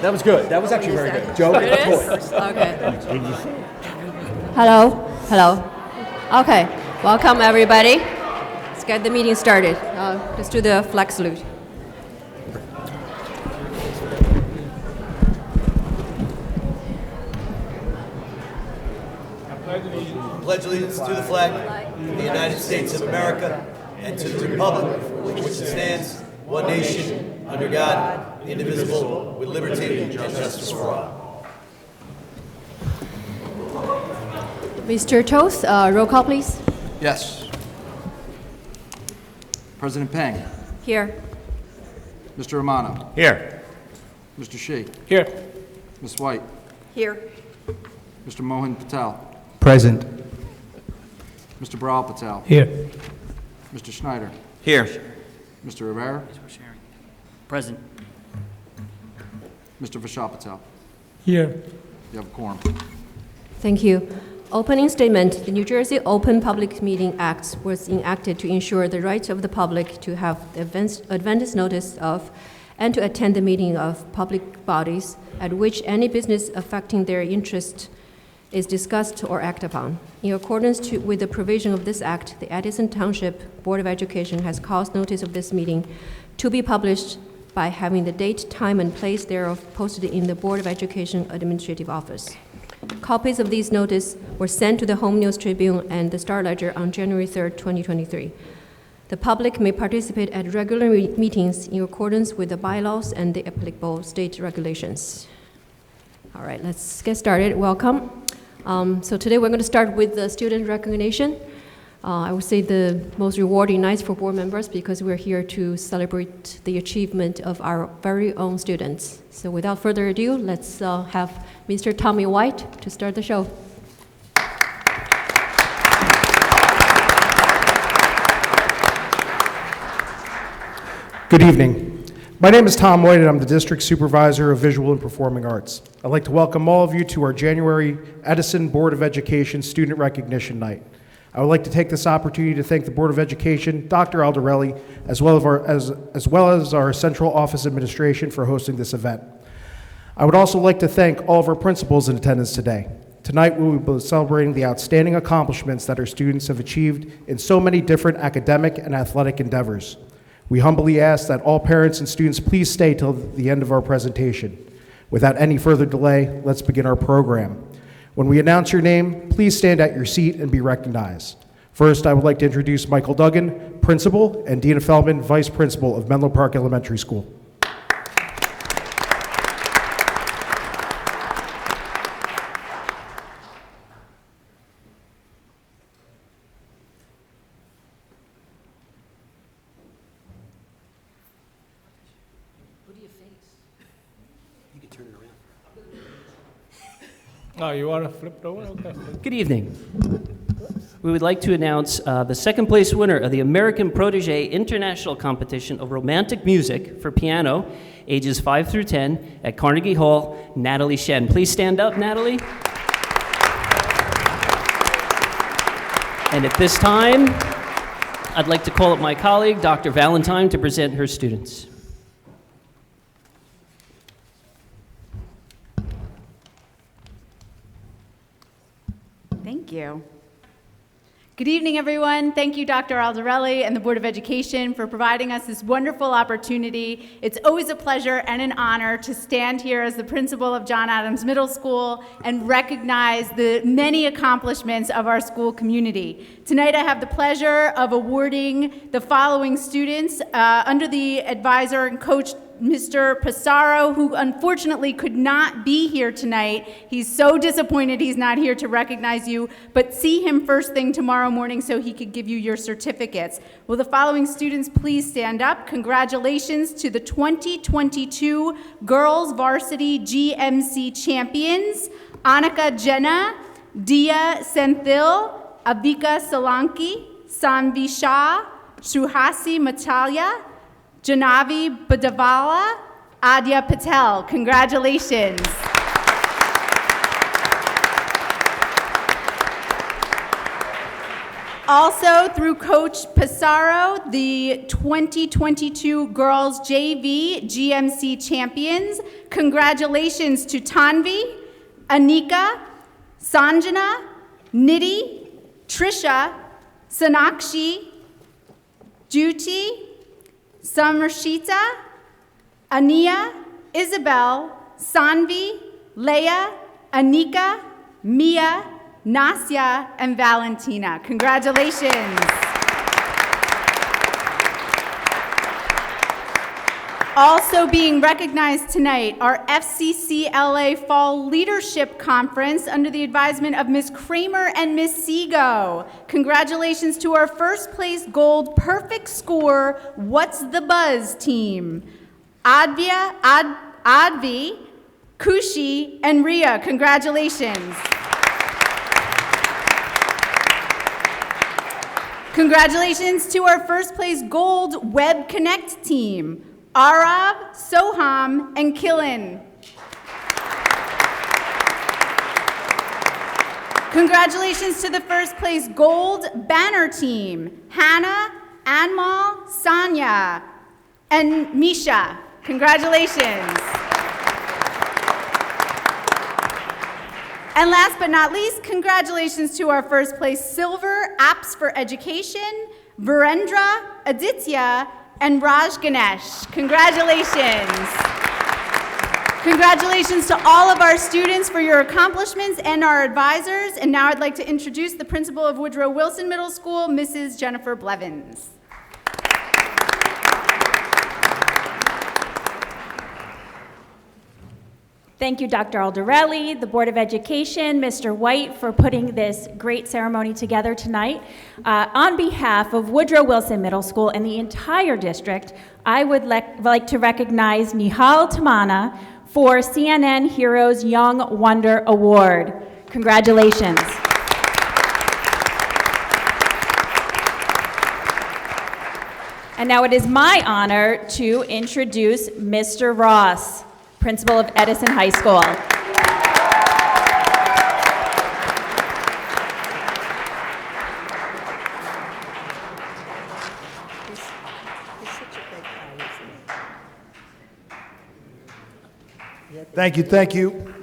That was good. That was actually very good. Joe, It is? Okay. Hello. Okay, welcome everybody. Let's get the meeting started. Let's do the flag salute. Pledge allegiance to the flag of the United States of America and to the republic for which it stands, one nation, under God, indivisible, with liberty and justice for all. Mr. Toth, roll call please. Yes. President Peng. Here. Mr. Romano. Here. Mr. Shi. Here. Ms. White. Here. Mr. Mohan Patel. Present. Mr. Baral Patel. Here. Mr. Schneider. Here. Mr. Rivera. Present. Mr. Vishal Patel. Here. You have a quorum. Thank you. Opening statement. The New Jersey Open Public Meeting Act was enacted to ensure the right of the public to have the advance notice of and to attend the meeting of public bodies at which any business affecting their interest is discussed or acted upon. In accordance with the provision of this act, the Addison Township Board of Education has caused notice of this meeting to be published by having the date, time, and place thereof posted in the Board of Education Administrative Office. Copies of these notices were sent to the Home News Tribune and the Star Ledger on January 3rd, 2023. The public may participate at regular meetings in accordance with the bylaws and the applicable state regulations. All right, let's get started. Welcome. So today we're going to start with the student recognition. I would say the most rewarding nights for board members because we're here to celebrate the achievement of our very own students. So without further ado, let's have Mr. Tommy White to start the show. Good evening. My name is Tom White, and I'm the District Supervisor of Visual and Performing Arts. I'd like to welcome all of you to our January Edison Board of Education Student Recognition Night. I would like to take this opportunity to thank the Board of Education, Dr. Aldarelli, as well as our Central Office Administration for hosting this event. I would also like to thank all of our principals in attendance today. Tonight, we will be celebrating the outstanding accomplishments that our students have achieved in so many different academic and athletic endeavors. We humbly ask that all parents and students please stay till the end of our presentation. Without any further delay, let's begin our program. When we announce your name, please stand at your seat and be recognized. First, I would like to introduce Michael Duggan, Principal, and Dina Feldman, Vice Principal of Menlo Park Elementary School. Oh, you want to flip it over? Okay. Good evening. We would like to announce the second place winner of the American Protege International Competition of Romantic Music for piano, ages 5 through 10, at Carnegie Hall, Natalie Shen. Please stand up, Natalie. And at this time, I'd like to call up my colleague, Dr. Valentine, to present her students. Thank you. Good evening, everyone. Thank you, Dr. Aldarelli and the Board of Education for providing us this wonderful opportunity. It's always a pleasure and an honor to stand here as the principal of John Adams Middle School and recognize the many accomplishments of our school community. Tonight, I have the pleasure of awarding the following students under the advisor and coach Mr. Passaro, who unfortunately could not be here tonight. He's so disappointed he's not here to recognize you, but see him first thing tomorrow morning so he could give you your certificates. Will the following students please stand up? Congratulations to the 2022 Girls Varsity GMC Champions, Annika Jenna, Dia Senthil, Avika Solanki, Sanvi Shah, Suhasi Matalya, Janavi Badavala, Adya Patel. Congratulations. Also, through Coach Pissarro, the 2022 Girls JV GMC champions. Congratulations to Tanvi, Anika, Sanjana, Nidhi, Trisha, Sonakshi, Jyoti, Samarshita, Ania, Isabel, Sanvi, Leia, Anika, Mia, Nasya, and Valentina. Congratulations. Also being recognized tonight, our FCCLA Fall Leadership Conference under the advisement of Ms. Kramer and Ms. Sego. Congratulations to our first place gold perfect score, What's the Buzz team. Advi, Kushi, and Ria, congratulations. Congratulations to our first place gold Web Connect team, Arab, Soham, and Killen. Congratulations to the first place gold banner team, Hannah, Anmal, Sanya, and Misha. Congratulations. And last but not least, congratulations to our first place silver Apps for Education, Virendra, Aditya, and Raj Ganesh. Congratulations. Congratulations to all of our students for your accomplishments and our advisors. And now I'd like to introduce the principal of Woodrow Wilson Middle School, Mrs. Jennifer Blevins. Thank you, Dr. Aldarelli, the Board of Education, Mr. White, for putting this great ceremony together tonight. On behalf of Woodrow Wilson Middle School and the entire district, I would like to recognize Nihal Tamana for CNN Heroes Young Wonder Award. Congratulations. And now it is my honor to introduce Mr. Ross, principal of Edison High School. Thank you, thank you.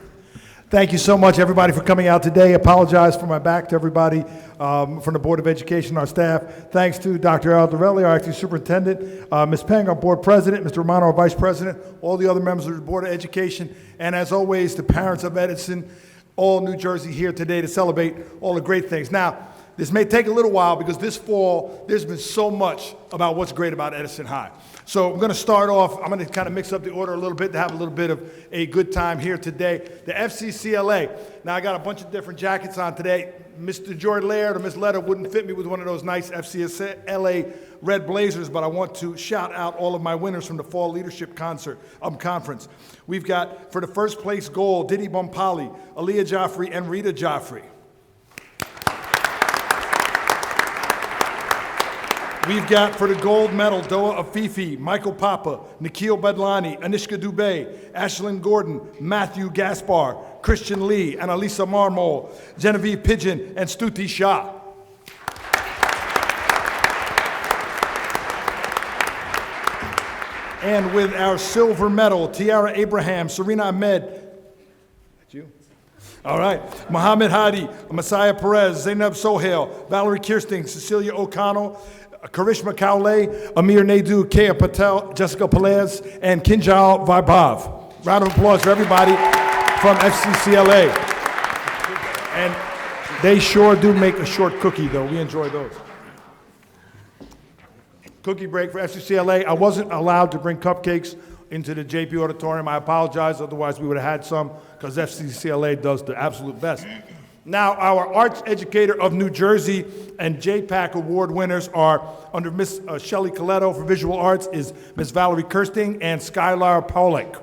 Thank you so much, everybody, for coming out today. Apologize for my back to everybody from the Board of Education, our staff. Thanks to Dr. Aldarelli, our acting superintendent, Ms. Peng, our board president, Mr. Romano, our vice president, all the other members of the Board of Education, and as always, the parents of Edison, all New Jersey here today to celebrate all the great things. Now, this may take a little while because this fall, there's been so much about what's great about Edison High. So I'm going to start off, I'm going to kind of mix up the order a little bit to have a little bit of a good time here today. The FCCLA. Now, I got a bunch of different jackets on today. Mr. Jordan Laird or Ms. Letta wouldn't fit me with one of those nice FCCLA red blazers, but I want to shout out all of my winners from the Fall Leadership Conference. We've got, for the first place gold, Didi Bompali, Aliyah Jaffrey, and Rita Jaffrey. We've got for the gold medal, Doa Afifi, Michael Papa, Nikhil Badlani, Anishka Dubé, Ashlyn Gordon, Matthew Gaspar, Christian Lee, and Alisa Marmol, Genevieve Pigeon, and Stuti Shah. And with our silver medal, Tiara Abraham, Serena Ahmed. That's you? All right. Mohammed Hadi, Messiah Perez, Zainab Sohail, Valerie Kirsting, Cecilia O'Connell, Karishma Kaule, Amir Naidu, Kea Patel, Jessica Pelez, and Kinjal Vaibhav. Round of applause for everybody from FCCLA. And they sure do make a short cookie, though. We enjoy those. Cookie break for FCCLA. I wasn't allowed to bring cupcakes into the JP Auditorium. I apologize, otherwise we would have had some, because FCCLA does the absolute best. Now, our Arts Educator of New Jersey and JPAC Award winners are, under Miss Shelley Coletto for Visual Arts, is Miss Valerie Kirsting and Skylar Polek.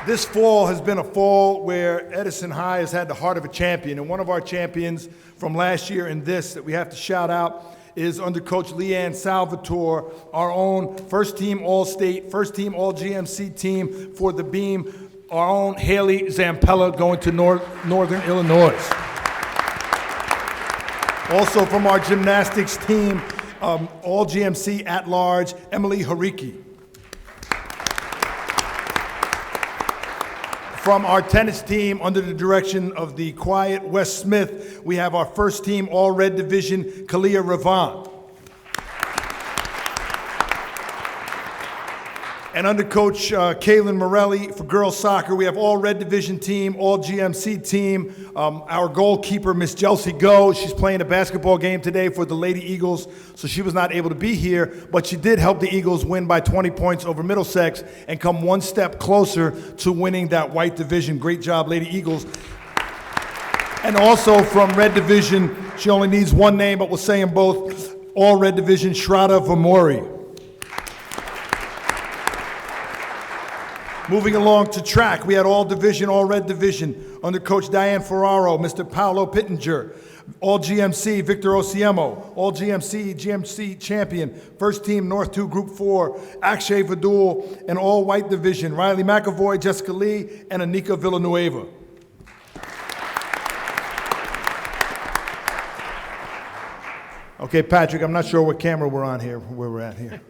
This fall has been a fall where Edison High has had the heart of a champion, and one of our champions from last year and this that we have to shout out is under Coach Leanne Salvatore, our own first team All-State, first team All-GMC team for the Beam our own Haley Zampella going to Northern Illinois. Also from our gymnastics team, all GMC at large, Emily Hariki. From our tennis team, under the direction of the quiet Wes Smith, we have our first team, all red division, Kalia Ravan. And under Coach Kaylin Morelli for girls soccer, we have all red division team, all GMC team. Our goalkeeper, Miss Chelsea Go, she's playing a basketball game today for the Lady Eagles, so she was not able to be here, but she did help the Eagles win by 20 points over Middlesex and come one step closer to winning that white division. Great job, Lady Eagles. And also from red division, she only needs one name, but we'll say them both, all red division, Shraddha Vamori. Moving along to track, we had all division, all red division, under Coach Diane Ferraro, Mr. Paolo Pittenger, all GMC, Victor Osiemo, all GMC champion, first team North 2 Group 4, Akshay Vidul, and all white division, Riley McAvoy, Jessica Lee, and Anika Villanueva. Okay, Patrick, I'm not sure what camera we're on here, where we're at here.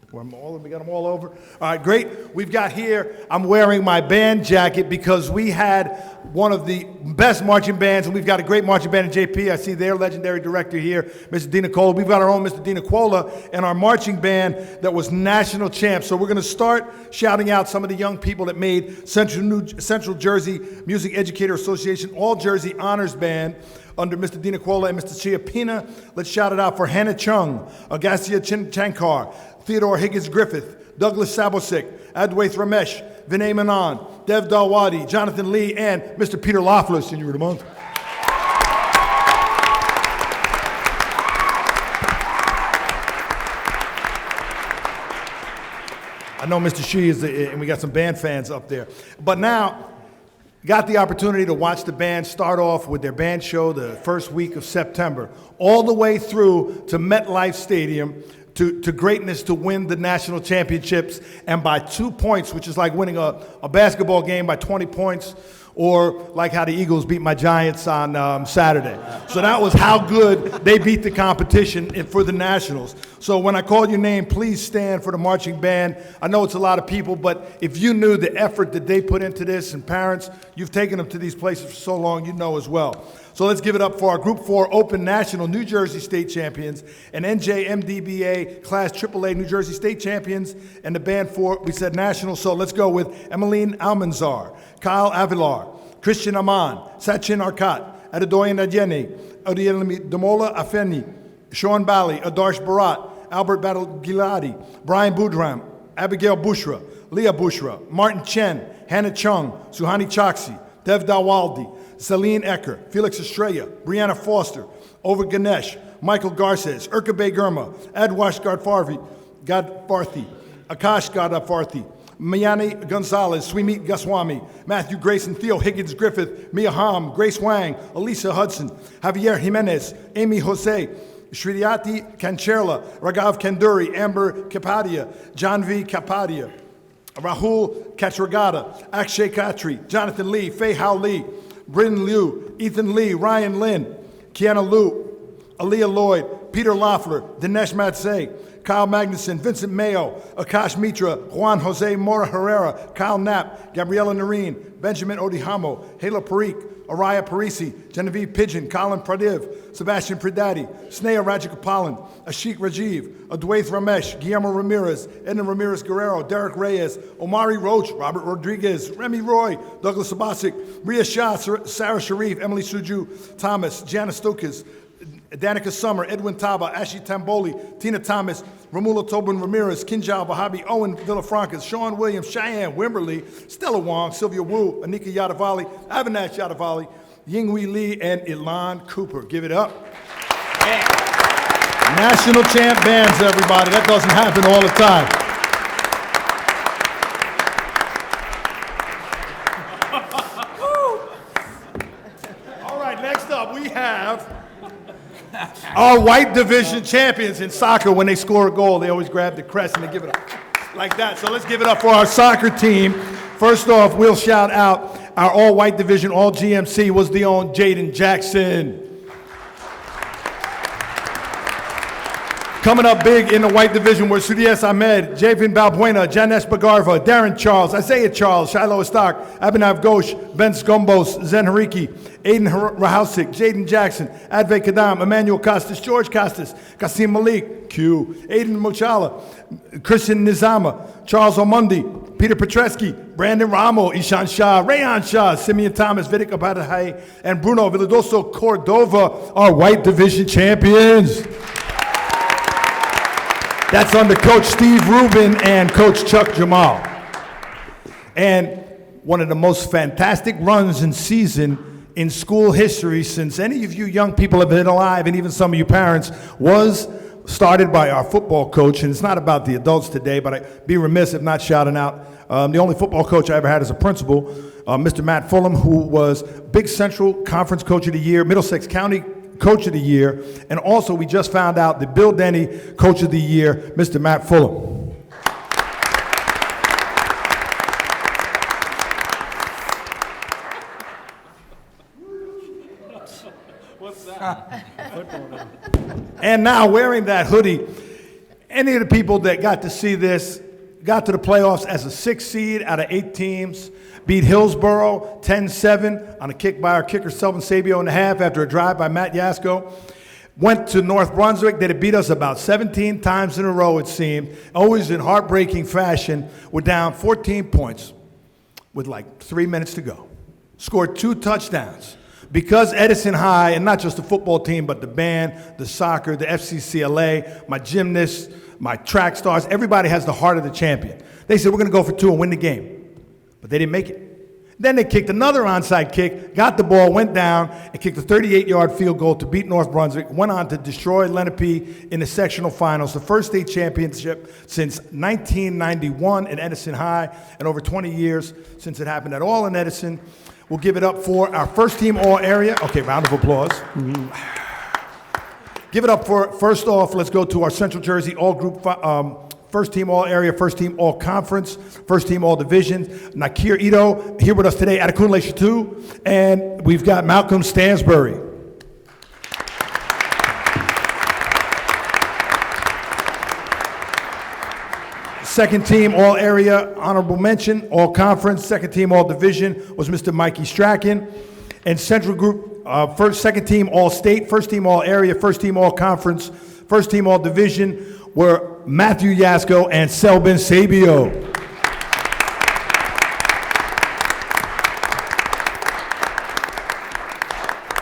We got them all over. All right, great. We've got here, I'm wearing my band jacket because we had one of the best marching bands, and we've got a great marching band in JP. I see their legendary director here, Mr. Dina Cola. We've got our own Mr. Dina Cola and our marching band that was national champs. So we're going to start shouting out some of the young people that made Central Jersey Music Educator Association All Jersey Honors Band under Mr. Dina Cola and Mr. Chia Pina. Let's shout it out for Hannah Chung, Agassia Chankar, Theodore Higgins Griffith, Douglas Sabosic, Adwaith Ramesh, Vinay Manan, Dev Dalwadi, Jonathan Lee, and Mr. Peter Loeffler, Senior of the Month. I know Mr. Shee is, and we got some band fans up there. But now, got the opportunity to watch the band start off with their band show the first week of September, all the way through to MetLife Stadium, to greatness, to win the national championships, and by 2 points, which is like winning a basketball game by 20 points, or like how the Eagles beat my Giants on Saturday. So that was how good they beat the competition for the Nationals. So when I call your name, please stand for the marching band. I know it's a lot of people, but if you knew the effort that they put into this, and parents, you've taken them to these places for so long, you know as well. So let's give it up for our Group 4 Open National New Jersey State Champions and NJMDBA Class AAA New Jersey State Champions, and the band for, we said national, so let's go with Emmeline Almanzar, Kyle Avilar, Christian Aman, Sachin Arkat, Adedoyan Adjeni, Odielmi Damola Afeni, Sean Bali, Adarsh Barat, Albert Battle Giladi, Brian Budram, Abigail Bushra, Leah Bushra, Martin Chen, Hannah Chung, Suhani Choksi, Dev Dawaldi, Celine Ecker, Felix Estrella, Brianna Foster, Over Ganesh, Michael Garces, Urkabe Gurma, Adwash Gadfarthi, Akash Gadfarthi, Mayani Gonzalez, Swimit Goswami, Matthew Grayson, Theo Higgins Griffith, Mia Ham, Grace Wang, Elisa Hudson, Javier Jimenez, Amy Jose, Shridiati Kancherla, Raghav Kenduri, Amber Kapadia, Janvi Kapadia, Rahul Kachragada, Akshay Khatri, Jonathan Lee, Fei Hao Lee, Bryn Liu, Ethan Lee, Ryan Lin, Kiana Liu, Aaliyah Lloyd, Peter Loeffler, Dinesh Matsey, Kyle Magnuson, Vincent Mayo, Akash Mitra, Juan Jose Mora Herrera, Kyle Knapp, Gabriela Nareen, Benjamin Odihamo, Hala Parikh, Araya Parisi, Genevieve Pigeon, Colin Pradiv, Sebastian Pridati, Sneha Rajakapalan, Ashik Rajiv, Adwaith Ramesh, Guillermo Ramirez, Edna Ramirez Guerrero, Derek Reyes, Omari Roach, Robert Rodriguez, Remy Roy, Douglas Sabasic, Ria Shah, Sarah Sharif, Emily Suju, Thomas, Janice Stokas, Danica Summer, Edwin Taba, Ashi Tamboli, Tina Thomas, Ramula Tobin Ramirez, Kinjal Vahabi, Owen Villafranca, Sean Williams, Cheyenne Wimberly, Stella Wong, Sylvia Wu, Anika Yadavali, Avinash Yadavali, Yinghui Lee, and Ilan Cooper. Give it up. Yeah. National champ bands, everybody. That doesn't happen all the time. All right, next up we have our white division champions in soccer. When they score a goal, they always grab the crest and they give it up like that. So let's give it up for our soccer team. First off, we'll shout out our all-white division, all GMC, was the own Jaden Jackson. Coming up big in the white division were Sudies Ahmed, Javin Balbuena, Janesh Bagarva, Darren Charles, Isaiah Charles, Shiloh Stock, Abhinav Ghosh, Vince Gombos, Zen Hariki, Aiden Rahausik, Jaden Jackson, Advait Kadam, Emmanuel Costas, George Costas, Kasim Malik, Q, Aiden Muchala, Christian Nizama, Charles Omundi, Peter Petresky, Brandon Ramo, Ishan Shah, Rayan Shah, Simeon Thomas, Vidic Abadahai, and Bruno Villadoso Cordova are white division champions. That's under Coach Steve Rubin and Coach Chuck Jamal. And one of the most fantastic runs in season in school history since any of you young people have been alive, and even some of you parents, was started by our football coach. And it's not about the adults today, but I'd be remiss if not shouting out the only football coach I ever had as a principal, Mr. Matt Fulham, who was Big Central Conference Coach of the Year, Middlesex County Coach of the Year, and also we just found out the Bill Denny Coach of the Year, Mr. Matt Fulham. What's that? And now wearing that hoodie, any of the people that got to see this, got to the playoffs as a 6th seed out of 8 teams, beat Hillsborough 10-7 on a kick by our kicker, Selvin Sabio, in the half after a drive by Matt Yasko. Went to North Brunswick. They had beat us about 17 times in a row, it seemed, always in heartbreaking fashion. We're down 14 points with like 3 minutes to go. Scored 2 touchdowns. Because Edison High, and not just the football team, but the band, the soccer, the FCCLA, my gymnasts, my track stars, everybody has the heart of the champion. They said, we're going to go for 2 and win the game. But they didn't make it. Then they kicked another onside kick, got the ball, went down, and kicked a 38-yard field goal to beat North Brunswick, went on to destroy Lenape in the sectional finals, the first state championship since 1991 at Edison High, and over 20 years since it happened at all in Edison. We'll give it up for our first team all-area. Okay, round of applause. Give it up for, first off, let's go to our Central Jersey all-group first team all-area, first team all-conference, first team all-division. Nakir Ito here with us today at Akunle Shatu. And we've got Malcolm Stansbury. Second team all-area, honorable mention, all-conference. Second team all-division was Mr. Mikey Strachan. And Central Group, second team all-state, first team all-area, first team all-conference, first team all-division were Matthew Yasko and Selvin Sabio.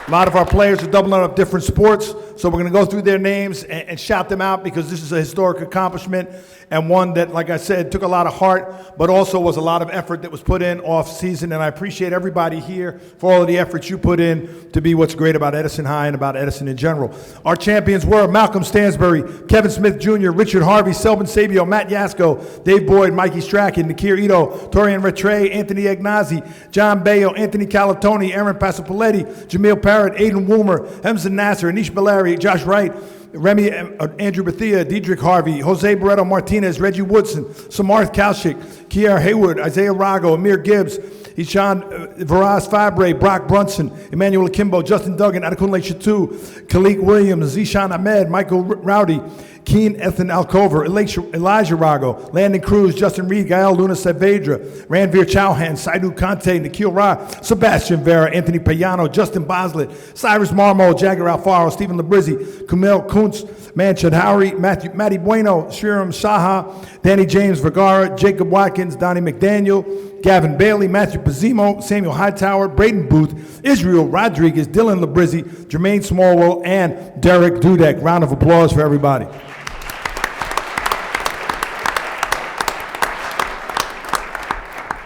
A lot of our players are doubling up different sports, so we're going to go through their names and shout them out because this is a historic accomplishment and one that, like I said, took a lot of heart, but also was a lot of effort that was put in off season. And I appreciate everybody here for all of the efforts you put in to be what's great about Edison High and about Edison in general. Our champions were Malcolm Stansbury, Kevin Smith Jr., Richard Harvey, Selvin Sabio, Matt Yasko, Dave Boyd, Mikey Strachan, Nakir Ito, Torian Rattray, Anthony Agnazi, John Bayo, Anthony Calatoni, Aaron Passapoletti, Jamil Parrott, Aiden Woomer, Hemza Nasser, Anish Bellary, Josh Wright, Remy Andrew Bethia, Diedrich Harvey, Jose Barreto Martinez, Reggie Woodson, Samarth Kalshik, Kier Hayward, Isaiah Rago, Amir Gibbs, Ishan Varaz Fabre, Brock Brunson, Emmanuel Akimbo, Justin Duggan, Adekunle Shatu, Khalik Williams, Zishan Ahmed, Michael Rowdy, Keen Ethan Alcover, Elijah Rago, Landon Cruz, Justin Reed, Gael Luna Saavedra, Ranveer Chauhan, Saidu Kante, Nikhil Ra, Sebastian Vera, Anthony Payano, Justin Boslett, Cyrus Marmo, Jagger Alfaro, Stephen Labrizzi, Kumel Kuntz, Manchad Howery, Matty Bueno, Shriram Saha, Danny James Vergara, Jacob Watkins, Donnie McDaniel, Gavin Bailey, Matthew Pizzimo, Samuel Hightower, Braden Booth, Israel Rodriguez, Dylan Labrizzi, Jermaine Smallwell, and Derek Dudek. Round of applause for everybody.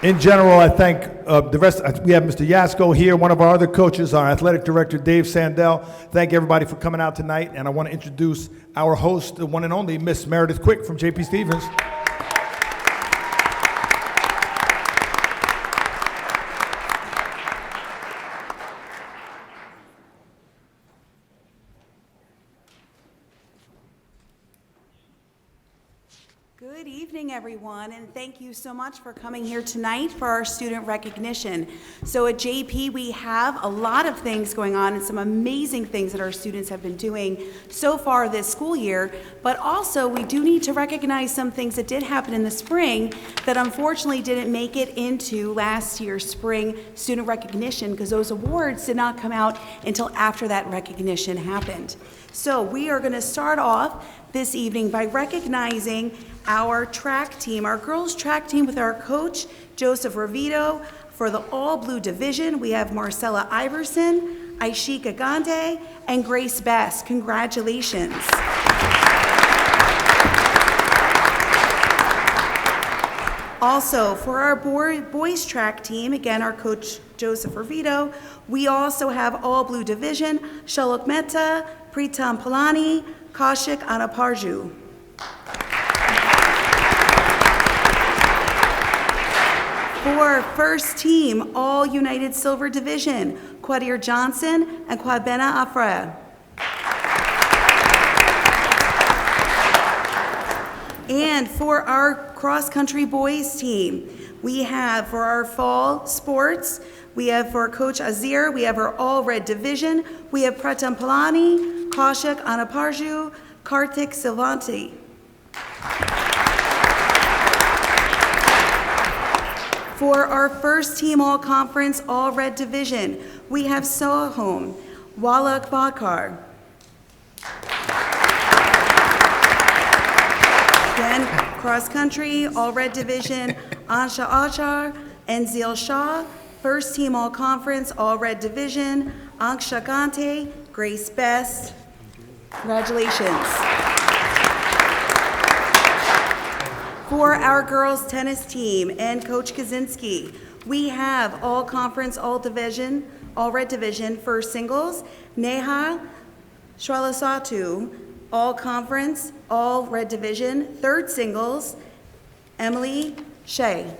In general, I thank the rest. We have Mr. Yasko here, one of our other coaches, our athletic director, Dave Sandell. Thank everybody for coming out tonight, and I want to introduce our host, the one and only Miss Meredith Quick from J.P. Stevens. Good evening, everyone, and thank you so much for coming here tonight for our student recognition. So at JP, we have a lot of things going on and some amazing things that our students have been doing so far this school year, but also we do need to recognize some things that did happen in the spring that unfortunately didn't make it into last year's spring student recognition because those awards did not come out until after that recognition happened. So we are going to start off this evening by recognizing our track team, our girls track team with our coach, Joseph Ravito. For the all-blue division, we have Marcella Iverson, Aishika Gande, and Grace Best. Congratulations. Also, for our boys track team, again, our coach, Joseph Ravito, we also have all-blue division, Shalok Mehta, Pritam Palani, Kaushik Anaparju. For first team, all United Silver Division, Quadir Johnson and Quadbena Afra. And for our cross-country boys team, we have for our fall sports, we have for Coach Azir, we have our all-red division, we have Pratam Palani, Kaushik Anaparju, Karthik Silvanti. For our first team all-conference, all-red division, we have Sohom, Wala Bakar. Again, cross-country, all-red division, Ansha Achar and Zil Shah. First team all-conference, all-red division, Anksha Gante, Grace Best. Congratulations. For our girls tennis team and Coach Kaczynski, we have all-conference, all-division, all-red division for singles, Neha Shralasatu, all-conference, all-red division, third singles, Emily Shea.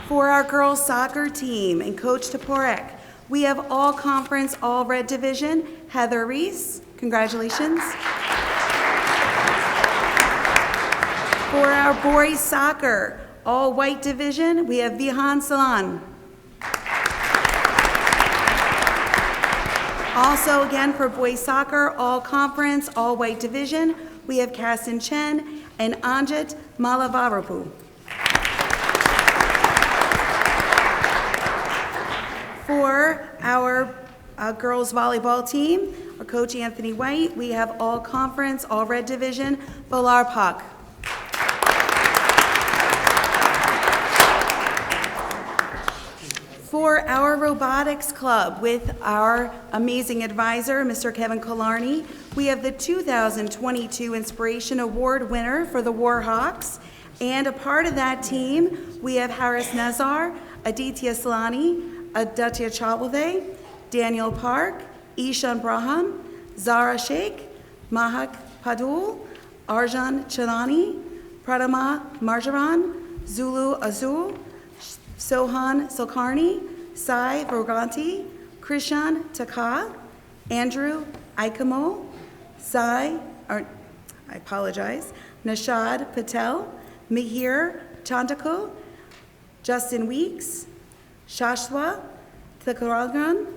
For our girls soccer team and Coach Toporek, we have all-conference, all-red division, Heather Reese. Congratulations. For our boys soccer, all-white division, we have Vihan Salan. Also, again, for boys soccer, all-conference, all-white division, we have Kasin Chen and Anjit Malavarapu. For our girls volleyball team, our coach Anthony White, we have all conference, all red division, Valar Pak. For our robotics club, with our amazing advisor, Mr. Kevin Killarney, we have the 2022 Inspiration Award winner for the Warhawks. And a part of that team, we have Haris Nazar, Aditya Salani, Aditya Chawale, Daniel Park, Ishan Braham, Zara Sheikh, Mahak Padul, Arjan Chalani, Pradama Marjaran, Zulu Azul, Sohan Silkarni, Sai Roganti, Krishan Taka, Andrew Aikamo, Nashad Patel, Mihir Chandako, Justin Weeks, Shashwa Thakaragan,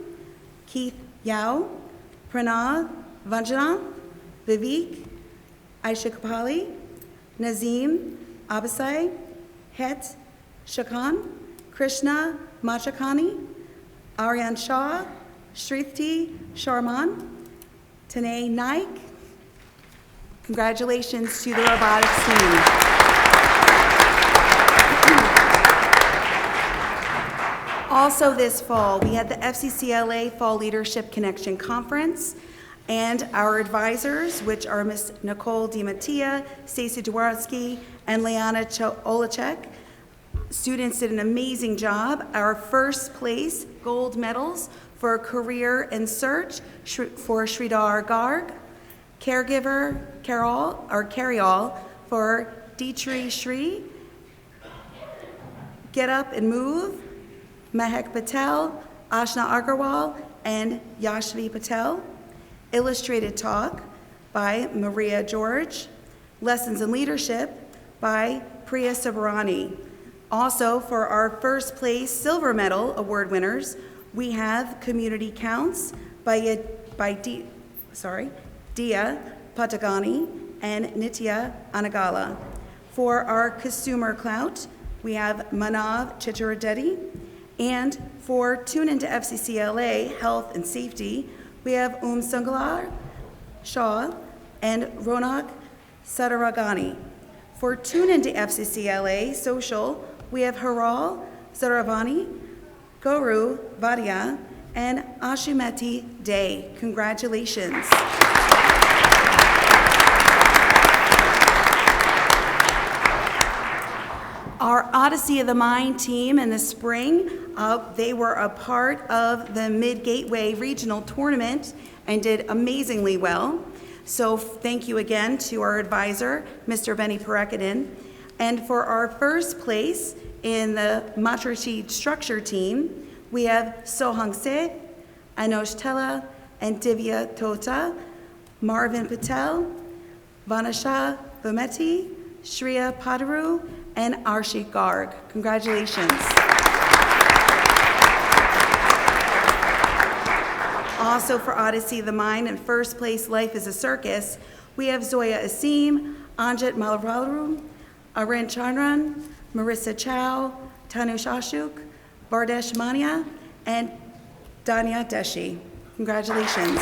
Keith Yao, Pranav Vanjana, Vivek Aisha Kapali, Nazim Abasai, Het Shakan, Krishna Machakani, Aryan Shah, Shriti Sharman, Tanay Naik. Congratulations to the robotics team. Also this fall, we had the FCCLA Fall Leadership Connection Conference, and our advisors, which are Ms. Nicole DiMattia, Stacy Dworsky, and Liana Olachek. Students did an amazing job. Our first place gold medals for Career and Search for Sridhar Garg, Caregiver Carryall for Dietrich Shri, Get Up and Move, Mahek Patel, Ashna Agarwal, and Yashvi Patel. Illustrated Talk, by Maria George. Lessons in Leadership by Priya Sabarani. Also, for our first place silver medal award winners, we have Community Counts by Dia Patagani and Nitya Anagala. For our Consumer Clout, we have Manav Chittareddy. And for Tune Into FCCLA Health and Safety, we have Sunglar Shaw and Ronak Sadaragani. For Tune Into FCCLA Social, we have Haral Zaravani, Guru Vadia, and Ashumeti Day. Congratulations. Our Odyssey of the Mind team in the spring, they were a part of the Mid-Gateway Regional Tournament and did amazingly well. So thank you again to our advisor, Mr. Benny Parekadin. And for our first place in the Matrishi Structure team, we have Sohang Se, Anosh Tella, and Divya Tota, Marvin Patel, Vanasha Vameti, Shreya Padaru, and Arshi Garg. Congratulations. Also for Odyssey of the Mind and first place Life is a Circus, we have Zoya Asim, Anjit Malavaru, Arun Chandran, Marissa Chow, Tanush Ashok, Bardesh Mania, and Dania Deshi. Congratulations.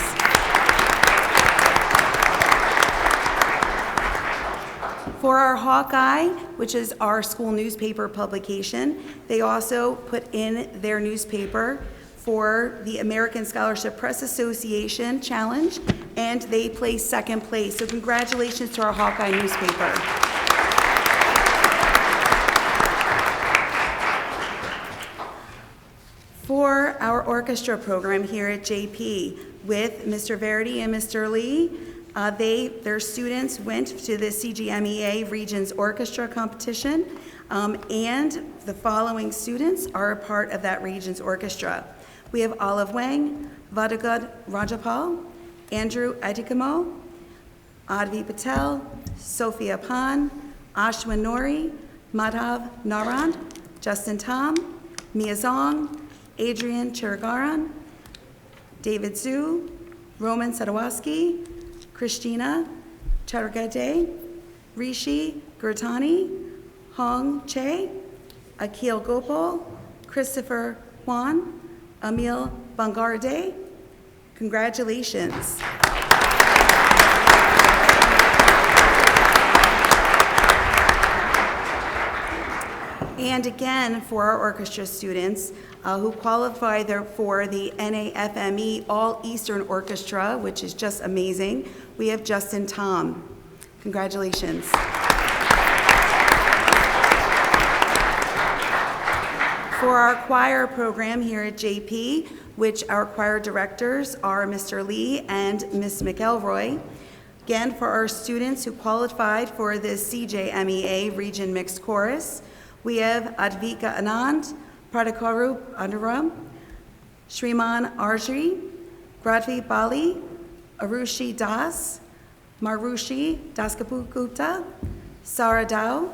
For our Hawkeye, which is our school newspaper publication, they also put in their newspaper for the American Scholarship Press Association Challenge, and they placed second place. So congratulations to our Hawkeye newspaper. For our orchestra program here at JP with Mr. Verity and Mr. Lee, their students went to the CGMEA Regions Orchestra competition, and the following students are a part of that Regions Orchestra. We have Olive Wang, Vadagad Rajapal, Andrew Adikamo, Advi Patel, Sophia Pan, Ashwin Nori, Madhav Narand, Justin Tom, Mia Zong, Adrian Chiragaran, David Zhu, Roman Sadowski, Christina Charagade, Rishi Gurtani, Hong Che, Akhil Gopal, Christopher Juan, Emil Bangarde. Congratulations. And again, for our orchestra students who qualify for the NAFME All Eastern Orchestra, which is just amazing, we have Justin Tom. Congratulations. For our choir program here at JP, which our choir directors are Mr. Lee and Ms. McElroy. Again, for our students who qualified for the CJMEA Region Mixed Chorus, we have Advika Anand, Pradakaru Andaram, Shriman Arjri, Gradvi Bali, Arushi Das, Marushi Daskapu Gupta, Sara Dao,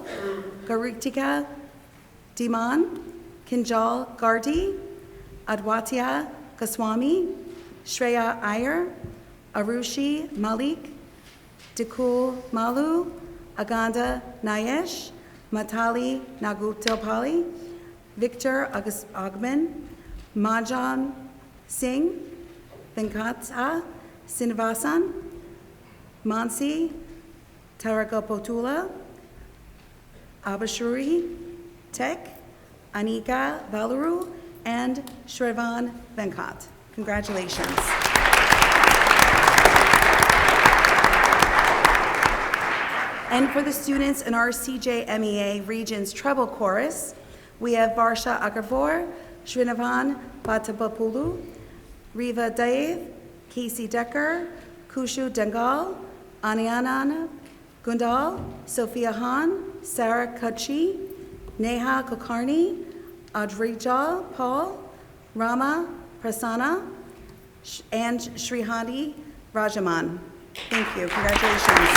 Garitika Diman, Kinjal Gardi, Adwatia Goswami, Shreya Iyer, Arushi Malik, Dikul Malu, Aganda Nayesh, Matali Nagutapali, Victor Agman, Majan Singh, Venkata Sinivasan, Mansi Taragapotula, Abashuri Tek, Anika Valaru, and Shrevan Venkat. Congratulations. And for the students in our CJMEA Regions Treble Chorus, we have Varsha Agarvor, Srinavan Batabapulu, Riva Dave, Casey Decker, Kushu Dengal, Anianan Gundal, Sophia Han, Sarah Kachi, Neha Kokarni, Adrija Paul, Rama Prasanna, and Srihadi Rajaman. Thank you. Congratulations.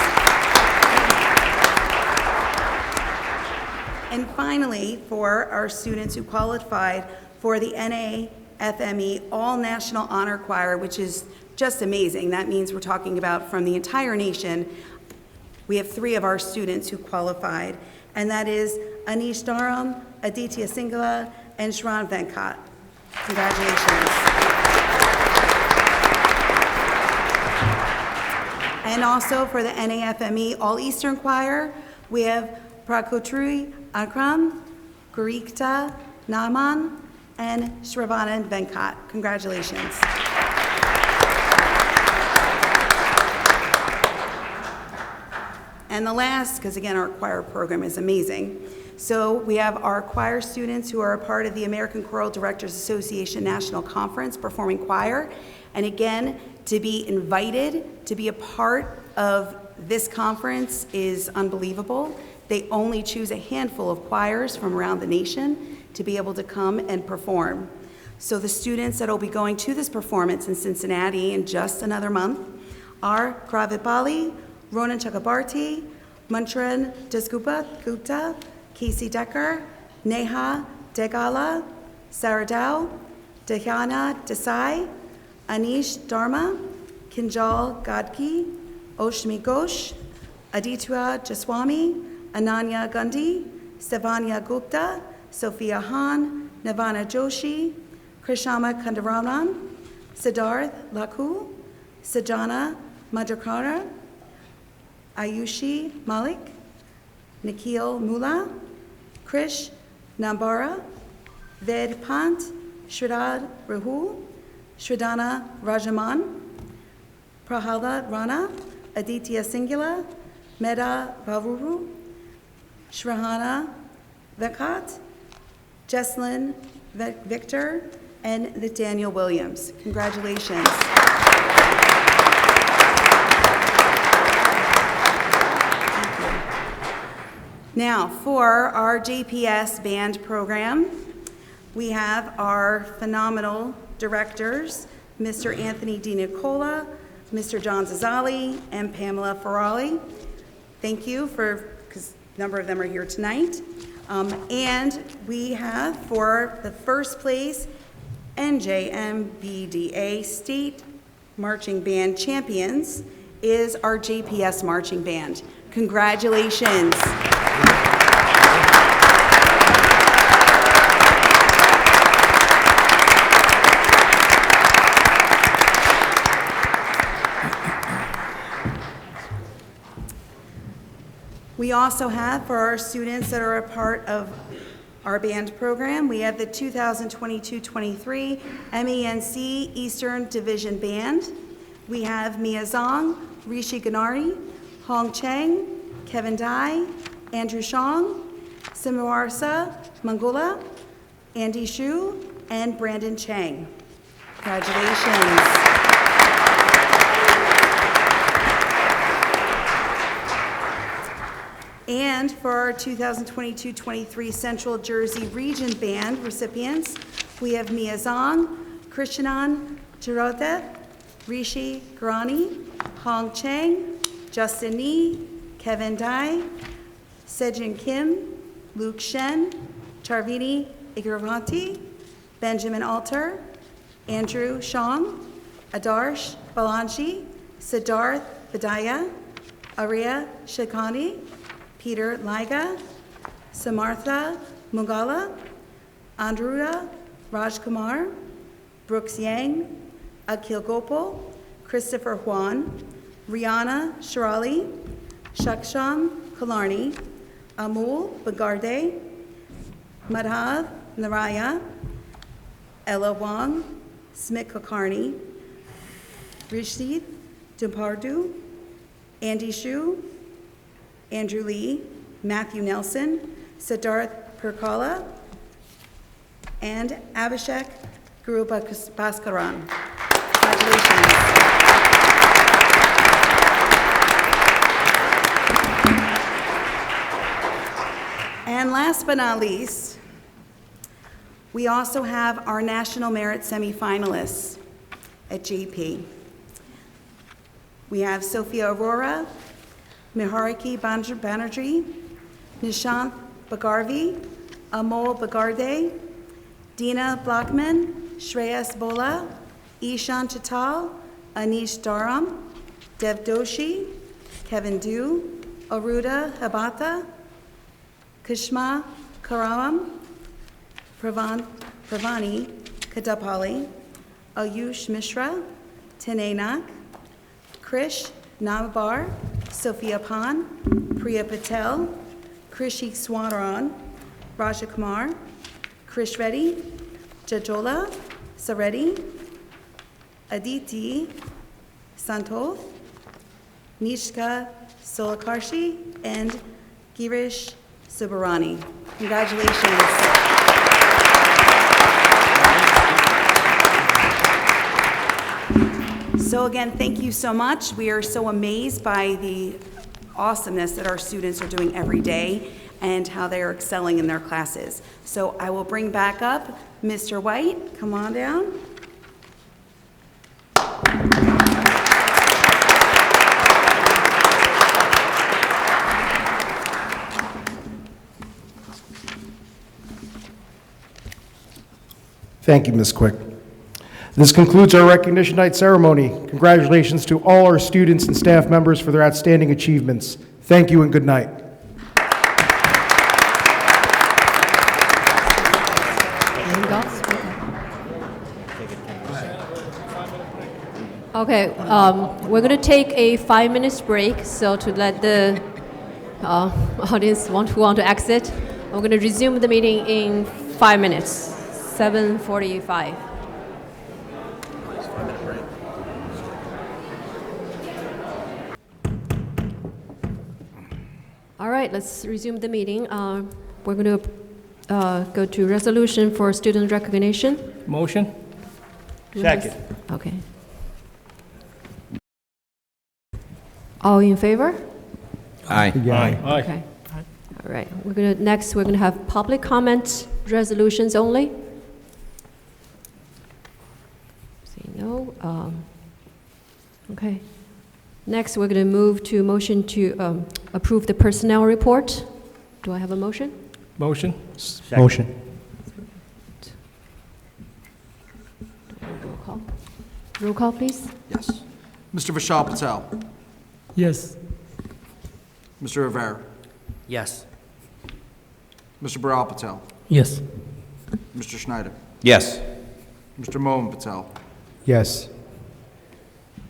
And finally, for our students who qualified for the NAFME All National Honor Choir, which is just amazing. That means we're talking about from the entire nation. We have 3 of our students who qualified, and that is Anish Dharam, Aditya Singla, and Shran Venkat. Congratulations. And also for the NAFME All Eastern Choir, we have Prakotri Akram, Gurikta Naman, and Shravanand Venkat. Congratulations. And the last, because again, our choir program is amazing. So we have our choir students who are a part of the American Choral Directors Association National Conference Performing Choir. And again, to be invited to be a part of this conference is unbelievable. They only choose a handful of choirs from around the nation to be able to come and perform. So the students that will be going to this performance in Cincinnati in just another month are Gravit Bali, Ronan Chakrabarti, Mantran Dasgupta, Casey Decker, Neha Degala, Sarah Dow, Dhyana Desai, Anish Dharma, Kinjal Gadki, Oshmi Ghosh, Aditya Jaswami, Ananya Gandhi, Savanya Gupta, Sophia Han, Navana Joshi, Krishama Kandaraman, Siddharth Lakhu, Sajana Madrakara, Ayushi Malik, Nikhil Mula, Krish Nambara, Ved Pant, Shridhar Rahul, Shridhana Rajaman, Prahalad Rana, Aditya Singula, Meda Vavuru, Shrahana Venkat, Jesslyn Victor, and Nathaniel Williams. Congratulations. Now, for our JPS band program, we have our phenomenal directors, Mr. Anthony DiNicola, Mr. John Zazali, and Pamela Ferrari. Thank you because a number of them are here tonight. And we have for the first place, NJMBDA State Marching Band Champions is our JPS Marching Band. Congratulations. We also have, for our students that are a part of our band program, we have the 2022-23 MENC Eastern Division Band. We have Mia Zong, Rishi Ganari, Hong Cheng, Kevin Dai, Andrew Shong, Simarsa Mangula, Andy Shu, and Brandon Chang. Congratulations. And for our 2022-23 Central Jersey Region Band recipients, we have Mia Zong, Krishnan Chirote, Rishi Garani, Hong Cheng, Justin Nee, Kevin Dai, Sejin Kim, Luke Shen, Charvini Igaravanti, Benjamin Alter, Andrew Shong, Adarsh Balanchi, Siddharth Vidaya, Arya Shikani, Peter Liga, Samartha Mugala, Andruda Rajkumar, Brooks Yang, Akhil Gopal, Christopher Juan, Rihanna Shirali, Shaksham Kalarni, Amul Bagarde, Madhav Naraya, Ella Wang, Smit Kakarni, Rishid Dumpardu, Andy Shu, Andrew Lee, Matthew Nelson, Siddharth Perkala, and Abhishek Garupa Bhaskaran. Congratulations. And last but not least, we also have our National Merit semifinalists at JP. We have Sophia Aurora, Mihariki Banerjee, Nishant Bagarvi, Amol Bagarde, Dina Blockman, Shreyas Bola, Ishan Chital, Anish Dharam, Dev Doshi, Kevin Du, Aruda Habata, Kushma Karam, Pravani Kadapali, Ayush Mishra, Tenenak, Krish Namabar, Sophia Pan, Priya Patel, Krishi Swaran, Raja Kumar, Krish Reddy, Jajola Sareddy, Aditi Santoth, Nishka Solakarshi, and Girish Subarani. Congratulations. So again, thank you so much. We are so amazed by the awesomeness that our students are doing every day and how they are excelling in their classes. So I will bring back up Mr. White. Come on down. Thank you, Ms. Quick. This concludes our recognition night ceremony. Congratulations to all our students and staff members for their outstanding achievements. Thank you and good night. Okay, we're going to take a 5 minutes break, so to let the audience who want to exit, we're going to resume the meeting in 5 minutes, 7:45. All right, let's resume the meeting. We're going to go to resolution for student recognition. Motion? Second. Okay. All in favor? Aye. Aye. Okay. All right. Next, we're gonna have public comment resolutions only. See no. Okay. Next, we're gonna move to motion to approve the personnel report. Do I have a motion? Motion? Motion. Roll call. Roll call, please. Yes. Mr. Vishal Patel. Yes. Mr. Rivera. Yes. Mr. Baral Patel. Yes. Mr. Schneider. Yes. Mr. Mohan Patel. Yes.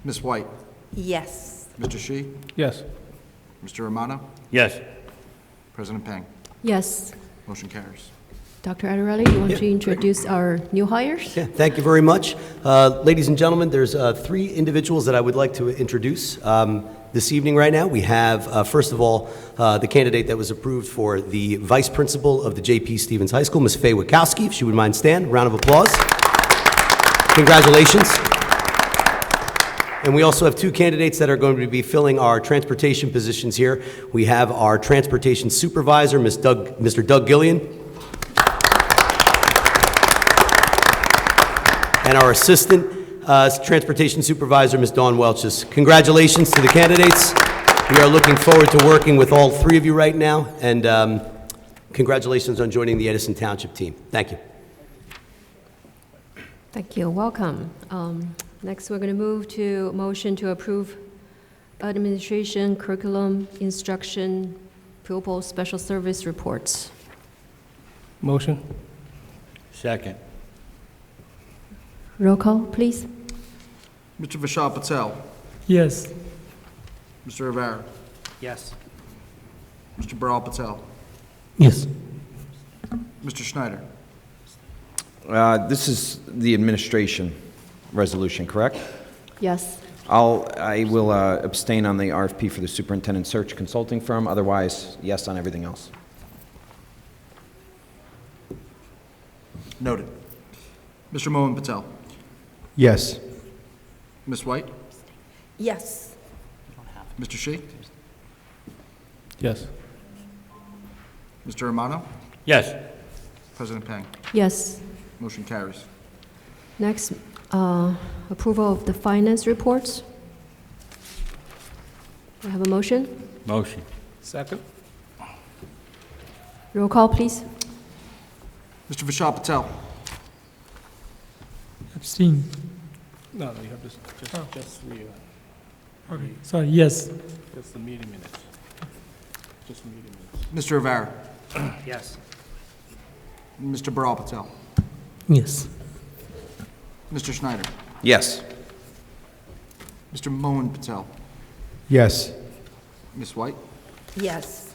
Ms. White. Yes. Mr. Shi. Yes. Mr. Romano. Yes. President Peng. Yes. Motion carries. Dr. Adderelli, you want to introduce our new hires? Yeah, thank you very much. Ladies and gentlemen, there's 3 individuals that I would like to introduce this evening right now. We have, first of all, the candidate that was approved for the vice principal of the J.P. Stevens High School, Ms. Faye Wachowski. If she would mind stand, round of applause. Congratulations. And we also have 2 candidates that are going to be filling our transportation positions here. We have our transportation supervisor, Mr. Doug Gillian, and our assistant transportation supervisor, Ms. Dawn Welches. Congratulations to the candidates. We are looking forward to working with all 3 of you right now, and congratulations on joining the Edison Township team. Thank you. Thank you. Welcome. Next, we're going to move to motion to approve administration, curriculum, instruction, pupil special service reports. Motion? Second. Roll call, please. Mr. Vishal Patel. Yes. Mr. Rivera. Yes. Mr. Baral Patel. Yes. Mr. Schneider. This is the administration resolution, correct? Yes. I will abstain on the RFP for the superintendent search consulting firm. Otherwise, yes on everything else. Noted. Mr. Mohan Patel. Yes. Ms. White. Yes. Mr. Shi. Yes. Mr. Romano. Yes. President Peng. Yes. Motion carries. Next, approval of the finance reports. We have a motion. Motion. Second? Roll call, please. Mr. Vishal Patel. Abstain. No, you have just the, Okay, sorry, yes. just the meeting minutes. Just the meeting minutes. Mr. Rivera. Yes. Mr. Baral Patel. Yes. Mr. Schneider. Yes. Mr. Mohan Patel. Yes. Ms. White. Yes.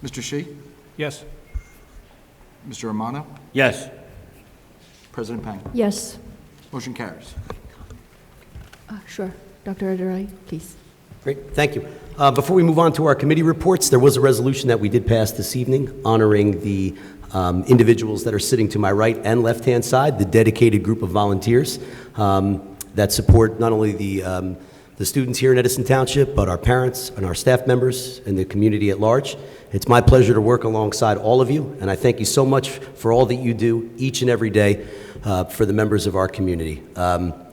Mr. Shi. Yes. Mr. Romano. Yes. President Pang. Yes. Motion carries. Sure. Dr. Adarai, please. Great, thank you. Before we move on to our committee reports, there was a resolution that we did pass this evening honoring the individuals that are sitting to my right and left-hand side, the dedicated group of volunteers that support not only the students here in Edison Township, but our parents and our staff members and the community at large. It's my pleasure to work alongside all of you, and I thank you so much for all that you do each and every day for the members of our community.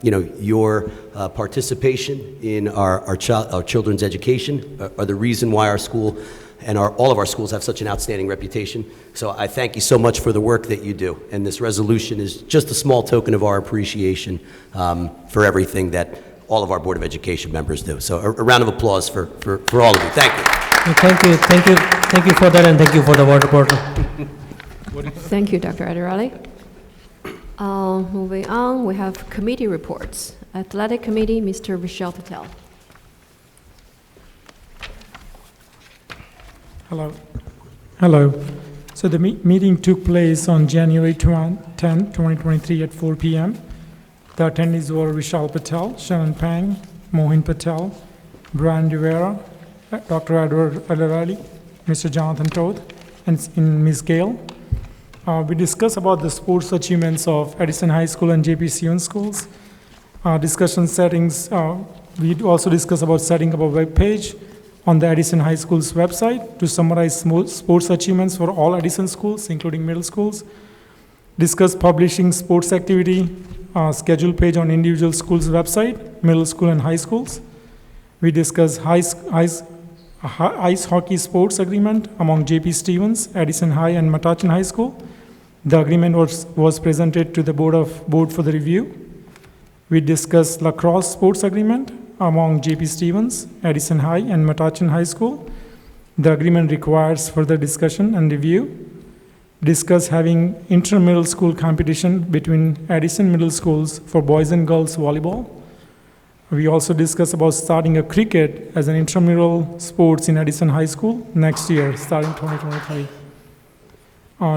Your participation in our children's education are the reason why our school and all of our schools have such an outstanding reputation. So I thank you so much for the work that you do, and this resolution is just a small token of our appreciation for everything that all of our Board of Education members do. So a round of applause for all of you. Thank you. Thank you for that, and thank you for the water bottle. Thank you, Dr. Adirali. Moving on, we have committee reports. Athletic Committee, Mr. Vishal Patel. Hello. So the meeting took place on January 10, 2023 at 4 p.m. The attendees were Vishal Patel, Shannon Pang, Mohin Patel, Brian Rivera, Dr. Edward Adirali, Mr. Jonathan Toth, and Ms. Gale. We discussed about the sports achievements of Edison High School and J.P. Stevens schools. Discussion settings, we also discussed about setting up a web page on the Edison High School's website to summarize sports achievements for all Edison schools, including middle schools. Discuss publishing sports activity schedule page on individual schools' website, middle school and high schools. We discuss ice hockey sports agreement among J.P. Stevens, Edison High, and Metuchen High School. The agreement was presented to the board for the review. We discussed lacrosse sports agreement among J.P. Stevens, Edison High, and Metuchen High School. The agreement requires further discussion and review. Discuss having inter-middle school competition between Edison middle schools for boys and girls volleyball. We also discussed about starting a cricket as an intramural sports in Edison High School next year, starting 2023.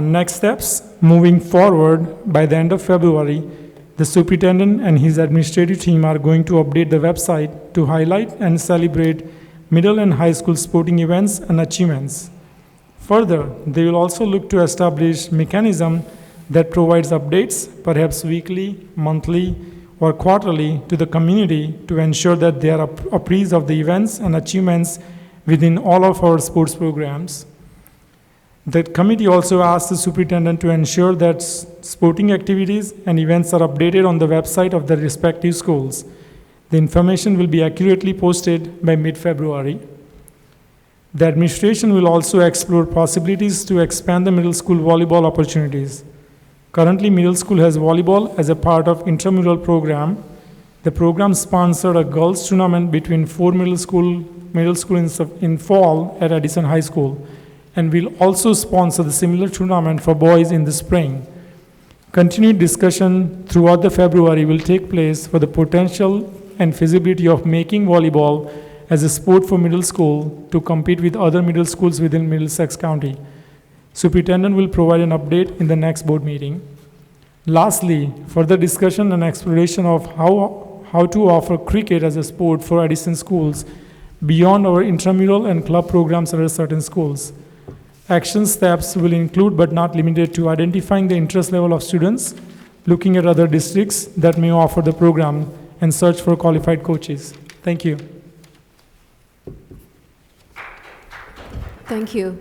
Next steps, moving forward, by the end of February, the superintendent and his administrative team are going to update the website to highlight and celebrate middle and high school sporting events and achievements. Further, they will also look to establish mechanism that provides updates, perhaps weekly, monthly, or quarterly, to the community to ensure that they are apprised of the events and achievements within all of our sports programs. The committee also asked the superintendent to ensure that sporting activities and events are updated on the website of the respective schools. The information will be accurately posted by mid-February. The administration will also explore possibilities to expand the middle school volleyball opportunities. Currently, middle school has volleyball as a part of intramural program. The program sponsored a girls tournament between 4 middle school in fall at Edison High School, and will also sponsor the similar tournament for boys in the spring. Continued discussion throughout the February will take place for the potential and feasibility of making volleyball as a sport for middle school to compete with other middle schools within Middlesex County. Superintendent will provide an update in the next board meeting. Lastly, further discussion and exploration of how to offer cricket as a sport for Edison schools beyond our intramural and club programs at certain schools. Action steps will include, but not limited to, identifying the interest level of students, looking at other districts that may offer the program, and search for qualified coaches. Thank you. Thank you.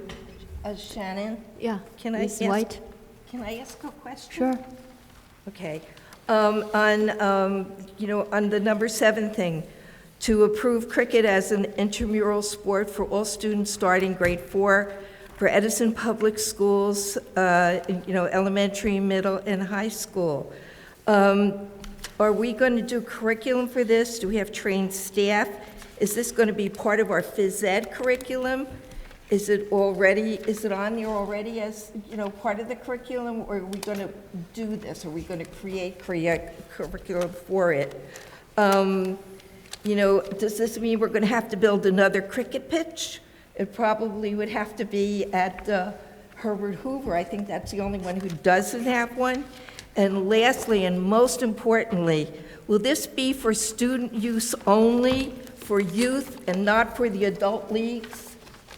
Shannon? Yeah. Can I Ms. ask, White? Can I ask a question? Sure. Okay. On the number 7 thing, to approve cricket as an intramural sport for all students starting grade 4 for Edison Public Schools, elementary, middle, and high school. Are we going to do curriculum for this? Do we have trained staff? Is this going to be part of our phys ed curriculum? Is it on there already as, part of the curriculum, or are we going to do this? Are we going to create curriculum for it? Does this mean we're going to have to build another cricket pitch? It probably would have to be at Herbert Hoover. I think that's the only one who doesn't have one. And lastly, and most importantly, will this be for student use only, for youth, and not for the adult leagues?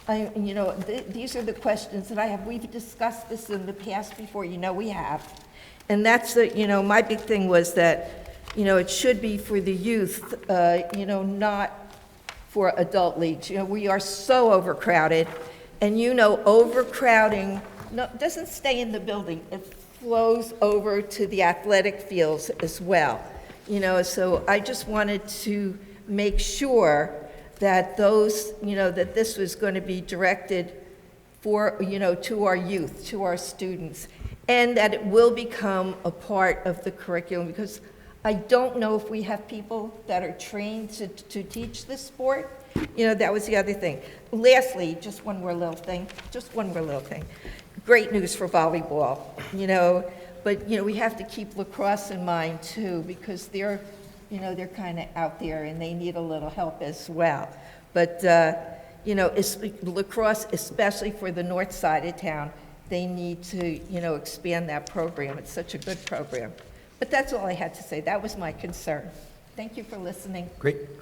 These are the questions that I have. We've discussed this in the past before, we have. And that's my big thing was that, it should be for the youth, not for adult leagues. We are so overcrowded, and overcrowding doesn't stay in the building. It flows over to the athletic fields as well. So I just wanted to make sure that that this was going to be directed for, to our youth, to our students, and that it will become a part of the curriculum, because I don't know if we have people that are trained to teach this sport. That was the other thing. Lastly, just one more little thing. Great news for volleyball, but, we have to keep lacrosse in mind too, because they're kind of out there and they need a little help as well. But, lacrosse, especially for the north side of town, they need to, expand that program. It's such a good program. But that's all I had to say. That was my concern. Thank you for listening. Great.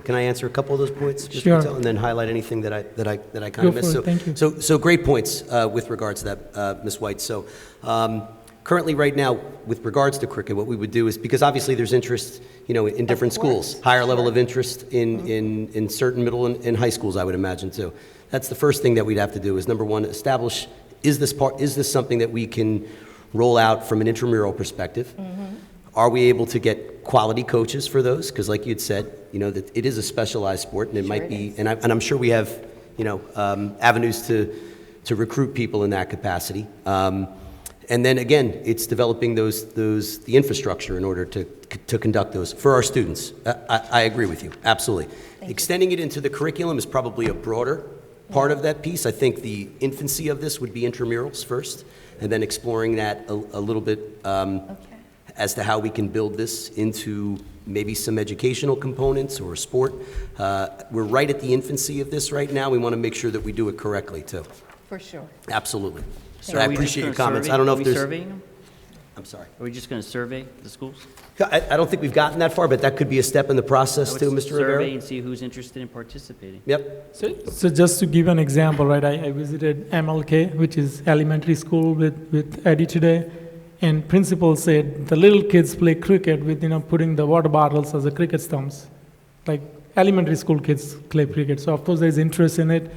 Can I answer a couple of those points, Mr. Sure. Patel, and then highlight anything that I kind of missed? Go for it. Thank you. So great points with regards to that, Ms. White. So currently, right now, with regards to cricket, what we would do is, because obviously there's interest, in different schools, higher level of interest in certain middle and high schools, I would imagine too. That's the first thing that we'd have to do is, number one, establish, is this something that we can roll out from an intramural perspective? Are we able to get quality coaches for those? Because like you'd said, that it is a specialized sport, and it might be, and I'm sure we have, avenues to recruit people in that capacity. And then again, it's developing the infrastructure in order to conduct those for our students. I agree with you, absolutely. Extending it into the curriculum is probably a broader part of that piece. I think the infancy of this would be intramurals first, and then exploring that a little bit as to how we can build this into maybe some educational components or sport. We're right at the infancy of this right now. We want to make sure that we do it correctly too. For sure. Absolutely. So I are we just appreciate your gonna comments. survey- I don't know are if we there's. surveying them? I'm sorry. Are we just going to survey the schools? I don't think we've gotten that far, but that could be a step in the process too, Mr. Survey Rivera. and see who's interested in participating. Yep. So just to give an example, right, I visited MLK, which is elementary school with Eddie today, and principal said the little kids play cricket with, putting the water bottles as a cricket stumps. Like elementary school kids play cricket. So of course there's interest in it.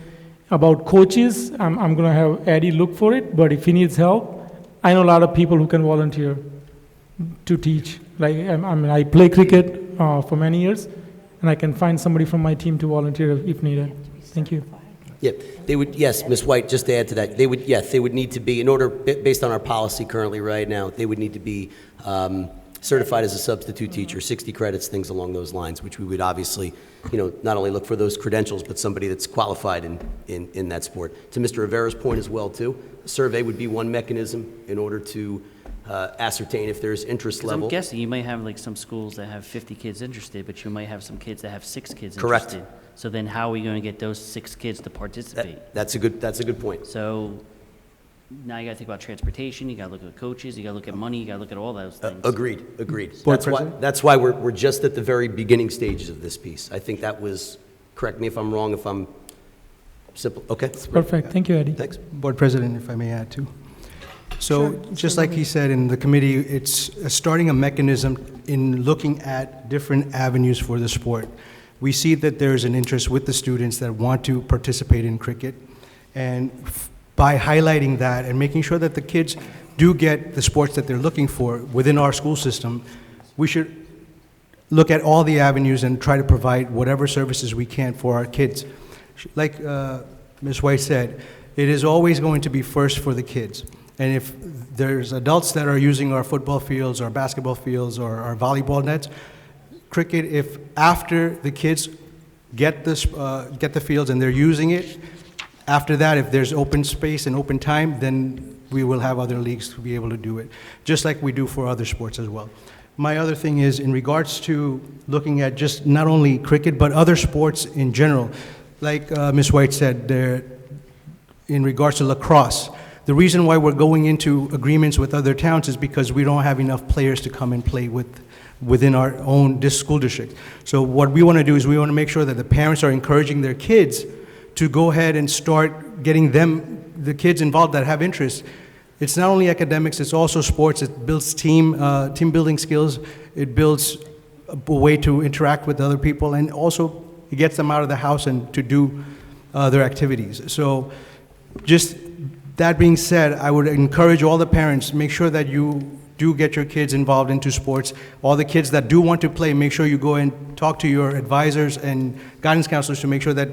About coaches, I'm going to have Eddie look for it, but if he needs help, I know a lot of people who can volunteer to teach. Like, I play cricket for many years, and I can find somebody from my team to volunteer if needed. Thank you. Yeah, they would, yes, Ms. White, just to add to that, they would need to be, in order, based on our policy currently right now, they would need to be certified as a substitute teacher, 60 credits, things along those lines, which we would obviously, not only look for those credentials, but somebody that's qualified in that sport. To Mr. Rivera's point as well, too, a survey would be one mechanism in order to ascertain if there's interest 'Cause level. I'm guessing you might have like some schools that have 50 kids interested, but you might have some kids that have 6 kids Correct. interested. So then how are we going to get those 6 kids to participate? That's a good point. So now you got to think about transportation, you got to look at coaches, you got to look at money, you got to look at all those things. Agreed. Board That's President? that's why we're just at the very beginning stages of this piece. I think that was, correct me if I'm wrong, if I'm simple, okay? Perfect. Thank you, Eddie. Thanks. Board President, if I may add too. So just like he said in the committee, it's starting a mechanism in looking at different avenues for the sport. We see that there's an interest with the students that want to participate in cricket. And by highlighting that and making sure that the kids do get the sports that they're looking for within our school system, we should look at all the avenues and try to provide whatever services we can for our kids. Like Ms. White said, it is always going to be first for the kids. And if there's adults that are using our football fields, our basketball fields, or our volleyball nets, cricket, if after the kids get the fields and they're using it, after that, if there's open space and open time, then we will have other leagues to be able to do it, just like we do for other sports as well. My other thing is in regards to looking at just not only cricket, but other sports in general. Like Ms. White said, in regards to lacrosse, the reason why we're going into agreements with other towns is because we don't have enough players to come and play within our own school district. So what we want to do is we want to make sure that the parents are encouraging their kids to go ahead and start getting the kids involved that have interest. It's not only academics, it's also sports. It builds team building skills. It builds a way to interact with other people, and also it gets them out of the house and to do their activities. So just that being said, I would encourage all the parents, make sure that you do get your kids involved into sports. All the kids that do want to play, make sure you go and talk to your advisors and guidance counselors to make sure that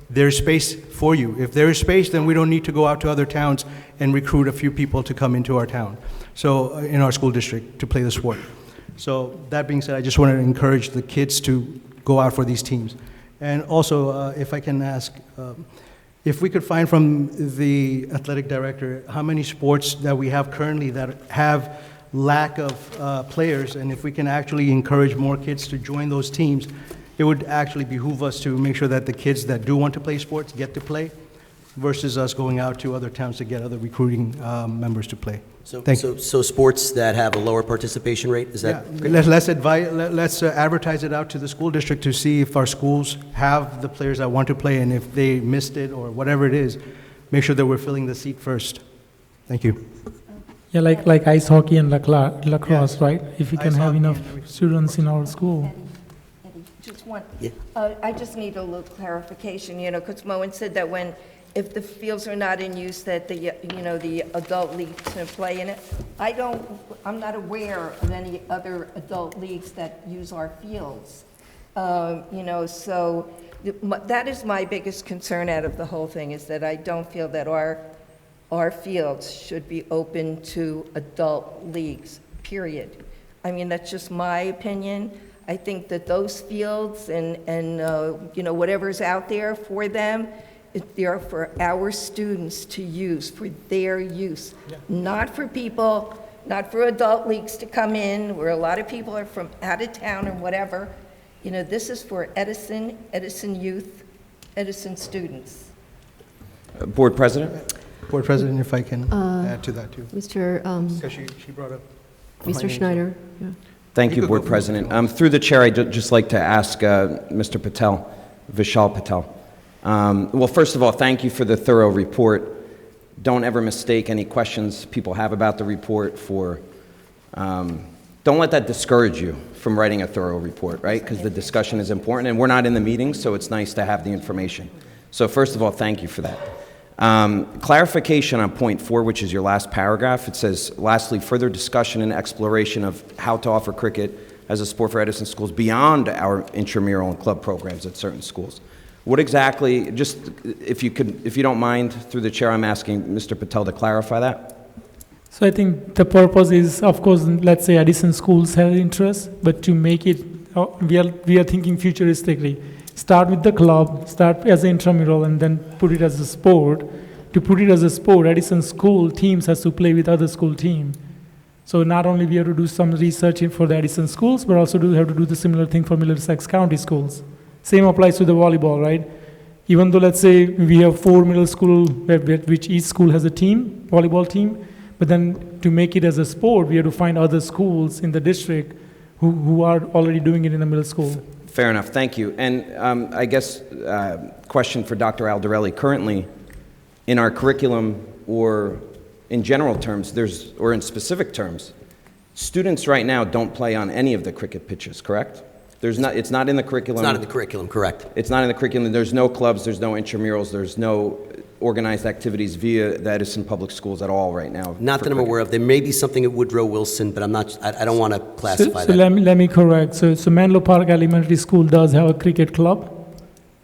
there's space for you. If there is space, then we don't need to go out to other towns and recruit a few people to come into our town, so in our school district, to play the sport. So that being said, I just want to encourage the kids to go out for these teams. And also, if I can ask, if we could find from the athletic director how many sports that we have currently that have lack of players, and if we can actually encourage more kids to join those teams, it would actually behoove us to make sure that the kids that do want to play sports get to play, versus us going out to other towns to get other recruiting members to play. So sports that have a lower participation rate, is that? Yeah. Let's advertise it out to the school district to see if our schools have the players that want to play, and if they missed it or whatever it is, make sure that we're filling the seat first. Thank you. Yeah, like ice hockey and lacrosse, right? If we can have enough students in our school. Just one. I just need a little clarification, because Moen said that if the fields are not in use, that the adult leagues can play in it. I'm not aware of any other adult leagues that use our fields. So that is my biggest concern out of the whole thing, is that I don't feel that our fields should be open to adult leagues, period. I mean, that's just my opinion. I think that those fields and whatever's out there for them, they're for our students to use, for their use, not for people, not for adult leagues to come in, where a lot of people are from out of town or whatever. This is for Edison youth, Edison students. Board President? Board President, if I can add to that too. Mr. Because she brought up Mr. Schneider. Yeah. Thank you, Board President. Through the chair, I'd just like to ask Mr. Patel, Vishal Patel. Well, first of all, thank you for the thorough report. Don't ever mistake any questions people have about the report for, don't let that discourage you from writing a thorough report, right? Because the discussion is important, and we're not in the meeting, so it's nice to have the information. So first of all, thank you for that. Clarification on point 4, which is your last paragraph. It says, lastly, further discussion and exploration of how to offer cricket as a sport for Edison schools beyond our intramural and club programs at certain schools. What exactly, just if you don't mind, through the chair, I'm asking Mr. Patel to clarify that. So I think the purpose is, of course, let's say Edison schools have interest, but to make it, we are thinking futuristically. Start with the club, start as an intramural, and then put it as a sport. To put it as a sport, Edison school teams has to play with other school team. So not only we have to do some research for the Edison schools, but also have to do the similar thing for Middlesex County schools. Same applies to the volleyball, right? Even though, let's say, we have 4 middle school, which each school has a team, volleyball team, but then to make it as a sport, we have to find other schools in the district who are already doing it in the middle school. Fair enough, thank you. And I guess question for Dr. Aldarelli. Currently, in our curriculum, or in general terms, or in specific terms, students right now don't play on any of the cricket pitches, correct? It's not in the curriculum. It's not in the curriculum, correct. It's not in the curriculum. There's no clubs, there's no intramurals, there's no organized activities via the Edison Public Schools at all right now? Not for that I'm cricket? aware of. There may be something at Woodrow Wilson, but I don't want to classify So that. let me correct. So Menlo Park Elementary School does have a cricket club,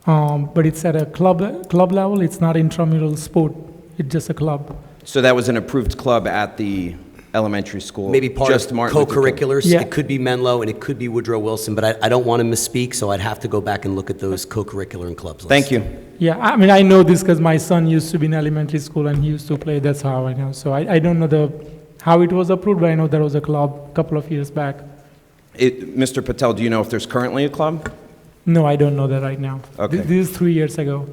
but it's at a club level. It's not intramural sport. It's just a club. So that was an approved club at the elementary school? Maybe part just of Martin Luther King. co-curriculars. Yeah. It could be Menlo and it could be Woodrow Wilson, but I don't want to misspeak, so I'd have to go back and look at those co-curricular and clubs. Thank you. Yeah, I mean, I know this because my son used to be in elementary school and he used to play. That's how I know. So I don't know how it was approved, but I know there was a club a couple of years back. Mr. Patel, do you know if there's currently a club? No, I don't know that right now. Okay. This is 3 years ago.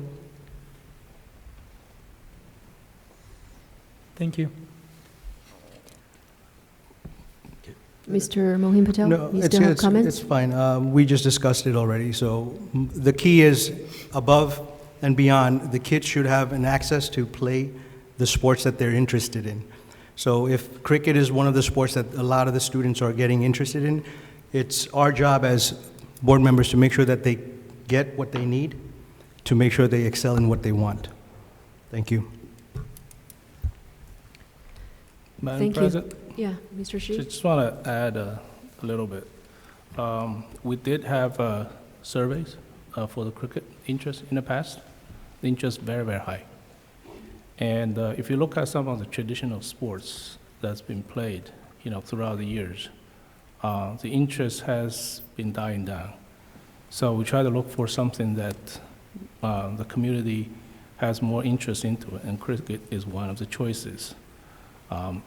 Thank you. Mr. Mohin Patel, No, you still have comments? it's fine. We just discussed it already. So the key is above and beyond, the kids should have an access to play the sports that they're interested in. So if cricket is one of the sports that a lot of the students are getting interested in, it's our job as board members to make sure that they get what they need to make sure they excel in what they want. Thank you. Madam Thank you. President, Yeah, Mr. Shi? just want to add a little bit. We did have surveys for the cricket interest in the past. The interest very, very high. And if you look at some of the traditional sports that's been played, throughout the years, the interest has been dying down. So we try to look for something that the community has more interest into, and cricket is one of the choices.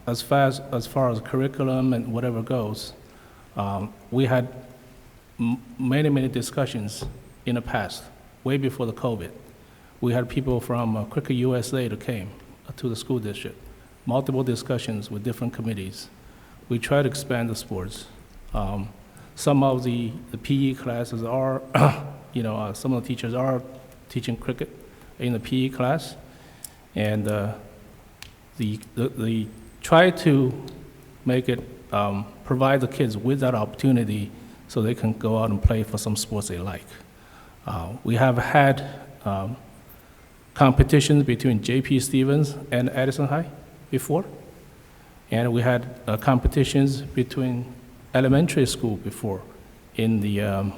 As far as curriculum and whatever goes, we had many discussions in the past, way before the COVID. We had people from Cricket USA that came to the school district, multiple discussions with different committees. We try to expand the sports. Some of the PE classes are, some of the teachers are teaching cricket in the PE class, and the try to make it, provide the kids with that opportunity so they can go out and play for some sports they like. We have had competitions between J.P. Stevens and Edison High before, and we had competitions between elementary school before in the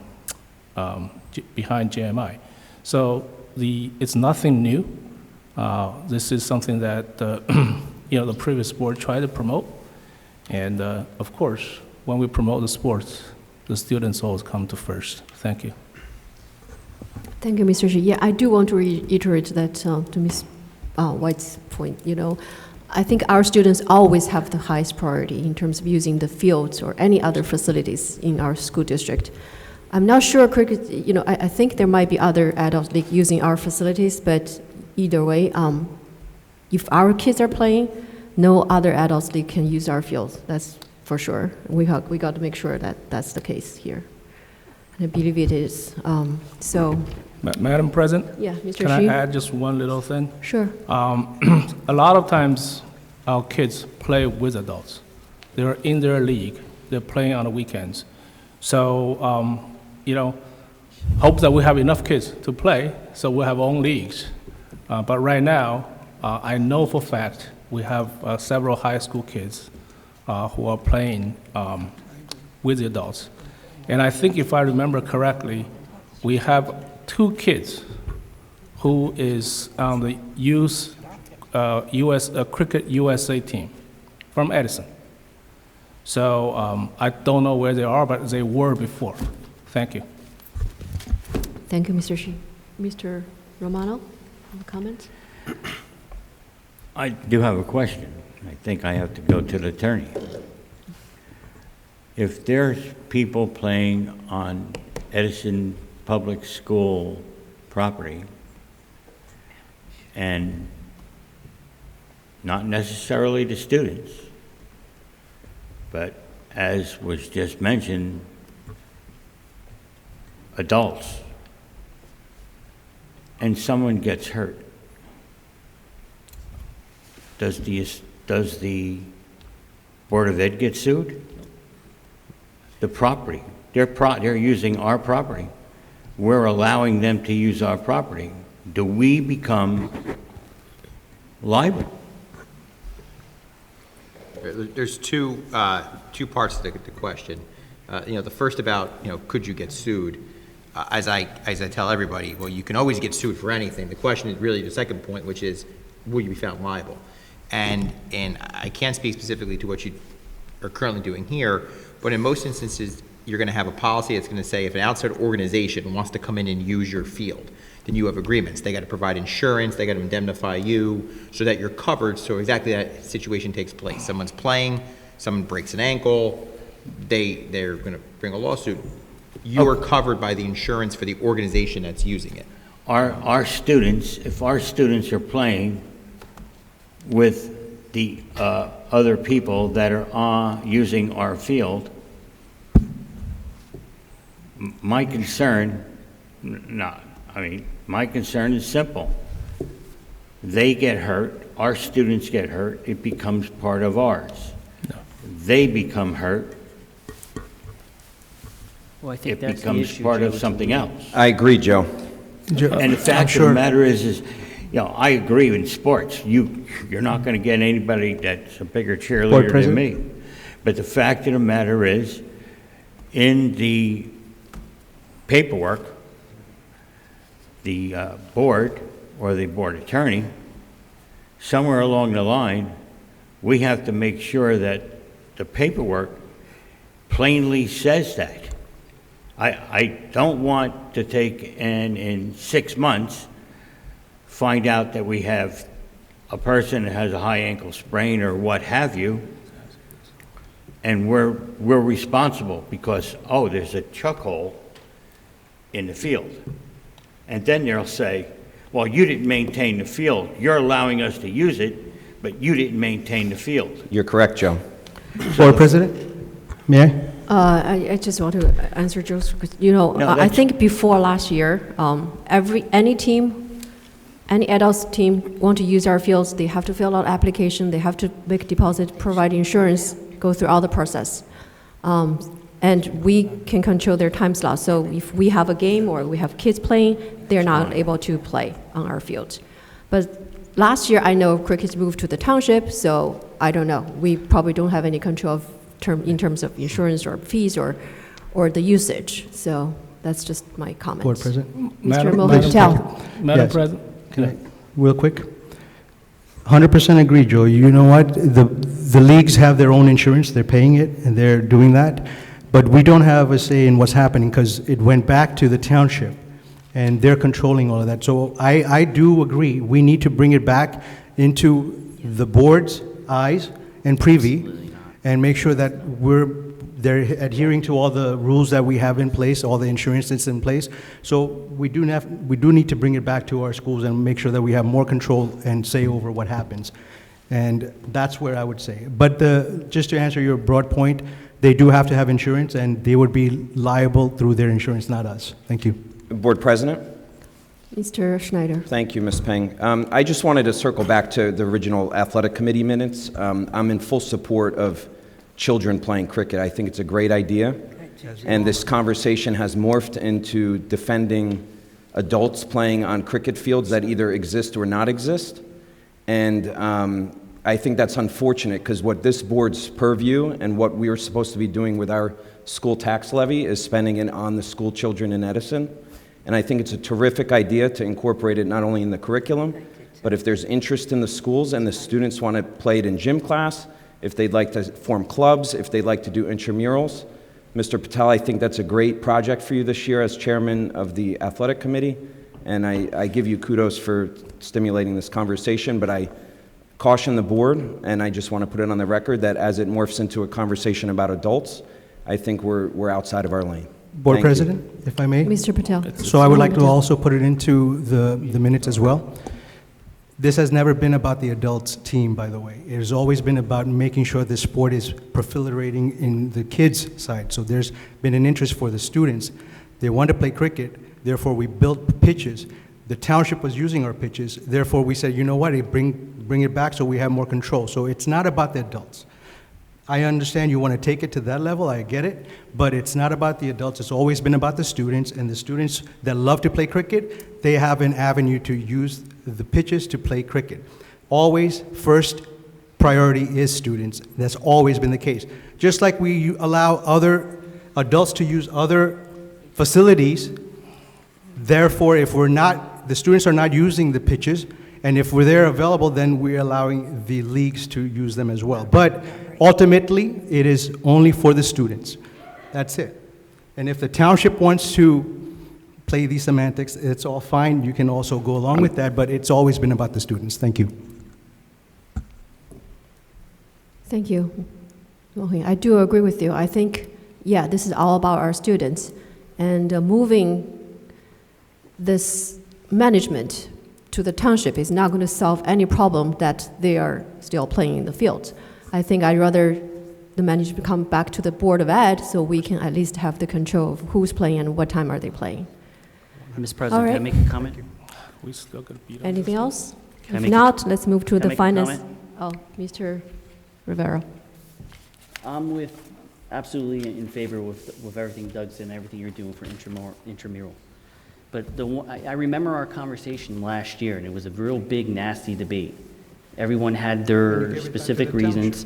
behind JMI. So it's nothing new. This is something that the previous board tried to promote, and of course, when we promote the sports, the students always come to first. Thank you. Thank you, Mr. Shi. Yeah, I do want to reiterate that to Ms. White's point. I think our students always have the highest priority in terms of using the fields or any other facilities in our school district. I'm not sure cricket, I think there might be other adult league using our facilities, but either way, if our kids are playing, no other adults league can use our fields. That's for sure. We got to make sure that that's the case here. And I believe it is. Madam President? Yeah, Mr. Can Shi? I add just one little thing? Sure. A lot of times, our kids play with adults. They're in their league. They're playing on the weekends. So, hope that we have enough kids to play, so we'll have our own leagues. But right now, I know for a fact we have several high school kids who are playing with the adults. And I think if I remember correctly, we have 2 kids who is on the youth Cricket USA team from Edison. So I don't know where they are, but they were before. Thank you. Thank you, Mr. Shi. Mr. Romano, any comments? I do have a question. I think I have to go to the attorney. If there's people playing on Edison Public School property, and not necessarily the students, but as was just mentioned, adults, and someone gets hurt, does the Board of Ed get sued? The property, they're using our property. We're allowing them to use our property. Do we become liable? There's two parts to the question. The first about, could you get sued? As I tell everybody, well, you can always get sued for anything. The question is really the second point, which is, will you be found liable? And I can't speak specifically to what you are currently doing here, but in most instances, you're going to have a policy that's going to say if an outside organization wants to come in and use your field, then you have agreements. They got to provide insurance, they got to indemnify you so that you're covered so exactly that situation takes place. Someone's playing, someone breaks an ankle, they're going to bring a lawsuit. You are covered by the insurance for the organization that's using it. Our students, if our students are playing with the other people that are using our field, my concern is simple. They get hurt, our students get hurt, it becomes part of ours. No. They become hurt, Well, I think it that's the becomes issue, part Joe, of something else. I agree, Joe. And the fact of the matter is, I agree in sports. You're not going to get anybody that's a bigger cheerleader than me. But the fact of the matter is, in the paperwork, the board or the board attorney, somewhere along the line, we have to make sure that the paperwork plainly says that. I don't want to take and in 6 months find out that we have a person that has a high ankle sprain or what have you, and we're responsible because, there's a chuck hole in the field. And then they'll say, well, you didn't maintain the field. You're allowing us to use it, but you didn't maintain the field. You're correct, Joe. Board President, may I? I just want to answer Joe's, I think before last year, any adults team want to use our fields, they have to fill out application, they have to make deposit, provide insurance, go through all the process. And we can control their time slot. So if we have a game or we have kids playing, they're not able to play on our field. But last year, I know cricket moved to the township, so I don't know. We probably don't have any control in terms of insurance or fees or the usage. So that's just my comment. Board President? Mr. Mohan Patel. Madam President, can I? Real quick. 100% agree, Joe. You know what? The leagues have their own insurance. They're paying it, and they're doing that. But we don't have a say in what's happening because it went back to the township, and they're controlling all of that. So I do agree. We need to bring it back into the board's eyes and privy and make sure that they're adhering to all the rules that we have in place, all the insurance that's in place. So we do need to bring it back to our schools and make sure that we have more control and say over what happens. And that's where I would say. But just to answer your broad point, they do have to have insurance, and they would be liable through their insurance, not us. Thank you. Board President? Mr. Schneider. Thank you, Ms. Peng. I just wanted to circle back to the original athletic committee minutes. I'm in full support of children playing cricket. I think it's a great idea. And this conversation has morphed into defending adults playing on cricket fields that either exist or not exist. And I think that's unfortunate because what this board's purview and what we are supposed to be doing with our school tax levy is spending it on the school children in Edison. And I think it's a terrific idea to incorporate it not only in the curriculum, but if there's interest in the schools and the students want to play it in gym class, if they'd like to form clubs, if they'd like to do intramurals. Mr. Patel, I think that's a great project for you this year as chairman of the athletic committee, and I give you kudos for stimulating this conversation, but I caution the board, and I just want to put it on the record that as it morphs into a conversation about adults, I think we're outside of our lane. Board President, if I may? Mr. Patel. So I would like to also put it into the minutes as well. This has never been about the adults team, by the way. It has always been about making sure the sport is proliferating in the kids' side. So there's been an interest for the students. They want to play cricket, therefore we built pitches. The township was using our pitches, therefore we said, you know what, bring it back so we have more control. So it's not about the adults. I understand you want to take it to that level, I get it, but it's not about the adults. It's always been about the students, and the students that love to play cricket, they have an avenue to use the pitches to play cricket. always first priority is students. That's always been the case. Just like we allow other adults to use other facilities, therefore, if the students are not using the pitches, and if they're available, then we're allowing the leagues to use them as well. But ultimately, it is only for the students. That's it. And if the township wants to play these semantics, it's all fine. You can also go along with that, but it's always been about the students. Thank you. Thank you. Mohin, I do agree with you. I think, yeah, this is all about our students. And moving this management to the township is not going to solve any problem that they are still playing in the field. I think I'd rather the management come back to the Board of Ed so we can at least have the control of who's playing and what time are they playing. Mr. President, right. can I make a comment? We still gonna beat up Anything this else? Can I If make not, let's move to can I the make a finance. comment? Oh, Mr. Rivera. I'm absolutely in favor with everything Doug's and everything you're doing for intramural. But I remember our conversation last year, and it was a real big, nasty debate. Everyone had their specific reasons.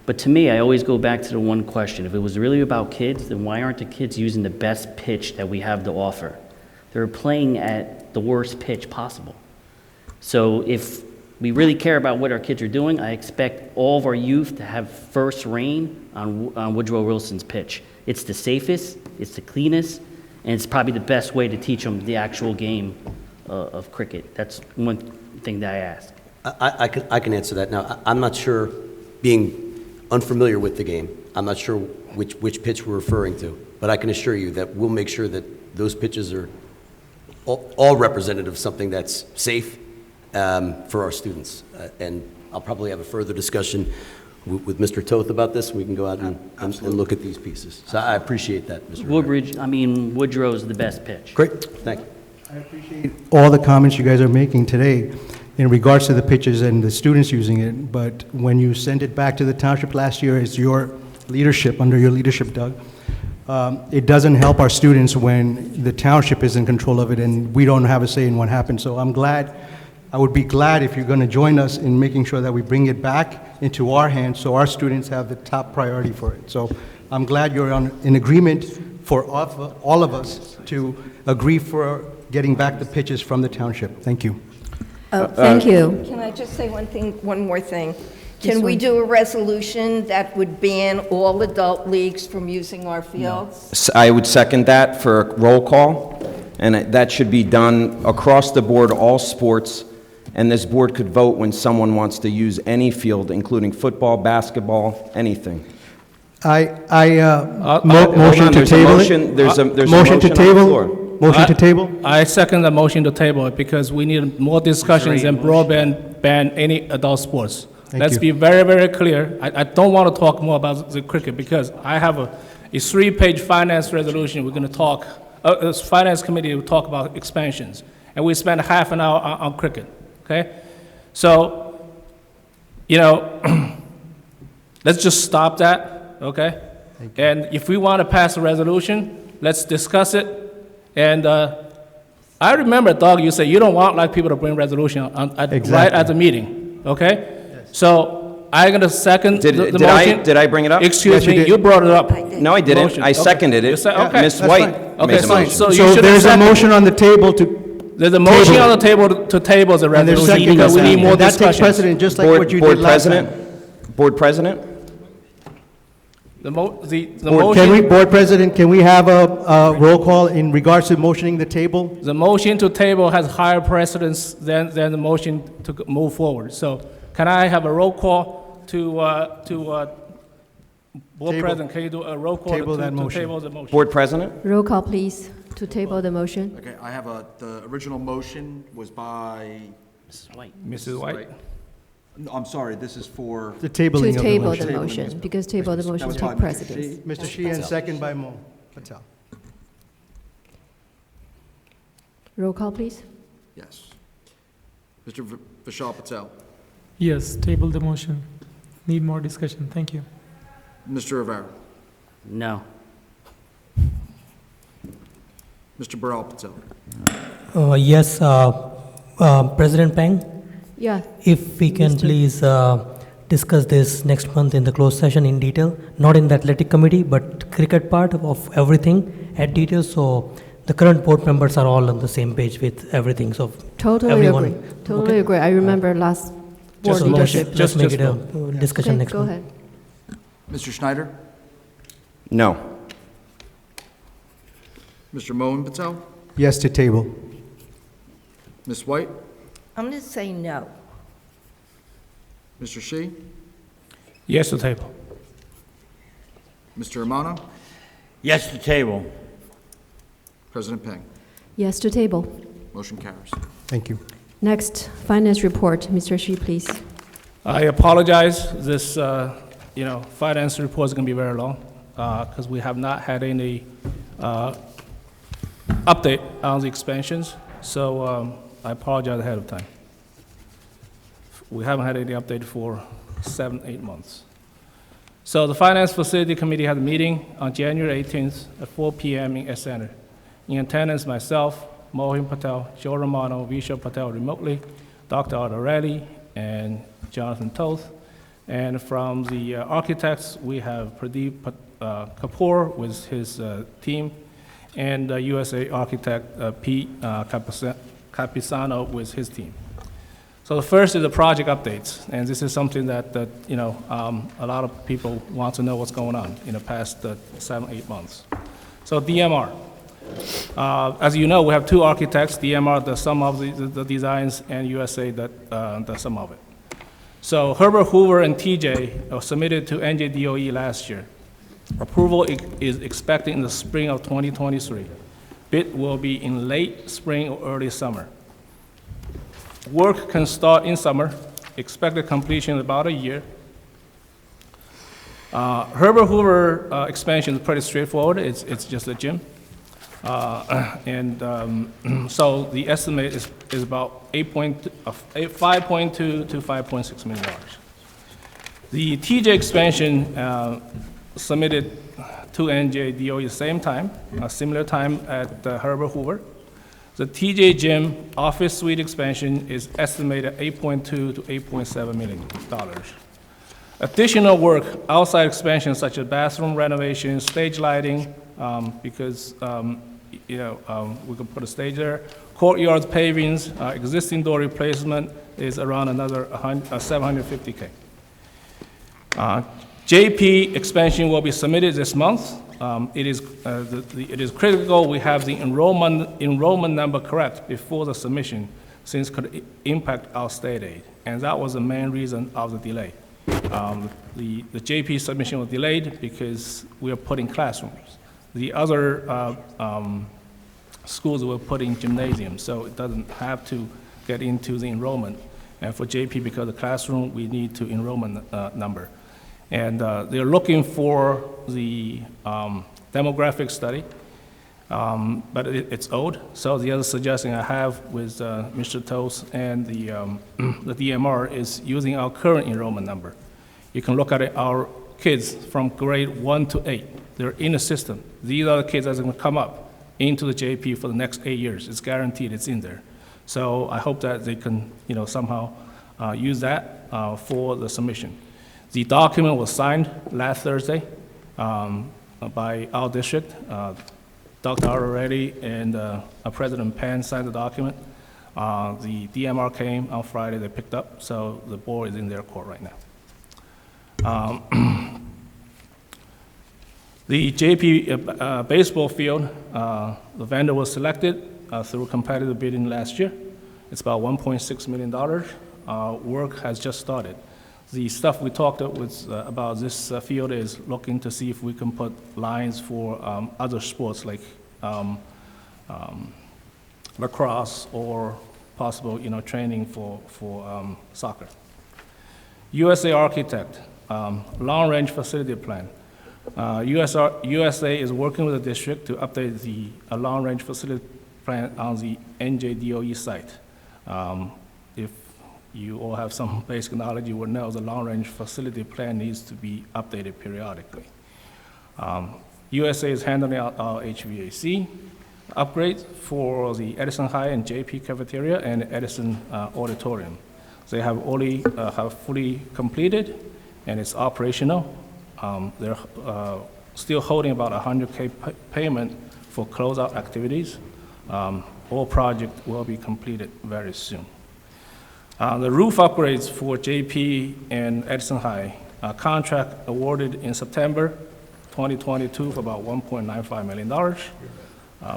But to me, I always go back to the one question. If it was really about kids, then why aren't the kids using the best pitch that we have to offer? They're playing at the worst pitch possible. So if we really care about what our kids are doing, I expect all of our youth to have first reign on Woodrow Wilson's pitch. It's the safest, it's the cleanest, and it's probably the best way to teach them the actual game of cricket. That's one thing that I ask. I can answer that. Now, I'm not sure, being unfamiliar with the game, I'm not sure which pitch we're referring to, but I can assure you that we'll make sure that those pitches are all representative of something that's safe for our students. And I'll probably have a further discussion with Mr. Toth about this. We can go out and look at these pieces. So I appreciate that, Mr. Woodrow's the best pitch. Great, thank you. I appreciate all the comments you guys are making today in regards to the pitches and the students using it, but when you sent it back to the township last year, it's your leadership, under your leadership, Doug, it doesn't help our students when the township is in control of it and we don't have a say in what happens. So I would be glad if you're going to join us in making sure that we bring it back into our hands so our students have the top priority for it. So I'm glad you're in agreement for all of us to agree for getting back the pitches from the township. Thank you. Thank you. Can I just say one more thing? This Can we one. do a resolution that would ban all adult leagues from using our fields? I would second that for a roll call, and that should be done across the board, all sports, and this board could vote when someone wants to use any field, including football, basketball, anything. Motion to There's a table motion, it? there's a Motion to on the table? floor. Motion to table? I second the motion to table it because we need more discussions and broadband ban any adult sports. Let's you. be very, very clear. I don't want to talk more about the cricket because I have a 3-page finance resolution. We're going to talk, finance committee will talk about expansions. And we spend half an hour on cricket, okay? So, let's just stop that, okay? And if we want to pass a resolution, let's discuss it. And I remember, Doug, you said you don't want people to bring resolution right at the meeting, okay? So I'm going to second the motion. Did I bring it up? Excuse me, you brought it up. No, I didn't. Motion. I seconded it. You said- okay. Ms. That's White fine. made the motion. So you So should there's a second- motion on the table to. There's a motion on the table to table the And there's resolution second because we need more and that takes discussion. precedent, just like what you did last time. Board President? The Board motion. Board President, can we have a roll call in regards to motioning the table? The motion to table has higher precedence than the motion to move forward. So can I have a roll call to Board Table. President, can you do a roll call Table that to motion. table the motion? Board President? Roll call, please, to table the motion. Okay, I have the original motion was by, Mrs. White. Mrs. White? no, I'm sorry, this is for, The To tabling of the table motion. the motion, because table the motion was by take Mr. precedence. Mr. Sheehan, second by Mo Patel. Roll call, please. yes. Mr. Vishal Patel, Yes, table the motion. Need more discussion. Thank you. Mr. Rivera, No. Mr. Baral Patel, Yes, President Peng, Yeah. If we can please discuss this next month in the closed session in detail, not in the athletic committee, but cricket part of everything at detail, so the current board members are all on the same page with everything, so Totally everyone. agree. Totally agree. I remember last board Just leadership. just make it a discussion Okay, next go month. ahead. Mr. Schneider? No. Mr. Mohan Patel? Yes to table. Ms. White? I'm going to say no. Mr. Shi? Yes to table. Mr. Amano? Yes to table. President Peng? Yes to table. Motion carries. Thank you. Next, finance report. Mr. Shi, please. I apologize. This, finance report is going to be very long because we have not had any update on the expansions. So I apologize ahead of time. We haven't had any update for 7-8 months. So the Finance Facility Committee had a meeting on January 18th at 4 p.m. in S Center. In attendance, myself, Mohan Patel, Joe Romano, Vishal Patel remotely, Dr. Ardarelli, and Jonathan Toth. And from the architects, we have Pradeep Kapoor with his team, and USA architect Pete Capisano with his team. So the first is the project updates, and this is something that a lot of people want to know what's going on in the past 7-8 months. So DMR. As you know, we have two architects. DMR does some of the designs, and USA that does some of it. So Herbert Hoover and TJ submitted to NJDOE last year. Approval is expected in the spring of 2023. Bid will be in late spring or early summer. Work can start in summer, expected completion in about a year. Herbert Hoover expansion is pretty straightforward. It's just a gym. So the estimate is about $5.2 to $5.6 million. The TJ expansion submitted to NJDOE at the same time, a similar time at Herbert Hoover. The TJ Gym office suite expansion is estimated at $8.2 to $8.7 million. Additional work outside expansion, such as bathroom renovation, stage lighting, because we could put a stage there. Courtyards pavings, existing door replacement is around another $750K. JP expansion will be submitted this month. It is critical we have the enrollment number correct before the submission, since it could impact our state aid, and that was the main reason of the delay. The JP submission was delayed because we are putting classrooms. The other schools were putting gymnasiums, so it doesn't have to get into the enrollment. And for JP, because of the classroom, we need to enrollment number. And they're looking for the demographic study, but it's old. So the other suggestion I have with Mr. Toast and the DMR is using our current enrollment number. You can look at it, our kids from grade 1 to 8. They're in the system. These are the kids that are going to come up into the JP for the next 8 years. It's guaranteed, it's in there. So I hope that they can, somehow use that for the submission. The document was signed last Thursday by our district. Dr. Ardarelli and President Pan signed the document. The DMR came on Friday, they picked up, so the board is in their court right now. The JP baseball field, the vendor was selected through competitive bidding last year. It's about $1.6 million. Work has just started. The stuff we talked about this field is looking to see if we can put lines for other sports like lacrosse or possible, training for soccer. USA Architect, long-range facility plan. USA is working with the district to update the long-range facility plan on the NJDOE site. If you all have some basic knowledge, you will know the long-range facility plan needs to be updated periodically. USA is handling out our HVAC upgrades for the Edison High and JP cafeteria and Edison auditorium. They have already have fully completed, and it's operational. They're still holding about $100K payment for closeout activities. All project will be completed very soon. The roof upgrades for JP and Edison High, contract awarded in September 2022 for about $1.95 million.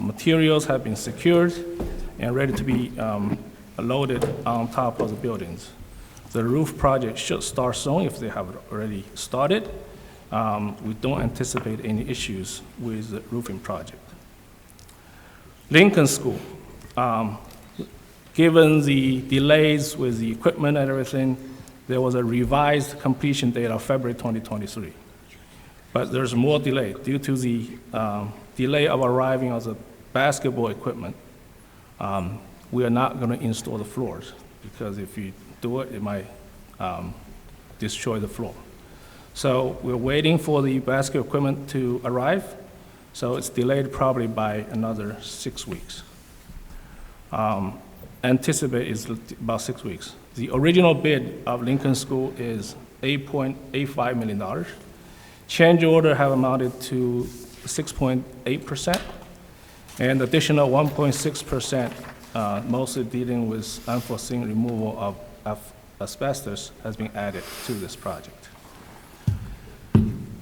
Materials have been secured and ready to be loaded on top of the buildings. The roof project should start soon if they have already started. We don't anticipate any issues with the roofing project. Lincoln School, given the delays with the equipment and everything, there was a revised completion date of February 2023. But there's more delay due to the delay of arriving of the basketball equipment. We are not going to install the floors because if you do it, it might destroy the floor. So we're waiting for the basketball equipment to arrive. So it's delayed probably by another 6 weeks. Anticipate is about 6 weeks. The original bid of Lincoln School is $8.85 million. Change order have amounted to 6.8%, and additional 1.6%, mostly dealing with unforeseen removal of asbestos, has been added to this project.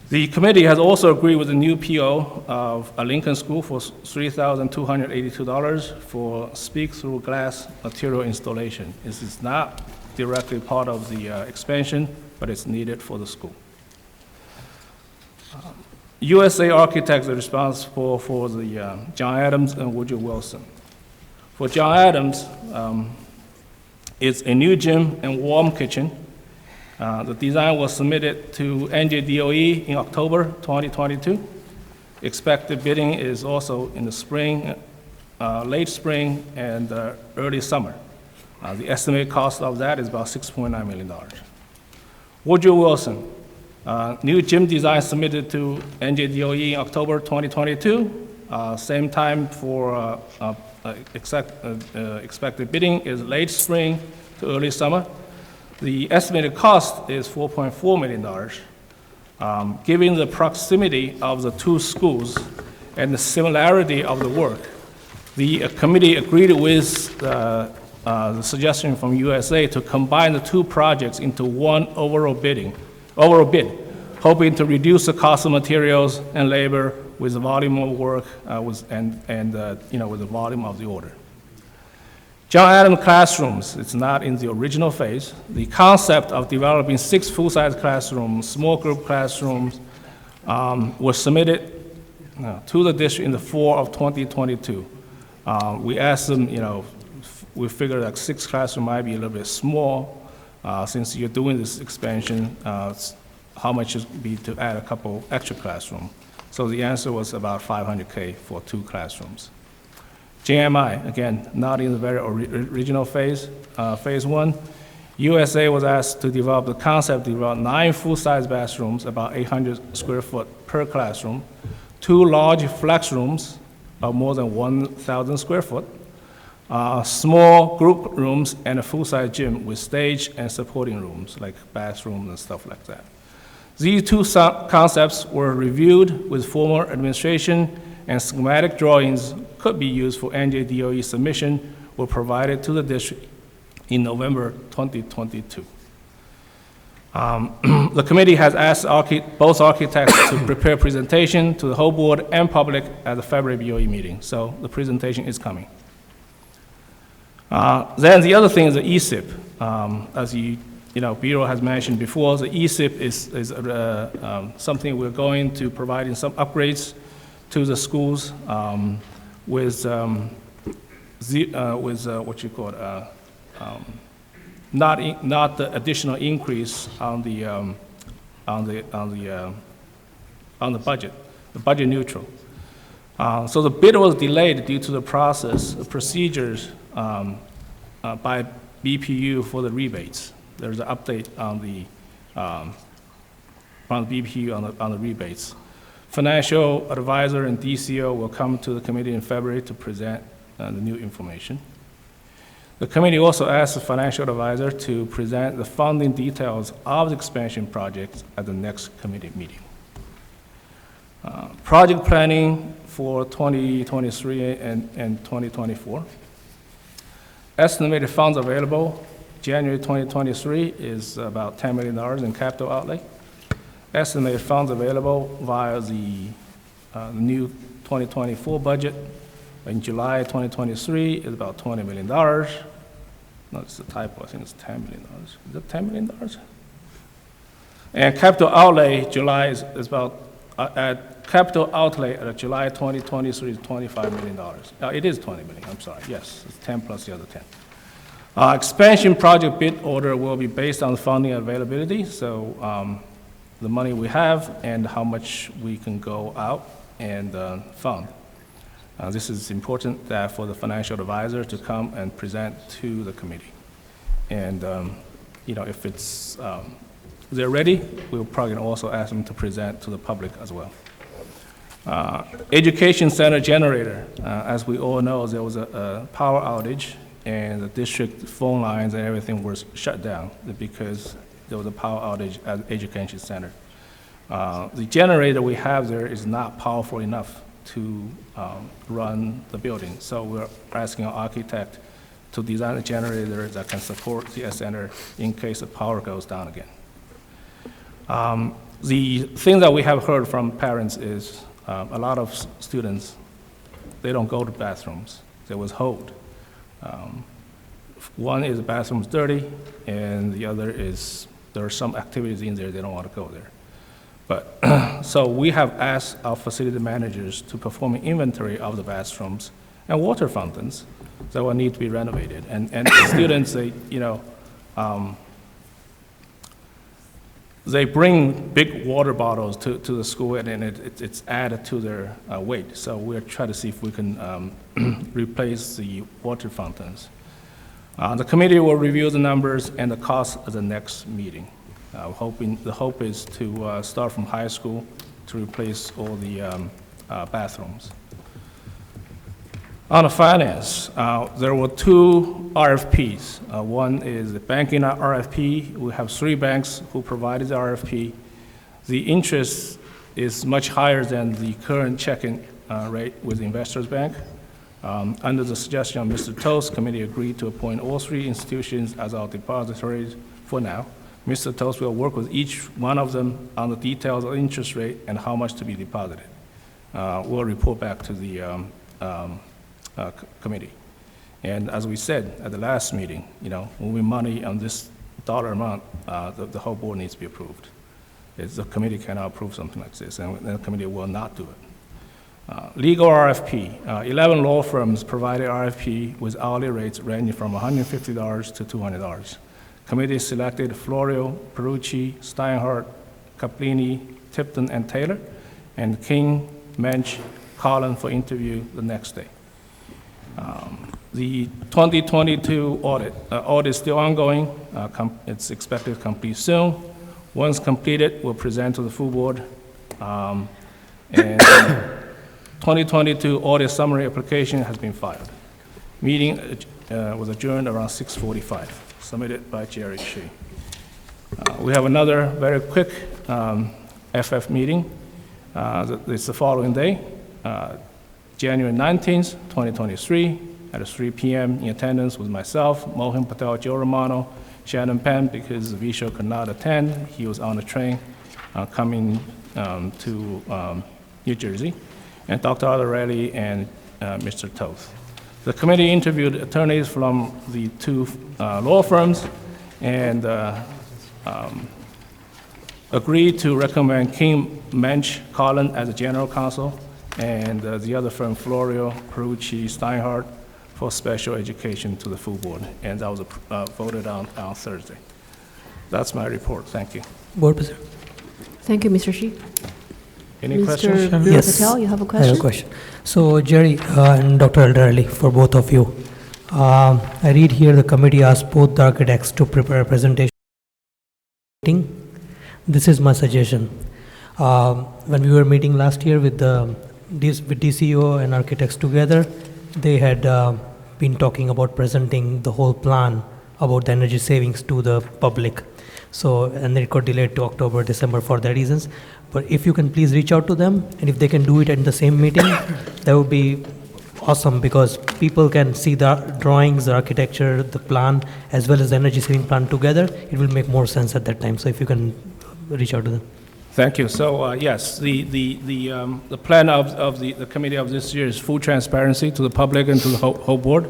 The committee has also agreed with the new PO of a Lincoln School for $3,282 for speak-through glass material installation. This is not directly part of the expansion, but it's needed for the school. USA Architects are responsible for the John Adams and Woodrow Wilson. For John Adams, it's a new gym and warm kitchen. The design was submitted to NJDOE in October 2022. Expected bidding is also in the spring, late spring, and early summer. The estimated cost of that is about $6.9 million. Woodrow Wilson, new gym design submitted to NJDOE in October 2022. Same time for expected bidding is late spring to early summer. The estimated cost is $4.4 million. Given the proximity of the two schools and the similarity of the work, the committee agreed with the suggestion from USA to combine the two projects into one overall bid, hoping to reduce the cost of materials and labor with the volume of work with the volume of the order. John Adams classrooms, it's not in the original phase. The concept of developing 6 full-size classrooms, small group classrooms, was submitted to the district in the fall of 2022. We asked them, we figured that 6 classrooms might be a little bit small. Since you're doing this expansion, how much would be to add a couple extra classrooms? So the answer was about $500K for 2 classrooms. JMI, again, not in the very original phase, phase 1. USA was asked to develop the concept, develop 9 full-size bathrooms, about 800 square foot per classroom, 2 large flex rooms of more than 1,000 square foot, small group rooms, and a full-size gym with stage and supporting rooms, like bathrooms and stuff like that. These 2 concepts were reviewed with former administration, and schematic drawings could be used for NJDOE submission, were provided to the district in November 2022. The committee has asked both architects to prepare presentation to the whole board and public at the February BOE meeting, so the presentation is coming. Then the other thing is the ESIP. As Bureau has mentioned before, the ESIP is something we're going to provide in some upgrades to the schools with what you call not the additional increase on the budget, the budget neutral. So the bid was delayed due to the procedures by BPU for the rebates. There's an update on from the BPU on the rebates. Financial advisor and DCO will come to the committee in February to present the new information. The committee also asked the financial advisor to present the funding details of the expansion project at the next committee meeting. Project planning for 2023 and 2024. Estimated funds available, January 2023 is about $10 million in capital outlay. Estimated funds available via the new 2024 budget in July 2023 is about $20 million. No, it's a typo, I think it's $10 million. Is it $10 million? And capital outlay, July is about, capital outlay at July 2023 is $25 million. It is $20 million, I'm sorry, yes, it's 10 plus the other 10. Expansion project bid order will be based on funding availability, so the money we have and how much we can go out and fund. This is important for the financial advisor to come and present to the committee. And if they're ready, we'll probably also ask them to present to the public as well. Education center generator. As we all know, there was a power outage and the district phone lines and everything were shut down because there was a power outage at the education center. The generator we have there is not powerful enough to run the building. So we're asking our architect to design a generator that can support the center in case the power goes down again. The thing that we have heard from parents is a lot of students, they don't go to bathrooms. There was hold. One is the bathroom's dirty, and the other is there are some activities in there, they don't want to go there. But so we have asked our facility managers to perform an inventory of the bathrooms and water fountains that will need to be renovated. And students, they bring big water bottles to the school, and it's added to their weight. So we're trying to see if we can replace the water fountains. The committee will review the numbers and the cost at the next meeting. The hope is to start from high school to replace all the bathrooms. On the finance, there were two RFPs. One is the banking RFP. We have 3 banks who provided the RFP. The interest is much higher than the current checking rate with Investors Bank. Under the suggestion of Mr. Toast, committee agreed to appoint all 3 institutions as our depositories for now. Mr. Toast will work with each one of them on the details of interest rate and how much to be deposited. We'll report back to the committee. And as we said at the last meeting, moving money on this dollar amount, the whole board needs to be approved. The committee cannot approve something like this, and the committee will not do it. Legal RFP. 11 law firms provided RFP with hourly rates ranging from $150 to $200. Committee selected Florio, Perucci, Steinhardt, Caplini, Tipton, and Taylor, and King, Mensch, Collin for interview the next day. The 2022 audit is still ongoing. It's expected to complete soon. Once completed, we'll present to the full board. And 2022 audit summary application has been filed. Meeting was adjourned around 6:45. Submitted by Jerry Shea. We have another very quick FF meeting. It's the following day, January 19th, 2023, at 3 p.m. in attendance with myself, Mohin Patel, Joe Romano, Shannon Penn, because Visho could not attend. He was on a train coming to New Jersey, and Dr. Aldarelli and Mr. Toth. The committee interviewed attorneys from the 2 law firms and agreed to recommend King, Mensch, Collin as a general counsel, and the other firm, Florio, Perucci, Steinhardt, for special education to the full board. And that was voted on Thursday. That's my report. Thank you. Board President. Thank you, Mr. Shi. Any Mr. questions? Yes. Patel, you have a I question? have a question. So, Jerry and Dr. Aldarelli, for both of you, I read here the committee asked both the architects to prepare a presentation. This is my suggestion. When we were meeting last year with DCO and architects together, they had been talking about presenting the whole plan about the energy savings to the public. So, and then it got delayed to October, December for their reasons. But if you can please reach out to them, and if they can do it at the same meeting, that would be awesome, because people can see the drawings, the architecture, the plan, as well as the energy saving plan together. It will make more sense at that time. So if you can reach out to them. Thank you. So, yes, the plan of the committee of this year is full transparency to the public and to the whole board.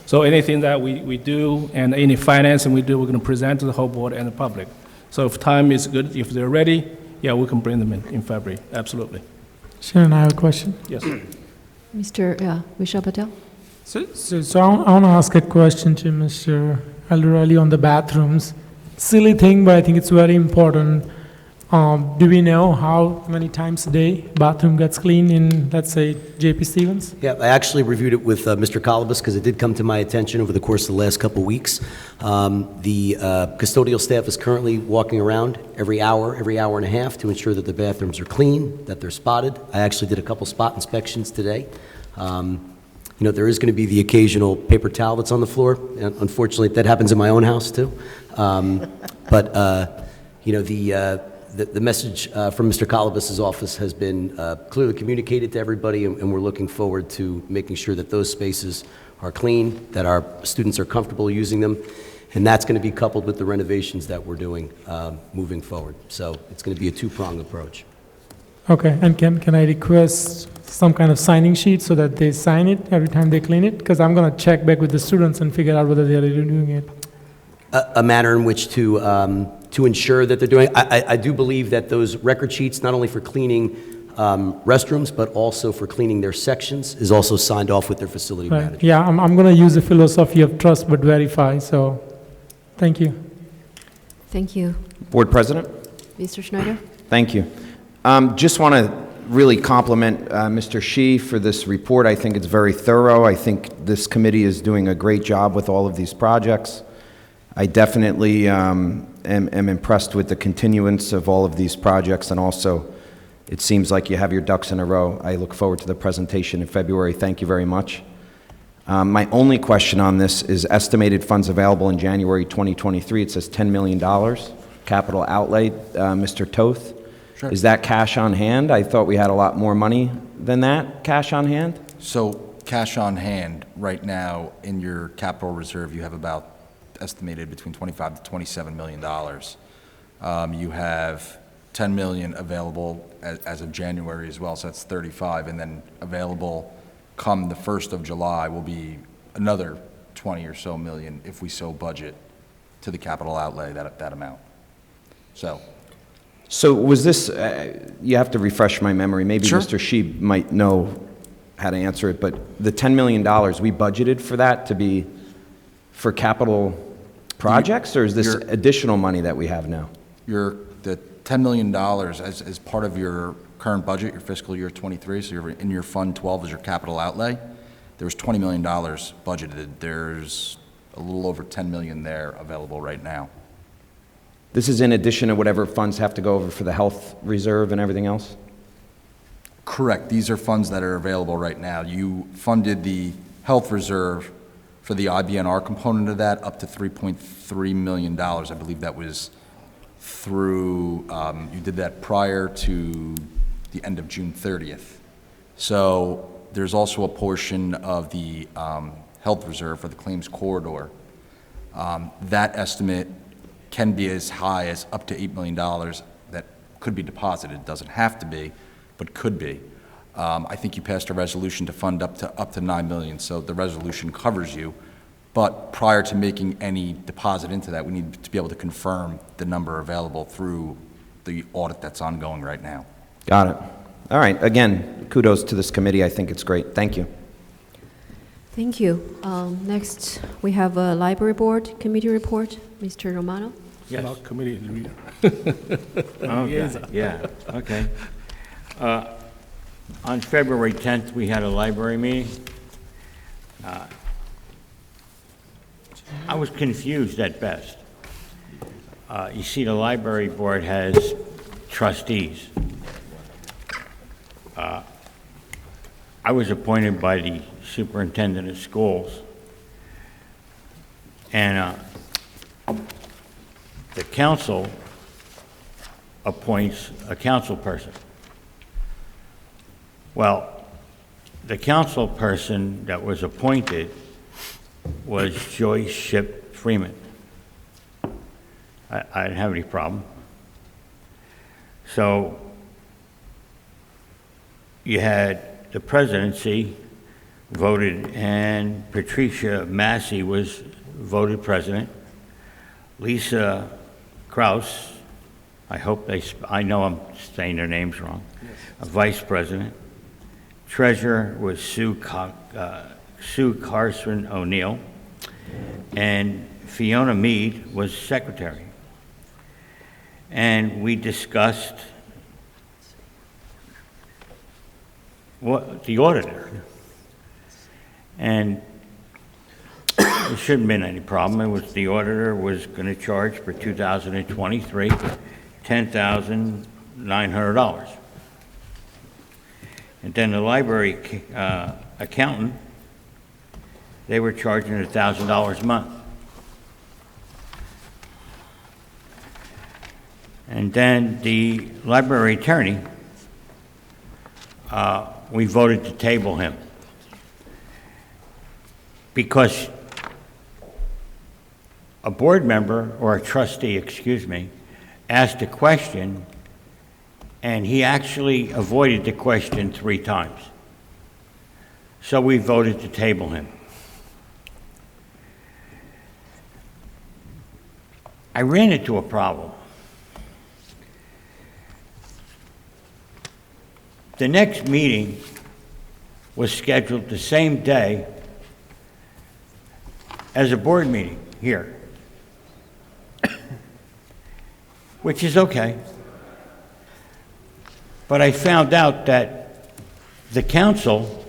So anything that we do and any financing we do, we're going to present to the whole board and the public. So if time is good, if they're ready, yeah, we can bring them in February. Absolutely. Sharon, I have a question. Yes. Mr. Vishal Patel? So I want to ask a question to Mr. Aldarelli on the bathrooms. Silly thing, but I think it's very important. Do we know how many times a day bathroom gets cleaned in, let's say, JP Stevens? Yeah, I actually reviewed it with Mr. Kalibas because it did come to my attention over the course of the last couple of weeks. The custodial staff is currently walking around every hour and a half to ensure that the bathrooms are clean, that they're spotted. I actually did a couple spot inspections today. You know, there is going to be the occasional paper towel that's on the floor. And unfortunately, that happens in my own house too. You know, the message from Mr. Kalibas' office has been clearly communicated to everybody, and we're looking forward to making sure that those spaces are clean, that our students are comfortable using them, and that's going to be coupled with the renovations that we're doing moving forward. So it's going to be a two-pronged approach. Okay, and can I request some kind of signing sheet so that they sign it every time they clean it? Because I'm going to check back with the students and figure out whether they're really doing it. A manner in which to ensure that they're doing. I do believe that those record sheets, not only for cleaning restrooms, but also for cleaning their sections, is also signed off with their facility Right. manager. Yeah, I'm going to use the philosophy of trust but verify. So, thank you. Thank you. Board President? Mr. Schneider? Thank you. Just want to really compliment Mr. Shi for this report. I think it's very thorough. I think this committee is doing a great job with all of these projects. I definitely am impressed with the continuance of all of these projects, and also it seems like you have your ducks in a row. I look forward to the presentation in February. Thank you very much. My only question on this is estimated funds available in January 2023. It says $10 million capital outlay. Mr. Toth, Sure. Is that cash on hand? I thought we had a lot more money than that, cash on hand? So cash on hand, right now, in your capital reserve, you have about estimated between $25 to $27 million. You have $10 million available as of January as well, so that's 35, and then available come the 1st of July will be another 20 or so million if we so budget to the capital outlay, that amount. So was this, you have to refresh my memory, maybe Sure. Mr. Sheeb might know how to answer it, but the $10 million, we budgeted for that to be for capital projects, or is this additional money that we have now? The $10 million as part of your current budget, your fiscal year 23, so you're in your Fund 12 as your capital outlay, there was $20 million budgeted. There's a little over $10 million there available right now. This is in addition to whatever funds have to go over for the health reserve and everything else? Correct. These are funds that are available right now. You funded the health reserve for the IBNR component of that up to $3.3 million. I believe that was through, you did that prior to the end of June 30th. So there's also a portion of the health reserve for the claims corridor. That estimate can be as high as up to $8 million that could be deposited. It doesn't have to be, but could be. I think you passed a resolution to fund up to $9 million, so the resolution covers you. But prior to making any deposit into that, we need to be able to confirm the number available through the audit that's ongoing right now. Got it. All right. Again, kudos to this committee. I think it's great. Thank you. Thank you. Next, we have a library board committee report. Mr. Romano? Yes. Not committee leader. Okay, yeah, okay. On February 10th, we had a library meeting. I was confused at best. You see, the library board has trustees. I was appointed by the superintendent of schools And the council appoints a council person. Well, the council person that was appointed was Joyce Ship Freeman. I didn't have any problem. So you had the presidency voted, and Patricia Massey was voted president. Lisa Kraus, I know I'm saying their names wrong, vice president. Treasurer was Sue Carson O'Neill, and Fiona Mead was secretary. And we discussed the auditor. And there shouldn't have been any problem. It was the auditor was going to charge for 2023 $10,900. And then the library accountant, they were charging $1,000 a month. And then the library attorney, we voted to table him because a board member, or a trustee, excuse me, asked a question, and he actually avoided the question 3 times. So we voted to table him. I ran into a problem. The next meeting was scheduled the same day as a board meeting here, which is okay. But I found out that the council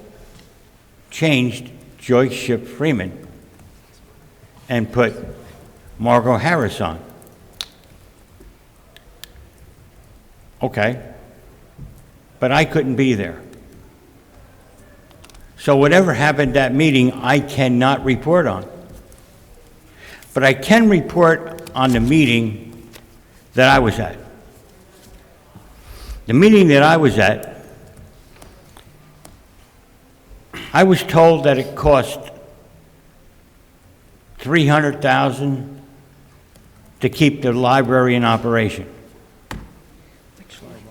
changed Joyce Ship Freeman and put Margot Harris on. Okay. But I couldn't be there. So whatever happened at that meeting, I cannot report on. But I can report on the meeting that I was at. The meeting that I was at, I was told that it cost $300,000 to keep the library in operation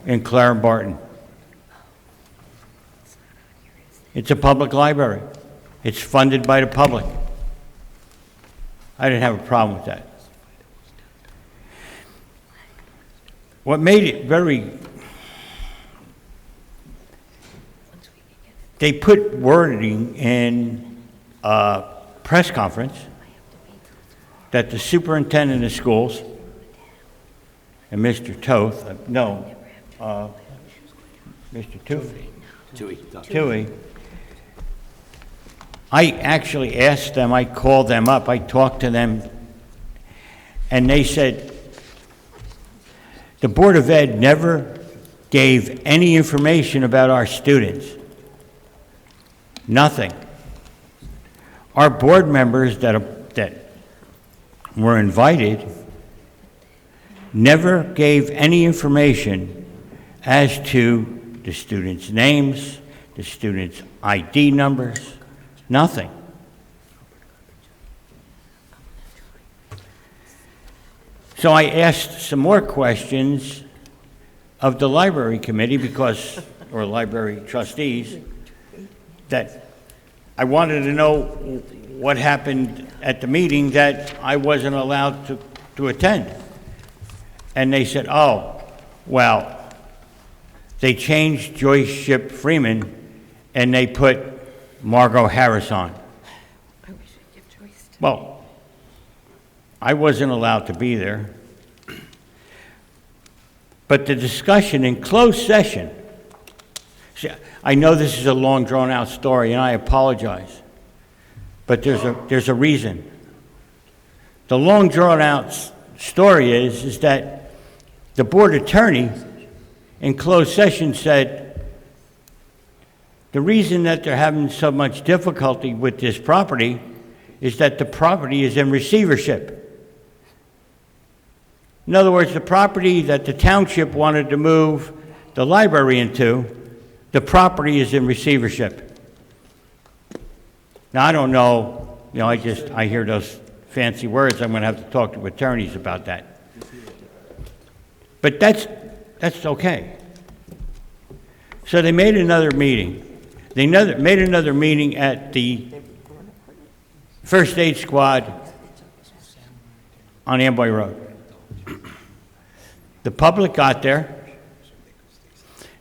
in Clara Barton. It's a public library. It's funded by the public. I didn't have a problem with that. What made it they put wording in a press conference that the superintendent of schools and Mr. Toth, Mr. Toohey, I actually asked them, I called them up, I talked to them, and they said, the Board of Ed never gave any information about our students. Nothing. Our board members that were invited never gave any information as to the students' names, the students' ID numbers, nothing. So I asked some more questions of the library committee or library trustees, that I wanted to know what happened at the meeting that I wasn't allowed to attend. And they said, oh, well, they changed Joyce Ship Freeman and they put Margot Harris on. Well, I wasn't allowed to be there. But the discussion in closed session, see, I know this is a long drawn-out story, and I apologize, but there's a reason. The long drawn-out story is that the board attorney in closed session said the reason that they're having so much difficulty with this property is that the property is in receivership. In other words, the property that the township wanted to move the library into, the property is in receivership. Now, I don't know, I hear those fancy words. I'm going to have to talk to attorneys about that. But that's okay. So they made another meeting. They made another meeting at the First Aid Squad on Amboy Road. The public got there.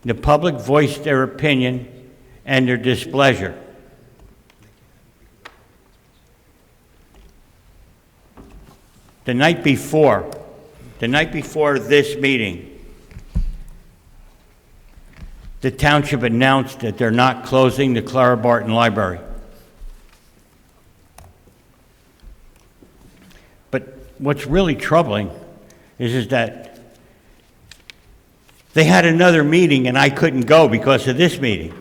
The public voiced their opinion and their displeasure. The night before this meeting, the township announced that they're not closing the Clara Barton Library. But what's really troubling is that they had another meeting and I couldn't go because of this meeting.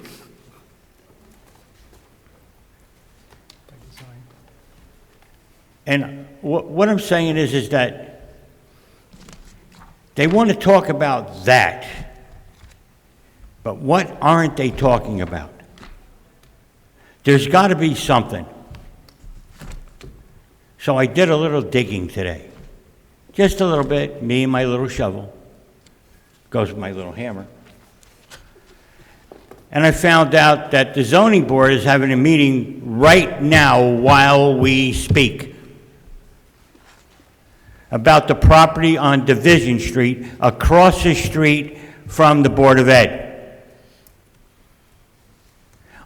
And what I'm saying is that they want to talk about that, but what aren't they talking about? There's got to be something. So I did a little digging today. Just a little bit, me and my little shovel. Goes with my little hammer. And I found out that the zoning board is having a meeting right now while we speak about the property on Division Street across the street from the Board of Ed.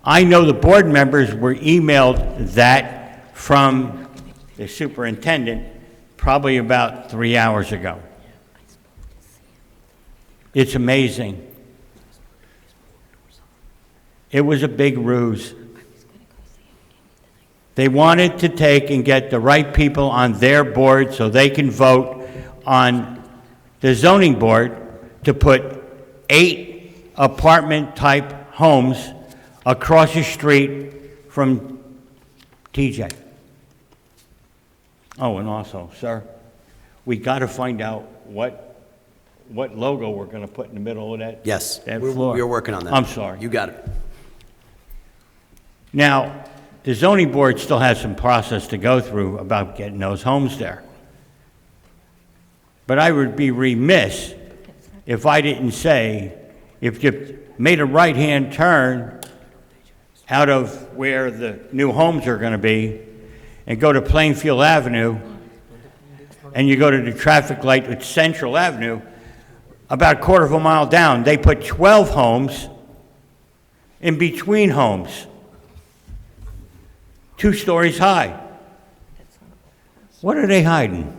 I know the board members were emailed that from the superintendent probably about 3 hours ago. It's amazing. It was a big ruse. They wanted to take and get the right people on their board so they can vote on the zoning board to put 8 apartment-type homes across the street from TJ. Oh, and also, sir, we got to find out what logo we're going to put in the middle of that. Yes, that floor. we're working on that. I'm sorry. You got it. Now, the zoning board still has some process to go through about getting those homes there. But I would be remiss if I didn't say, if you made a right-hand turn out of where the new homes are going to be and go to Plainfield Avenue, and you go to the traffic light at Central Avenue, about a quarter of a mile down, they put 12 homes in between homes, 2 stories high. What are they hiding?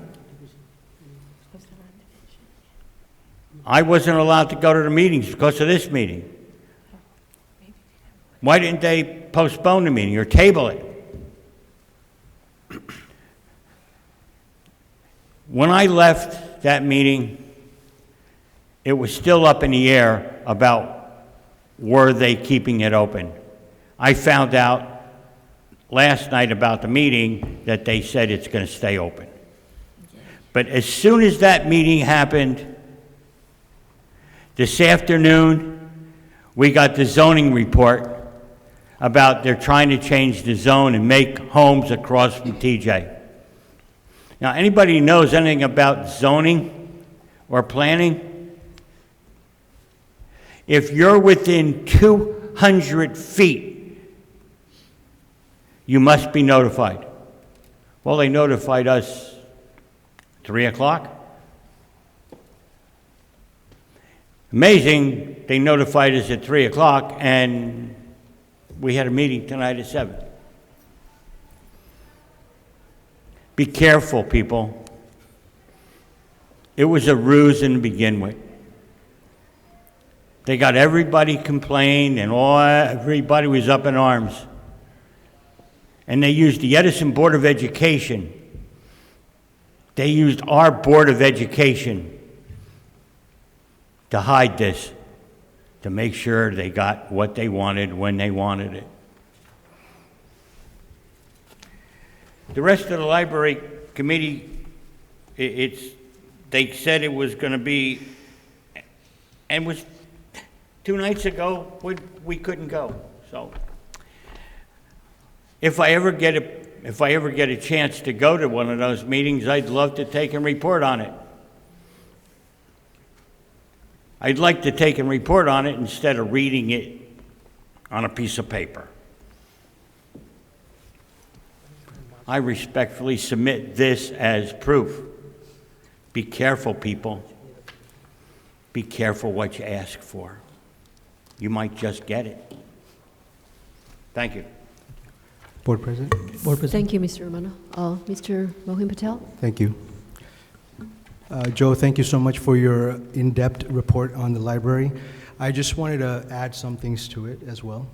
I wasn't allowed to go to the meetings because of this meeting. Why didn't they postpone the meeting or table it? When I left that meeting, it was still up in the air about were they keeping it open. I found out last night about the meeting that they said it's going to stay open. But as soon as that meeting happened, this afternoon, we got the zoning report about they're trying to change the zone and make homes across from TJ. Now, anybody who knows anything about zoning or planning, if you're within 200 feet, you must be notified. Well, they notified us 3 o'clock. Amazing, they notified us at 3 o'clock, and we had a meeting tonight at 7. Be careful, people. It was a ruse to begin with. They got everybody complained, and everybody was up in arms. And they used the Edison Board of Education. They used our Board of Education to hide this, to make sure they got what they wanted when they wanted it. The rest of the library committee, they said it was going to be, and was 2 nights ago, we couldn't go. So if I ever get a chance to go to one of those meetings, I'd love to take and report on it. I'd like to take and report on it instead of reading it on a piece of paper. I respectfully submit this as proof. Be careful, people. Be careful what you ask for. You might just get it. Thank you. Board President. Board President. Thank you, Mr. Romano. Mr. Mohin Patel? Thank you. Joe, thank you so much for your in-depth report on the library. I just wanted to add some things to it as well.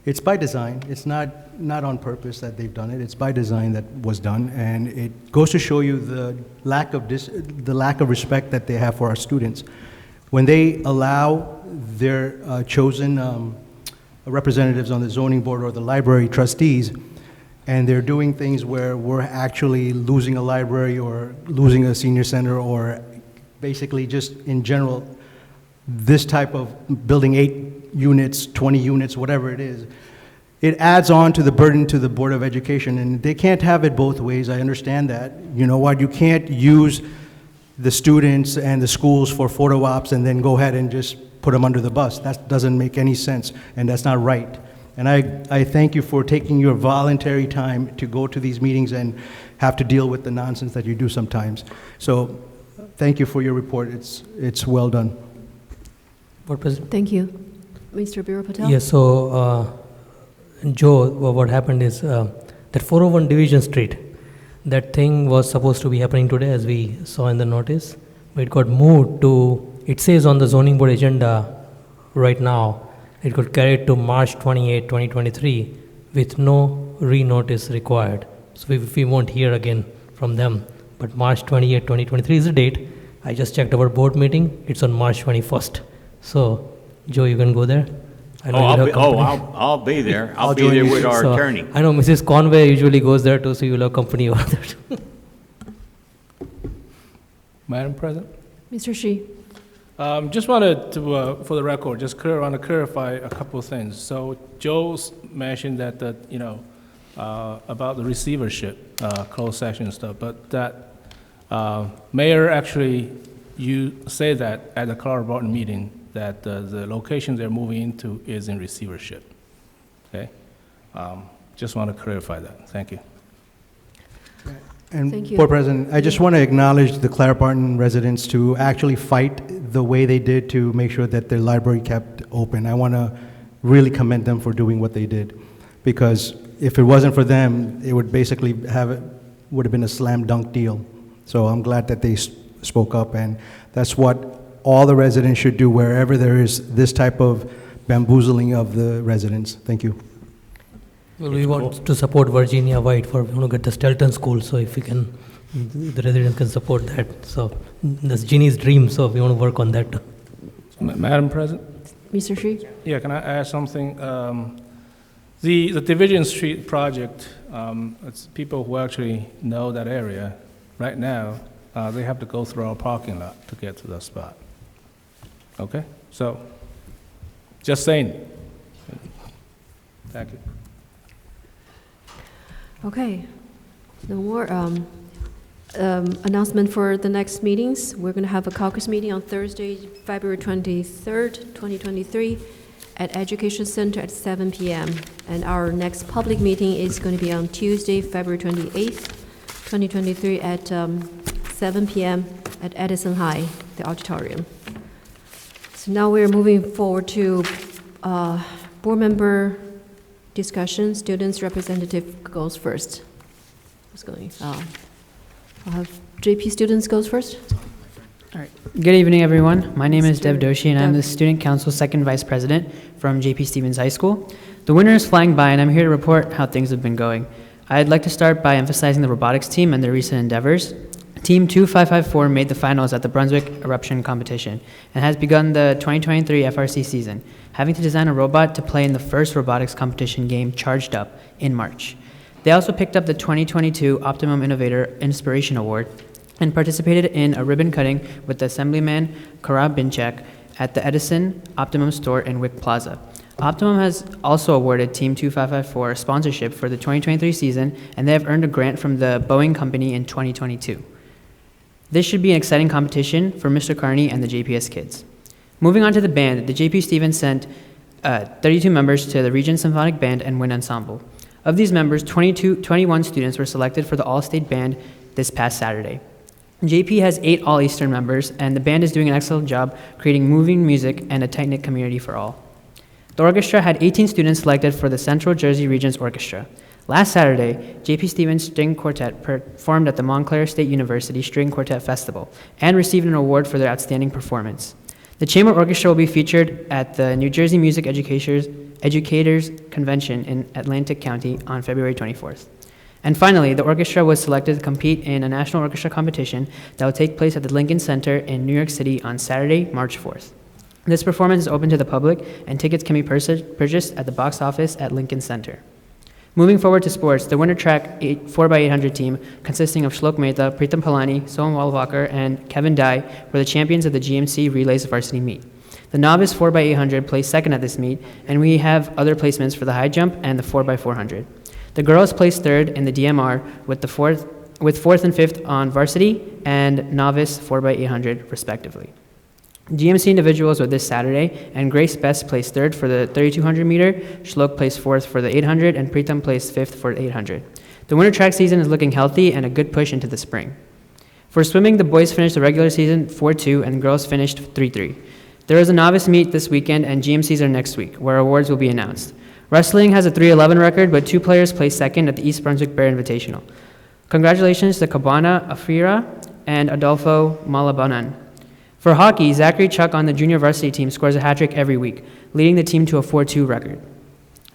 It's by design. It's not on purpose that they've done it. It's by design that was done, and it goes to show you the lack of respect that they have for our students. When they allow their chosen representatives on the zoning board or the library trustees, and they're doing things where we're actually losing a library or losing a senior center, or basically just in general, this type of building 8 units, 20 units, whatever it is, it adds on to the burden to the Board of Education, and they can't have it both ways. I understand that. You know what? You can't use the students and the schools for photo ops and then go ahead and just put them under the bus. That doesn't make any sense, and that's not right. And I thank you for taking your voluntary time to go to these meetings and have to deal with the nonsense that you do sometimes. So thank you for your report. It's well done. Board President. Thank you. Mr. Biro Patel? Yes, so Joe, what happened is that 401 Division Street, that thing was supposed to be happening today, as we saw in the notice, but it got moved to, it says on the zoning board agenda right now, it got carried to March 28, 2023, with no re-notice required. So we won't hear again from them. But March 28, 2023 is the date. I just checked our board meeting. It's on March 21st. So, Joe, you can go there. I know I'll be there. I'll be there with our attorney. I know Mrs. Conway usually goes there too, so you'll have company over there too. Madam President? Mr. Shi? Just wanted to, for the record, just want to clarify a couple of things. So Joe's mentioned that, about the receivership, closed session stuff, but that Mayor actually, you say that at the Colorado Barton meeting, that the location they're moving into is in receivership. Okay? Just want to clarify that. Thank you. And Thank you. Board President, I just want to acknowledge the Clara Barton residents to actually fight the way they did to make sure that their library kept open. I want to really commend them for doing what they did, because if it wasn't for them, it would basically would have been a slam dunk deal. So I'm glad that they spoke up, and that's what all the residents should do wherever there is this type of bamboozling of the residents. Thank you. Well, we want to support Virginia White for get the Stelton School, so if we can, the residents can support that. So that's Ginny's dream, so we want to work on that. Madam President? Mr. Shi? Yeah, can I add something? The Division Street project, it's people who actually know that area. Right now, they have to go through our parking lot to get to the spot. Okay? So, just saying. Thank you. Okay. No more announcement for the next meetings. We're going to have a caucus meeting on Thursday, February 23rd, 2023, at Education Center at 7 p.m. And our next public meeting is going to be on Tuesday, February 28th, 2023, at 7 p.m. at Edison High, the auditorium. So now we're moving forward to board member discussion. Students representative goes first. Who's going? I'll have JP students goes first. All right. Good evening, everyone. My name is Dev Doshi, and I'm the Student Council Second Vice President from JP Stevens High School. The winter is flying by, and I'm here to report how things have been going. I'd like to start by emphasizing the robotics team and their recent endeavors. Team 2554 made the finals at the Brunswick Eruption Competition and has begun the 2023 FRC season, having to design a robot to play in the first robotics competition game, Charged Up, in March. They also picked up the 2022 Optimum Innovator Inspiration Award and participated in a ribbon cutting with Assemblyman Karab Binchak at the Edison Optimum store in Wick Plaza. Optimum has also awarded Team 2554 a sponsorship for the 2023 season, and they have earned a grant from the Boeing Company in 2022. This should be an exciting competition for Mr. Carney and the JPS kids. Moving on to the band, the J.P. Stevens sent 32 members to the Regent Symphonic Band and Wind Ensemble. Of these members, 21 students were selected for the All-State Band this past Saturday. JP has 8 All-Eastern members, and the band is doing an excellent job creating moving music and a tight-knit community for all. The orchestra had 18 students selected for the Central Jersey Regents Orchestra. Last Saturday, J.P. Stevens String Quartet performed at the Montclair State University String Quartet Festival and received an award for their outstanding performance. The Chamber Orchestra will be featured at the New Jersey Music Educators Convention in Atlantic County on February 24th. And finally, the orchestra was selected to compete in a national orchestra competition that will take place at the Lincoln Center in New York City on Saturday, March 4th. This performance is open to the public, and tickets can be purchased at the box office at Lincoln Center. Moving forward to sports, the winter track 4x800 team, consisting of Shlok Mehta, Pritam Palani, Soham Walwalkar, and Kevin Dye, were the champions of the GMC Relays varsity meet. The novice 4x800 placed second at this meet, and we have other placements for the high jump and the 4x400. The girls placed third in the DMR with fourth and fifth on varsity and novice 4x800 respectively. GMC individuals were this Saturday, and Grace Best placed third for the 3,200 meter, Shlok placed fourth for the 800, and Pritam placed fifth for the 800. The winter track season is looking healthy and a good push into the spring. For swimming, the boys finished the regular season 4-2 and the girls finished 3-3. There is a novice meet this weekend, and GMCs are next week, where awards will be announced. Wrestling has a 3-11 record, but 2 players placed second at the East Brunswick Bear Invitational. Congratulations to Cabana Afira and Adolfo Malabanan. For hockey, Zachary Chuck on the junior varsity team scores a hat trick every week, leading the team to a 4-2 record.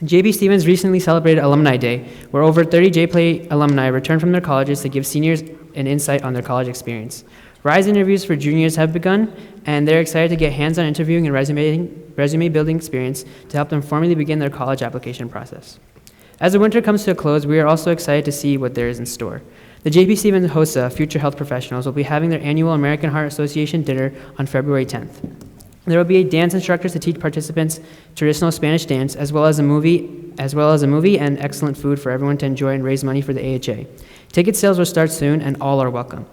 J.B. Stevens recently celebrated Alumni Day, where over 30 J-Play alumni returned from their colleges to give seniors an insight on their college experience. RISE interviews for juniors have begun, and they're excited to get hands-on interviewing and resume building experience to help them formally begin their college application process. As the winter comes to a close, we are also excited to see what there is in store. The J.P. Stevens HOSA Future Health Professionals will be having their annual American Heart Association dinner on February 10th. There will be a dance instructor to teach participants traditional Spanish dance, as well as a movie and excellent food for everyone to enjoy and raise money for the AHA. Ticket sales will start soon, and all are welcome.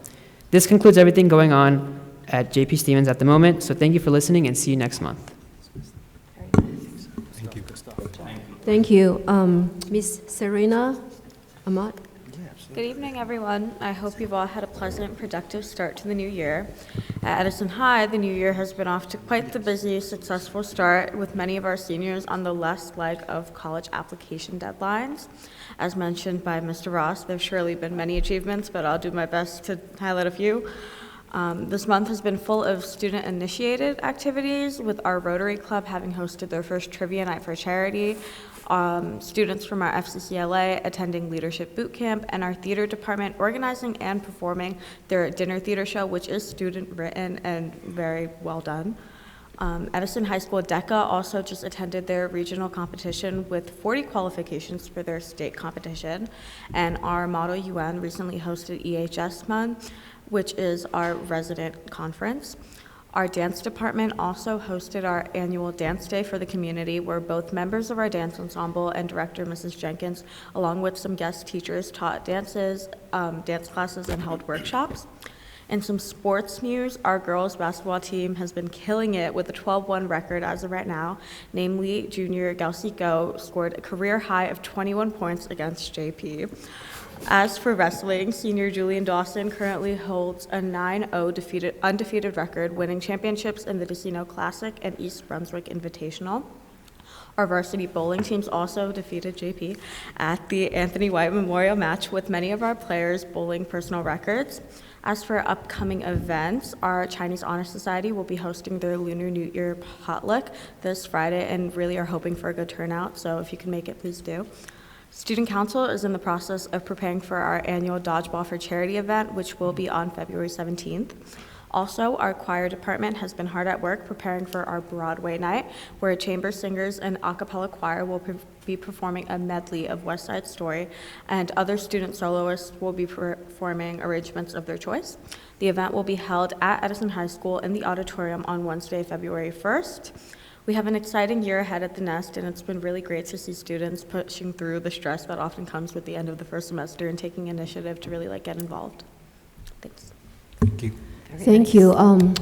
This concludes everything going on at J.P. Stevens at the moment, so thank you for listening, and see you next month. Thank you. Ms. Serena Amat? Good evening, everyone. I hope you've all had a pleasant, productive start to the new year. At Edison High, the new year has been off to quite the busy, successful start, with many of our seniors on the last leg of college application deadlines. As mentioned by Mr. Ross, there have surely been many achievements, but I'll do my best to highlight a few. This month has been full of student-initiated activities, with our Rotary Club having hosted their first trivia night for charity, students from our FCCLA attending Leadership Boot Camp, and our theater department organizing and performing their dinner theater show, which is student-written and very well done. Edison High School DECA also just attended their regional competition with 40 qualifications for their state competition, and our Model UN recently hosted EHS Month, which is our resident conference. Our dance department also hosted our annual dance day for the community, where both members of our dance ensemble and director, Mrs. Jenkins, along with some guest teachers, taught dances, dance classes, and held workshops. In some sports news, our girls basketball team has been killing it with a 12-1 record as of right now. Namely, junior Galcico scored a career high of 21 points against JP. As for wrestling, senior Julian Dawson currently holds a 9-0 undefeated record, winning championships in the Decino Classic and East Brunswick Invitational. Our varsity bowling teams also defeated JP at the Anthony White Memorial Match, with many of our players bowling personal records. As for upcoming events, our Chinese Honor Society will be hosting their Lunar New Year potluck this Friday, and really are hoping for a good turnout, so if you can make it, please do. Student Council is in the process of preparing for our annual Dodgeball for Charity event, which will be on February 17th. Also, our choir department has been hard at work preparing for our Broadway night, where chamber singers and a cappella choir will be performing a medley of West Side Story, and other student soloists will be performing arrangements of their choice. The event will be held at Edison High School in the auditorium on Wednesday, February 1st. We have an exciting year ahead at the Nest, and it's been really great to see students pushing through the stress that often comes with the end of the first semester and taking initiative to really get involved. Thanks. Thank you. Thank you.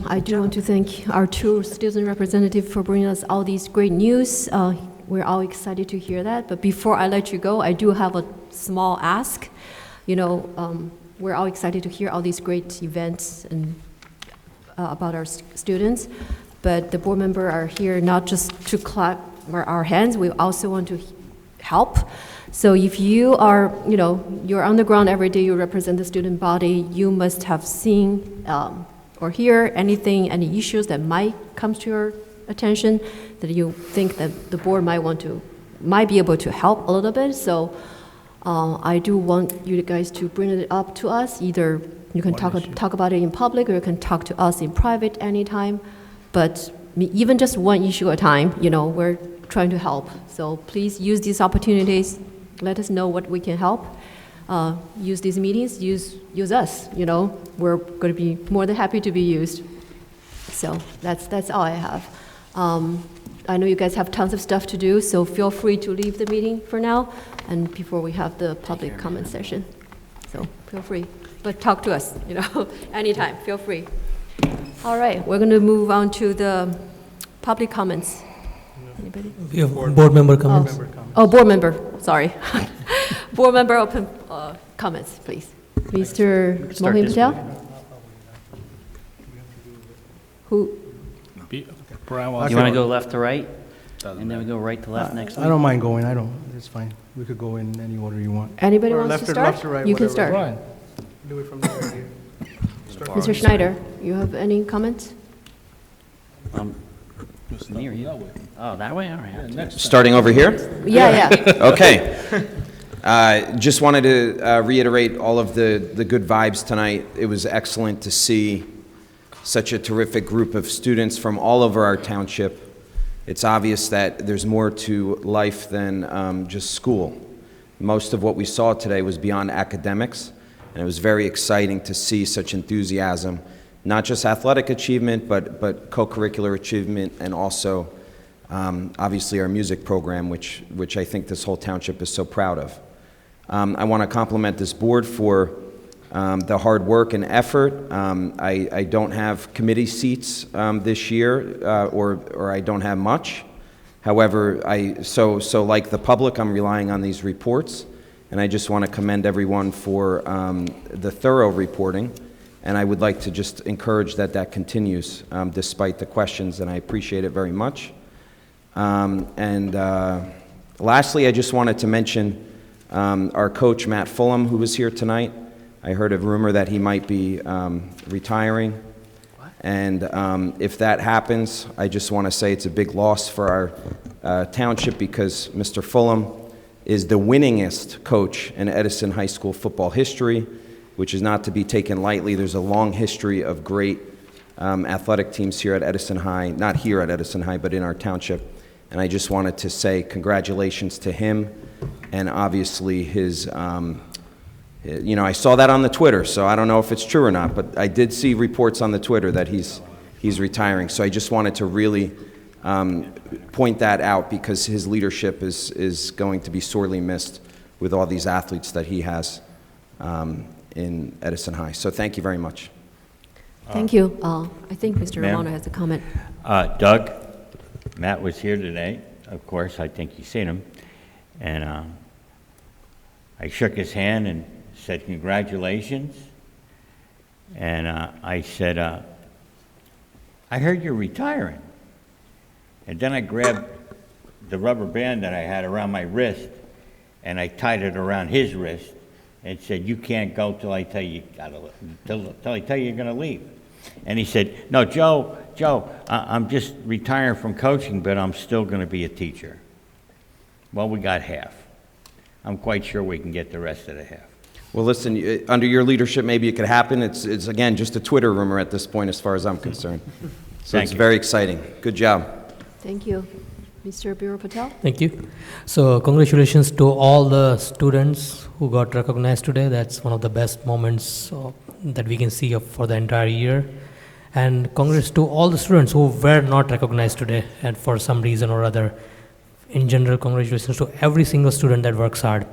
I do want to thank our two student representatives for bringing us all these great news. We're all excited to hear that. But before I let you go, I do have a small ask. We're all excited to hear all these great events and about our students. But the board members are here not just to clap our hands. We also want to help. So if you are, you're on the ground every day, you represent the student body, you must have seen or hear any issues that might come to your attention that you think that the board might be able to help a little bit. So I do want you guys to bring it up to us. Either you can talk about it in public, or you can talk to us in private anytime. But even just one issue at a time, we're trying to help. So please use these opportunities. Let us know what we can help. Use these meetings, use us, We're going to be more than happy to be used. So that's all I have. I know you guys have tons of stuff to do, so feel free to leave the meeting for now and before we have the public comment session. So feel free. But talk to us, anytime, feel free. All right, we're going to move on to the public comments. Anybody? We have board member comments. Board member, sorry. Board member open comments, please. Mr. Mohin Patel? Who? You want to go left to right? And then we go right to left next week? I don't mind going. It's fine. We could go in any order you want. Anybody Or wants to left start? left or right, You can whatever. start. Do it from there. Here. Mr. Schneider, you have any comments? Near you. Oh, that way? All right. Starting over here? Yeah. Okay. Just wanted to reiterate all of the good vibes tonight. It was excellent to see such a terrific group of students from all over our township. It's obvious that there's more to life than just school. Most of what we saw today was beyond academics, and it was very exciting to see such enthusiasm, not just athletic achievement, but co-curricular achievement, and also obviously our music program, which I think this whole township is so proud of. I want to compliment this board for the hard work and effort. I don't have committee seats this year, or I don't have much. However, so like the public, I'm relying on these reports, and I just want to commend everyone for the thorough reporting, and I would like to just encourage that continues despite the questions, and I appreciate it very much. Lastly, I just wanted to mention our coach, Matt Fulham, who was here tonight. I heard a rumor that he might be retiring. And if that happens, I just want to say it's a big loss for our township, because Mr. Fulham is the winningest coach in Edison High School football history, which is not to be taken lightly. There's a long history of great athletic teams here at Edison High, not here at Edison High, but in our township. And I just wanted to say congratulations to him, and obviously his, I saw that on the Twitter, so I don't know if it's true or not, but I did see reports on the Twitter that he's retiring. So I just wanted to really point that out, because his leadership is going to be sorely missed with all these athletes that he has in Edison High. So thank you very much. Thank you. I think Mr. Ma'am? Romano has a comment. Doug, Matt was here today, of course. I think you've seen him. And I shook his hand and said, congratulations. And I said, I heard you're retiring. And then I grabbed the rubber band that I had around my wrist, and I tied it around his wrist and said, you can't go till I tell you till I tell you you're going to leave. And he said, no, Joe, I'm just retiring from coaching, but I'm still going to be a teacher. Well, we got half. I'm quite sure we can get the rest of the half. Well, listen, under your leadership, maybe it could happen. It's again, just a Twitter rumor at this point as far as I'm concerned. So Thank it's you. very exciting. Good job. Thank you. Mr. Biro Patel? Thank you. So congratulations to all the students who got recognized today. That's one of the best moments that we can see for the entire year. And congrats to all the students who were not recognized today and for some reason or other. In general, congratulations to every single student that works hard.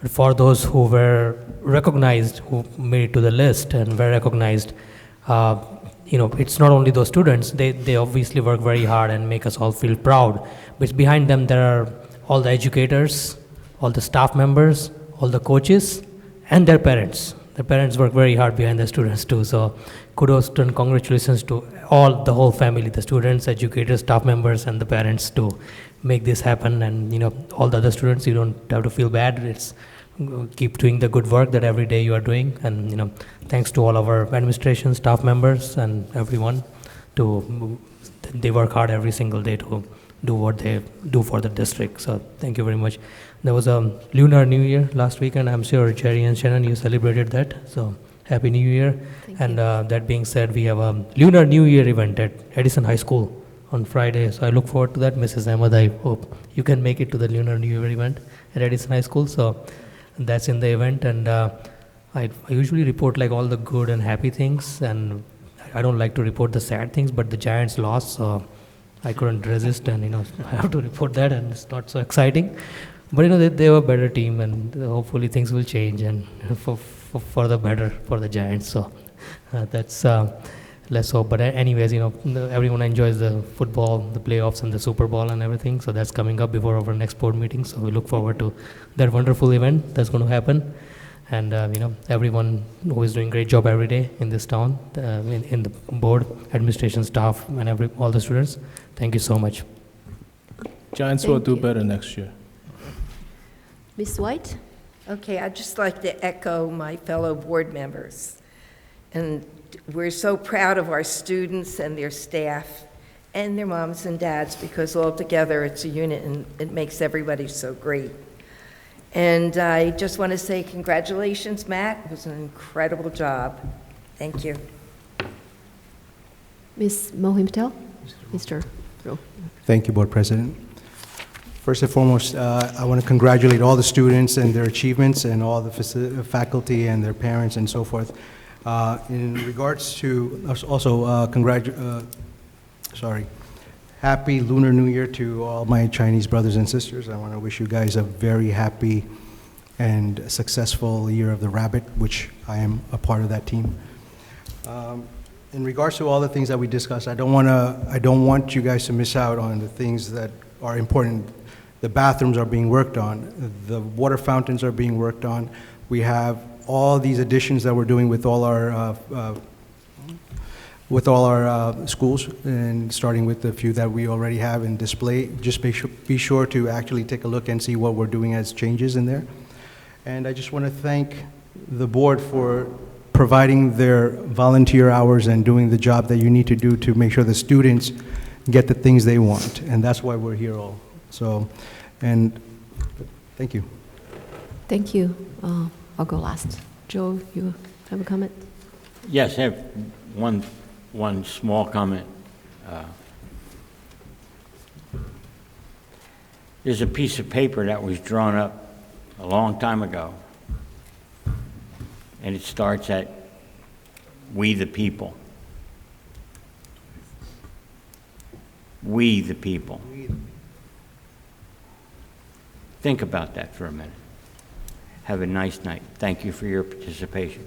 But for those who were recognized, who made it to the list and were recognized, it's not only those students, they obviously work very hard and make us all feel proud. But behind them, there are all the educators, all the staff members, all the coaches, and their parents. The parents work very hard behind the students too. So kudos and congratulations to the whole family, the students, educators, staff members, and the parents to make this happen. And all the other students, you don't have to feel bad. It's keep doing the good work that every day you are doing. And thanks to all of our administration, staff members, and everyone. They work hard every single day to do what they do for the district. So thank you very much. There was a Lunar New Year last weekend. I'm sure Jerry and Shannon, you celebrated that. So Happy New Year. And that being said, we have a Lunar New Year event at Edison High School on Friday. So I look forward to that. Mrs. Ahmed, I hope you can make it to the Lunar New Year event at Edison High School. So that's in the event. And I usually report like all the good and happy things. And I don't like to report the sad things, but the Giants lost. So I couldn't resist, and I have to report that, and it's not so exciting. But they were a better team, and hopefully things will change and for the better for the Giants. So that's less hope. But anyways, everyone enjoys the football, the playoffs, and the Super Bowl and everything. So that's coming up before our next board meeting. So we look forward to that wonderful event that's going to happen. And everyone who is doing a great job every day in this town, in the board, administration, staff, and all the students. Thank you so much. Giants will do better next year. Ms. White? Okay, I'd just like to echo my fellow board members. And we're so proud of our students and their staff and their moms and dads, because all together it's a unit and it makes everybody so great. And I just want to say congratulations, Matt. It was an incredible job. Thank you. Ms. Mohim Patel? Mr. Rowe. Thank you, Board President. First and foremost, I want to congratulate all the students and their achievements and all the faculty and their parents and so forth. In regards to, also Happy Lunar New Year to all my Chinese brothers and sisters. I want to wish you guys a very happy and successful Year of the Rabbit, which I am a part of that team. In regards to all the things that we discussed, I don't want you guys to miss out on the things that are important. The bathrooms are being worked on. The water fountains are being worked on. We have all these additions that we're doing with all our schools, and starting with the few that we already have in display. Just be sure to actually take a look and see what we're doing as changes in there. And I just want to thank the board for providing their volunteer hours and doing the job that you need to do to make sure the students get the things they want. And that's why we're here all. So, and thank you. Thank you. I'll go last. Joe, you have a comment? Yes, I have one small comment. There's a piece of paper that was drawn up a long time ago, and it starts at "We the people." We the people. Think about that for a minute. Have a nice night. Thank you for your participation.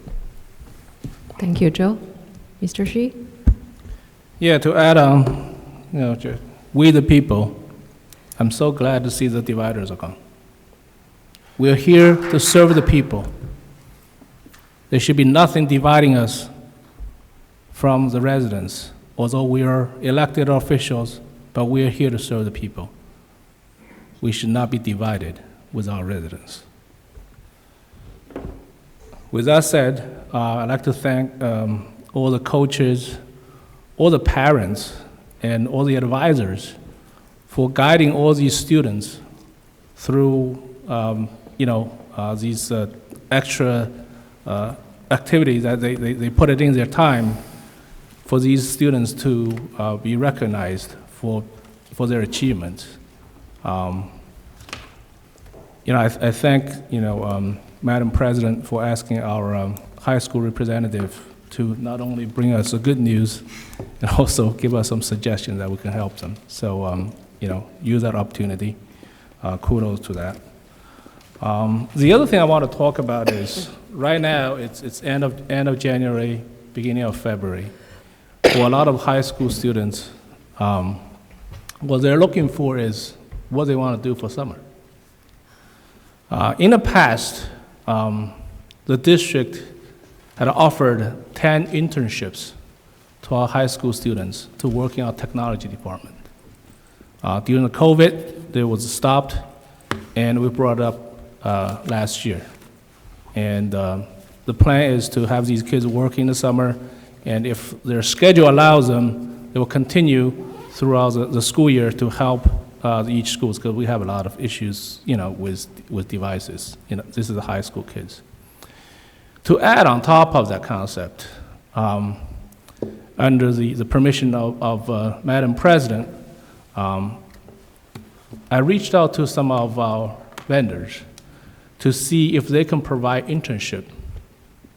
Thank you, Joe. Mr. Shi? Yeah, to add on, we the people, I'm so glad to see the dividers are gone. We're here to serve the people. There should be nothing dividing us from the residents, although we are elected officials, but we are here to serve the people. We should not be divided with our residents. With that said, I'd like to thank all the coaches, all the parents, and all the advisors for guiding all these students through these extra activities that they put it in their time for these students to be recognized for their achievements. I thank, Madam President for asking our high school representative to not only bring us the good news and also give us some suggestions that we can help them. So, use that opportunity. Kudos to that. The other thing I want to talk about is right now it's end of January, beginning of February. For a lot of high school students, what they're looking for is what they want to do for summer. In the past, the district had offered 10 internships to our high school students to work in our technology department. During the COVID, there was stopped, and we brought it up last year. And the plan is to have these kids work in the summer, and if their schedule allows them, they will continue throughout the school year to help each schools, because we have a lot of issues, with devices. This is the high school kids. To add on top of that concept, under the permission of Madam President, I reached out to some of our vendors to see if they can provide internship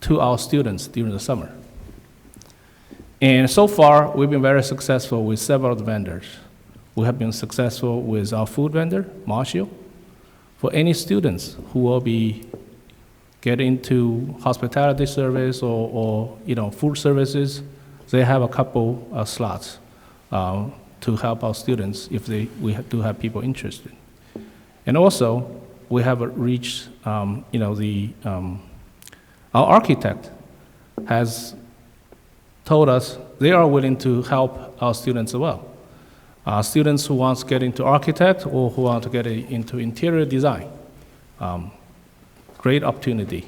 to our students during the summer. And so far, we've been very successful with several vendors. We have been successful with our food vendor, Marshall. For any students who will be getting into hospitality service or food services, they have a couple of slots to help our students if we do have people interested. And also, we have reached, our architect has told us they are willing to help our students as well. Students who want to get into architect or who want to get into interior design. Great opportunity.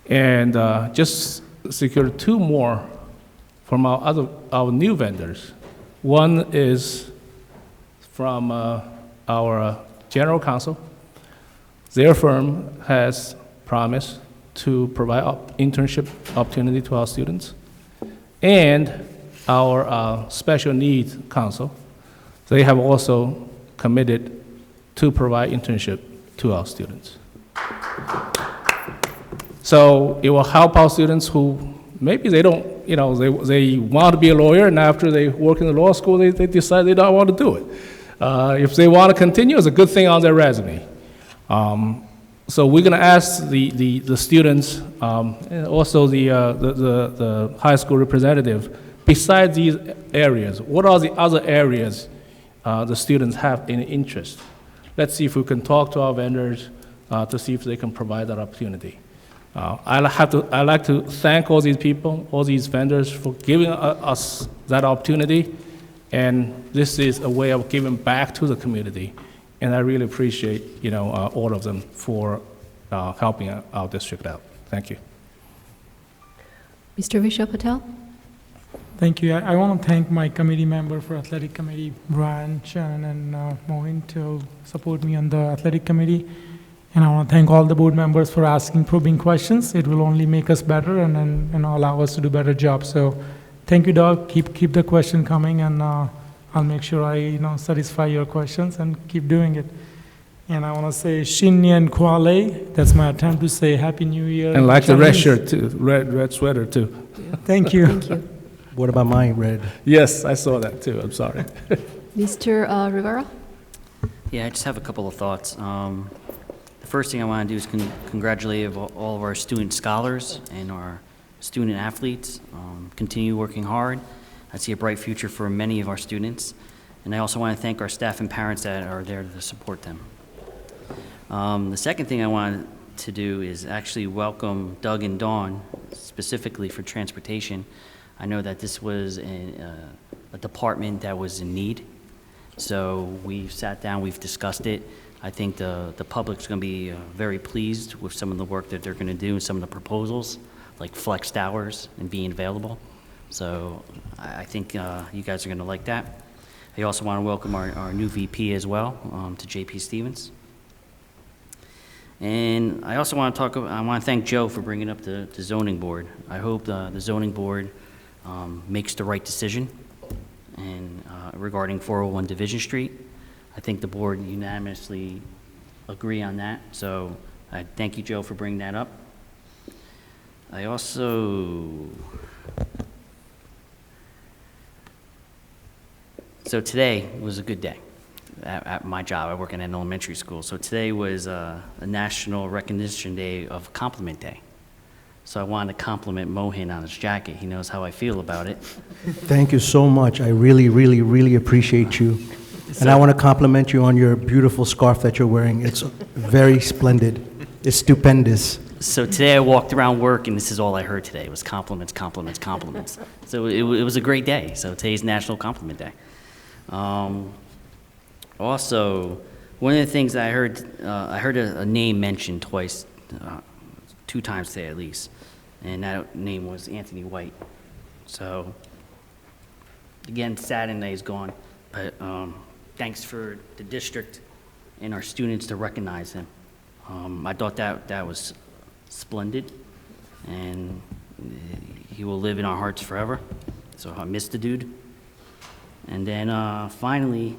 And just secured 2 more from our new vendors. One is from our general counsel. Their firm has promised to provide internship opportunity to our students. And our special needs council, they have also committed to provide internship to our students. So it will help our students who maybe they don't, they want to be a lawyer, and after they work in the law school, they decide they don't want to do it. If they want to continue, it's a good thing on their resume. So we're going to ask the students, and also the high school representative, besides these areas, what are the other areas the students have in interest? Let's see if we can talk to our vendors to see if they can provide that opportunity. I'd like to thank all these people, all these vendors for giving us that opportunity, and this is a way of giving back to the community. And I really appreciate, all of them for helping our district out. Thank you. Mr. Vishal Patel? Thank you. I want to thank my committee member for athletic committee, Brian, Shannon, and Mohin, to support me on the athletic committee. And I want to thank all the board members for asking probing questions. It will only make us better and allow us to do a better job. So thank you, Doug. Keep the question coming, and I'll make sure I satisfy your questions and keep doing it. And I want to say Shinyan Kwale. That's my attempt to say Happy New Year. And like the red shirt too, red sweater too. Thank you. Thank you. What about mine, red? Yes, I saw that too. I'm sorry. Mr. Rivera? Yeah, I just have a couple of thoughts. The first thing I want to do is congratulate all of our student scholars and our student athletes. Continue working hard. I see a bright future for many of our students. And I also want to thank our staff and parents that are there to support them. The second thing I wanted to do is actually welcome Doug and Dawn, specifically for transportation. I know that this was a department that was in need. So we've sat down, we've discussed it. I think the public's going to be very pleased with some of the work that they're going to do and some of the proposals, like flexed hours and being available. So I think you guys are going to like that. I also want to welcome our new VP as well, to JP Stevens. And I also want to I want to thank Joe for bringing up the zoning board. I hope the zoning board makes the right decision and regarding 401 Division Street. I think the board unanimously agree on that. So I thank you, Joe, for bringing that up. I also, so today was a good day at my job. I work in an elementary school. So today was a National Recognition Day of Compliment Day. So I wanted to compliment Mohin on his jacket. He knows how I feel about it. Thank you so much. I really, really, really appreciate you. And I want to compliment you on your beautiful scarf that you're wearing. It's very splendid. It's stupendous. So today I walked around work, and this is all I heard today. It was compliments, compliments, compliments. So it was a great day. So today's National Compliment Day. Also, one of the things I heard a name mentioned twice, 2 times today at least, and that name was Anthony White. So, again, sad and he's gone, but thanks for the district and our students to recognize him. I thought that was splendid, and he will live in our hearts forever. So I miss the dude. And then finally,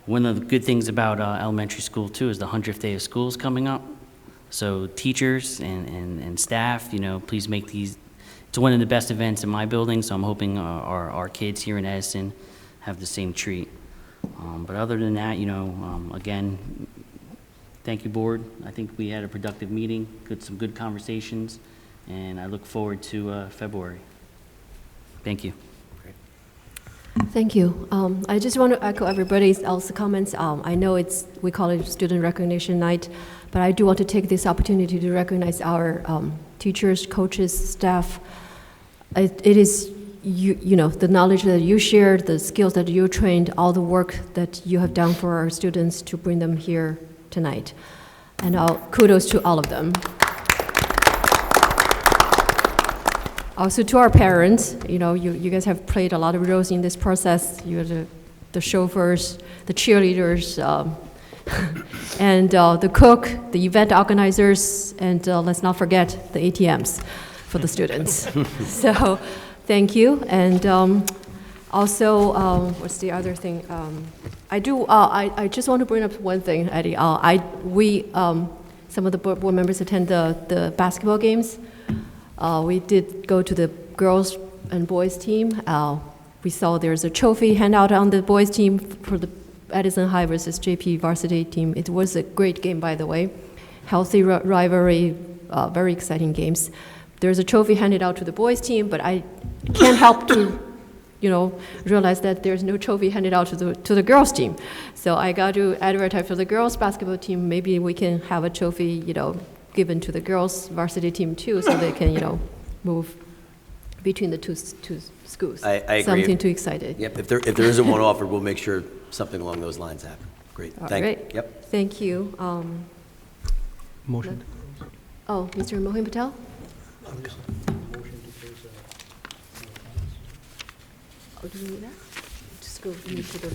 one of the good things about elementary school too is the 100th day of school is coming up. So teachers and staff, please make these, it's one of the best events in my building, so I'm hoping our kids here in Edison have the same treat. But other than that, again, thank you, board. I think we had a productive meeting, some good conversations, and I look forward to February. Thank you. Thank you. I just want to echo everybody else's comments. I know we call it Student Recognition Night, but I do want to take this opportunity to recognize our teachers, coaches, staff. It is the knowledge that you shared, the skills that you trained, all the work that you have done for our students to bring them here tonight. And kudos to all of them. Also to our parents, you guys have played a lot of roles in this process. You're the chauffeurs, the cheerleaders, and the cook, the event organizers, and let's not forget the ATMs for the students. So thank you. And also, what's the other thing? I just want to bring up one thing, Eddie. Some of the board members attend the basketball games. We did go to the girls and boys team. We saw there's a trophy handout on the boys team for the Edison High versus JP varsity team. It was a great game, by the way. Healthy rivalry, very exciting games. There's a trophy handed out to the boys team, but I can't help to, realize that there's no trophy handed out to the girls team. So I got to advertise for the girls basketball team. Maybe we can have a trophy, given to the girls varsity team too, so they can, move between the two schools. I agree. Something too excited. Yep, if there isn't one offered, we'll make sure something along those lines happen. Great, thank you. Yep. Thank you. Motion. Oh, Mr. Mohin Patel? Oh, do you need that? Just go to the...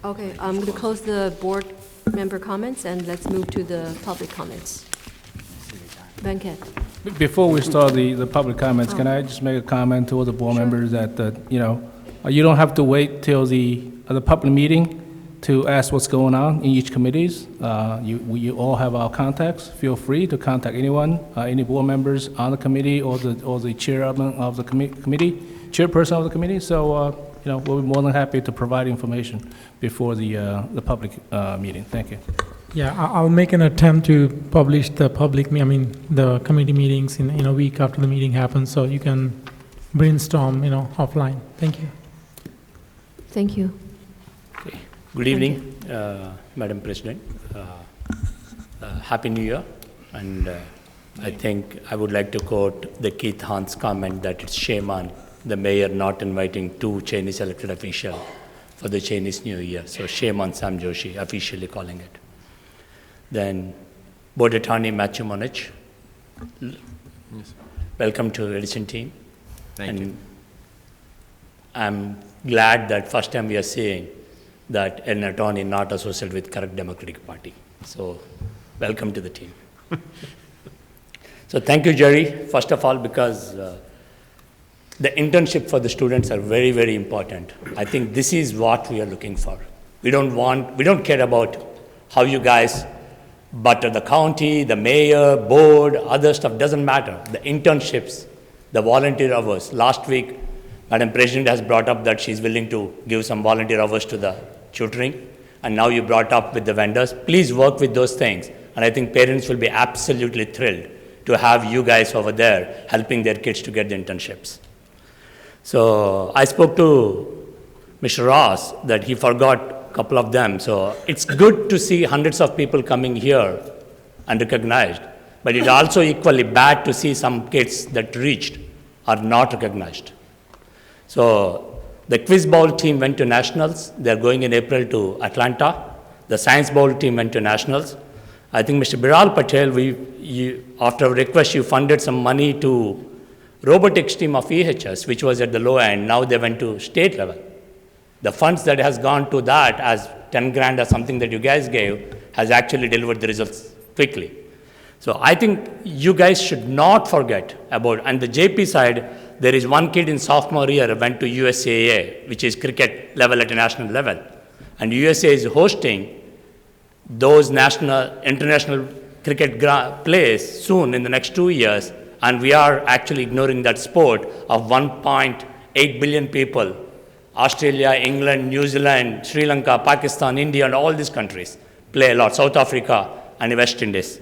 Okay, I'm going to close the board member comments, and let's move to the public comments. Venkat. Before we start the public comments, can I just make a comment to all the board members that, you don't have to wait till the public meeting to ask what's going on in each committees. You all have our contacts. Feel free to contact anyone, any board members on the committee or the chairman of the committee, chairperson of the committee. So, we'll be more than happy to provide information before the public meeting. Thank you. Yeah, I'll make an attempt to publish the the committee meetings in a week after the meeting happens, so you can brainstorm, offline. Thank you. Thank you. Okay. Good evening, Madam President. Happy New Year. And I think I would like to quote the Keith Hahn's comment that it's shame on the mayor not inviting 2 Chinese elected officials for the Chinese New Year. So shame on Sam Joshi, officially calling it. Then, Board Attorney Matthew Monich. Yes. Welcome to Edison team. Thank you. I'm glad that first time we are seeing that an attorney not associated with correct Democratic Party. So welcome to the team. So thank you, Jerry, first of all, because the internship for the students are very, very important. I think this is what we are looking for. We don't care about how you guys butter the county, the mayor, board, other stuff, doesn't matter. The internships, the volunteer hours. Last week, Madam President has brought up that she's willing to give some volunteer hours to the tutoring, and now you brought up with the vendors. Please work with those things, and I think parents will be absolutely thrilled to have you guys over there helping their kids to get the internships. So I spoke to Mr. Ross that he forgot a couple of them. So it's good to see hundreds of people coming here and recognized, but it's also equally bad to see some kids that reached are not recognized. So the Quiz Bowl team went to nationals. They're going in April to Atlanta. The Science Bowl team went to nationals. I think Mr. Biral Patel, after a request, you funded some money to robotics team of EHS, which was at the low end. Now they went to state level. The funds that has gone to that as 10 grand or something that you guys gave has actually delivered the results quickly. So I think you guys should not forget about, and the JP side, there is one kid in sophomore year went to USAA, which is cricket level at a national level. And USA is hosting those international cricket plays soon in the next 2 years. And we are actually ignoring that sport of 1.8 billion people. Australia, England, New Zealand, Sri Lanka, Pakistan, India, and all these countries play a lot, South Africa and West Indies.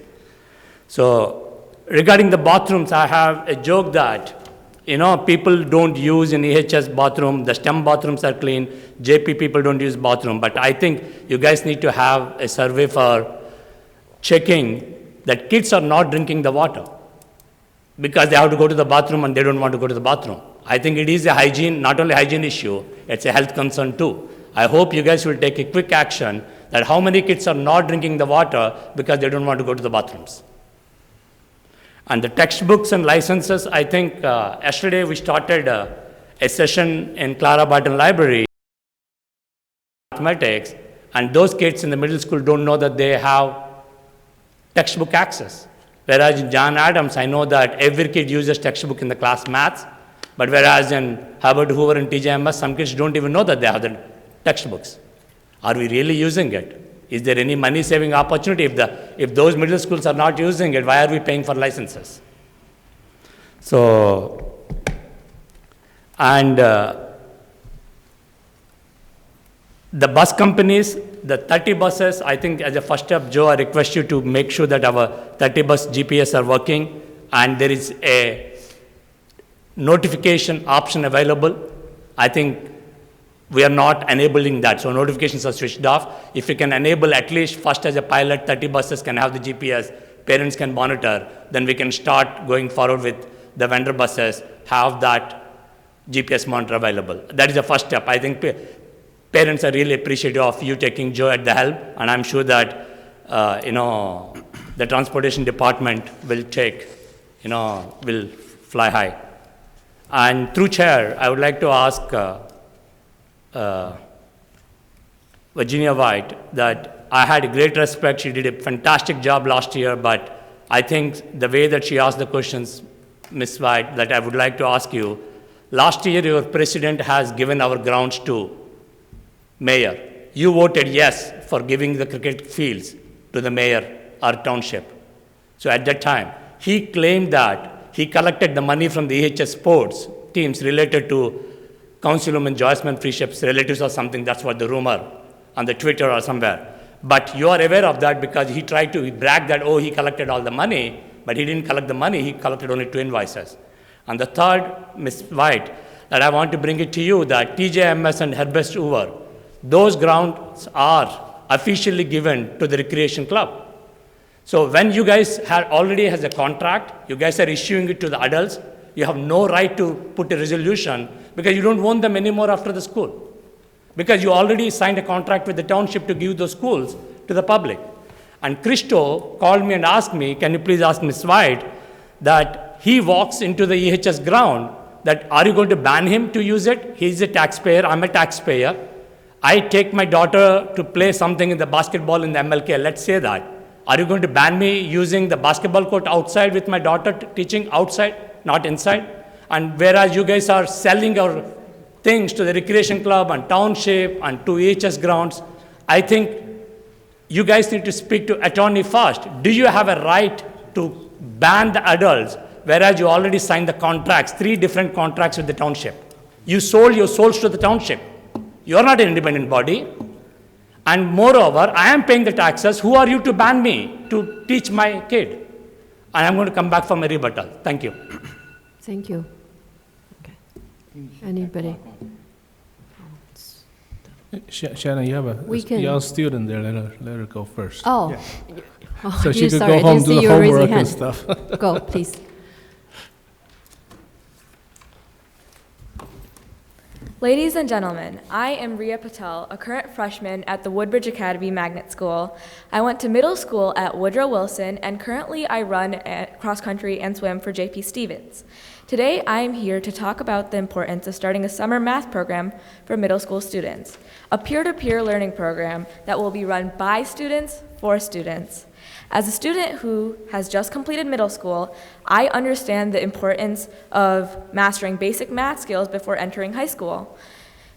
So regarding the bathrooms, I have a joke that, people don't use in EHS bathroom, the STEM bathrooms are clean, JP people don't use bathroom, but I think you guys need to have a survey for checking that kids are not drinking the water because they have to go to the bathroom and they don't want to go to the bathroom. I think it is a hygiene, not only hygiene issue, it's a health concern too. I hope you guys will take a quick action that how many kids are not drinking the water because they don't want to go to the bathrooms. And the textbooks and licenses, I think yesterday we started a session in Clara Barton Library, mathematics, and those kids in the middle school don't know that they have textbook access. Whereas in John Adams, I know that every kid uses textbook in the class maths, but whereas in Herbert Hoover and TJMS, some kids don't even know that they have the textbooks. Are we really using it? Is there any money-saving opportunity? If those middle schools are not using it, why are we paying for licenses? So, and the bus companies, the 30 buses, I think as a first step, Joe, I request you to make sure that our 30 bus GPS are working and there is a notification option available. I think we are not enabling that, so notifications are switched off. If you can enable at least first as a pilot, 30 buses can have the GPS, parents can monitor, then we can start going forward with the vendor buses, have that GPS monitor available. That is the first step. I think parents are really appreciative of you taking Joe at the helm, and I'm sure that, the transportation department will will fly high. And through chair, I would like to ask Virginia White that I had great respect. She did a fantastic job last year, but I think the way that she asked the questions, Ms. White, that I would like to ask you, last year your president has given our grounds to mayor. You voted yes for giving the cricket fields to the mayor, our township. So at that time, he claimed that he collected the money from the EHS sports teams related to Councilwoman Joyceman Friendship's relatives or something. That's what the rumor on the Twitter or somewhere. But you are aware of that because he tried to brag that, oh, he collected all the money, but he didn't collect the money. He collected only 2 invoices. And the third, Ms. White, that I want to bring it to you, that TJMS and Herbert Hoover, those grounds are officially given to the recreation club. So when you guys already has a contract, you guys are issuing it to the adults, you have no right to put a resolution because you don't want them anymore after the school. Because you already signed a contract with the township to give those schools to the public. And Christo called me and asked me, can you please ask Ms. White, that he walks into the EHS ground, that are you going to ban him to use it? He's a taxpayer, I'm a taxpayer. I take my daughter to play something in the basketball in the MLK, let's say that. Are you going to ban me using the basketball court outside with my daughter teaching outside, not inside? And whereas you guys are selling your things to the recreation club and township and to EHS grounds, I think you guys need to speak to attorney first. Do you have a right to ban the adults, whereas you already signed the contracts, 3 different contracts with the township? You sold your souls to the township. You're not an independent body. And moreover, I am paying the taxes. Who are you to ban me to teach my kid? And I'm going to come back for my rebuttal. Thank you. Thank you. Okay. Anybody? Shannon, you have a We can- young student there. Let her go first. Oh. Oh, So she you're could sorry, go I home, didn't do see the you raise your homework and hand. stuff. Go, please. Ladies and gentlemen, I am Ria Patel, a current freshman at the Woodbridge Academy Magnet School. I went to middle school at Woodrow Wilson, and currently I run cross country and swim for JP Stevens. Today, I am here to talk about the importance of starting a summer math program for middle school students, a peer-to-peer learning program that will be run by students for students. As a student who has just completed middle school, I understand the importance of mastering basic math skills before entering high school.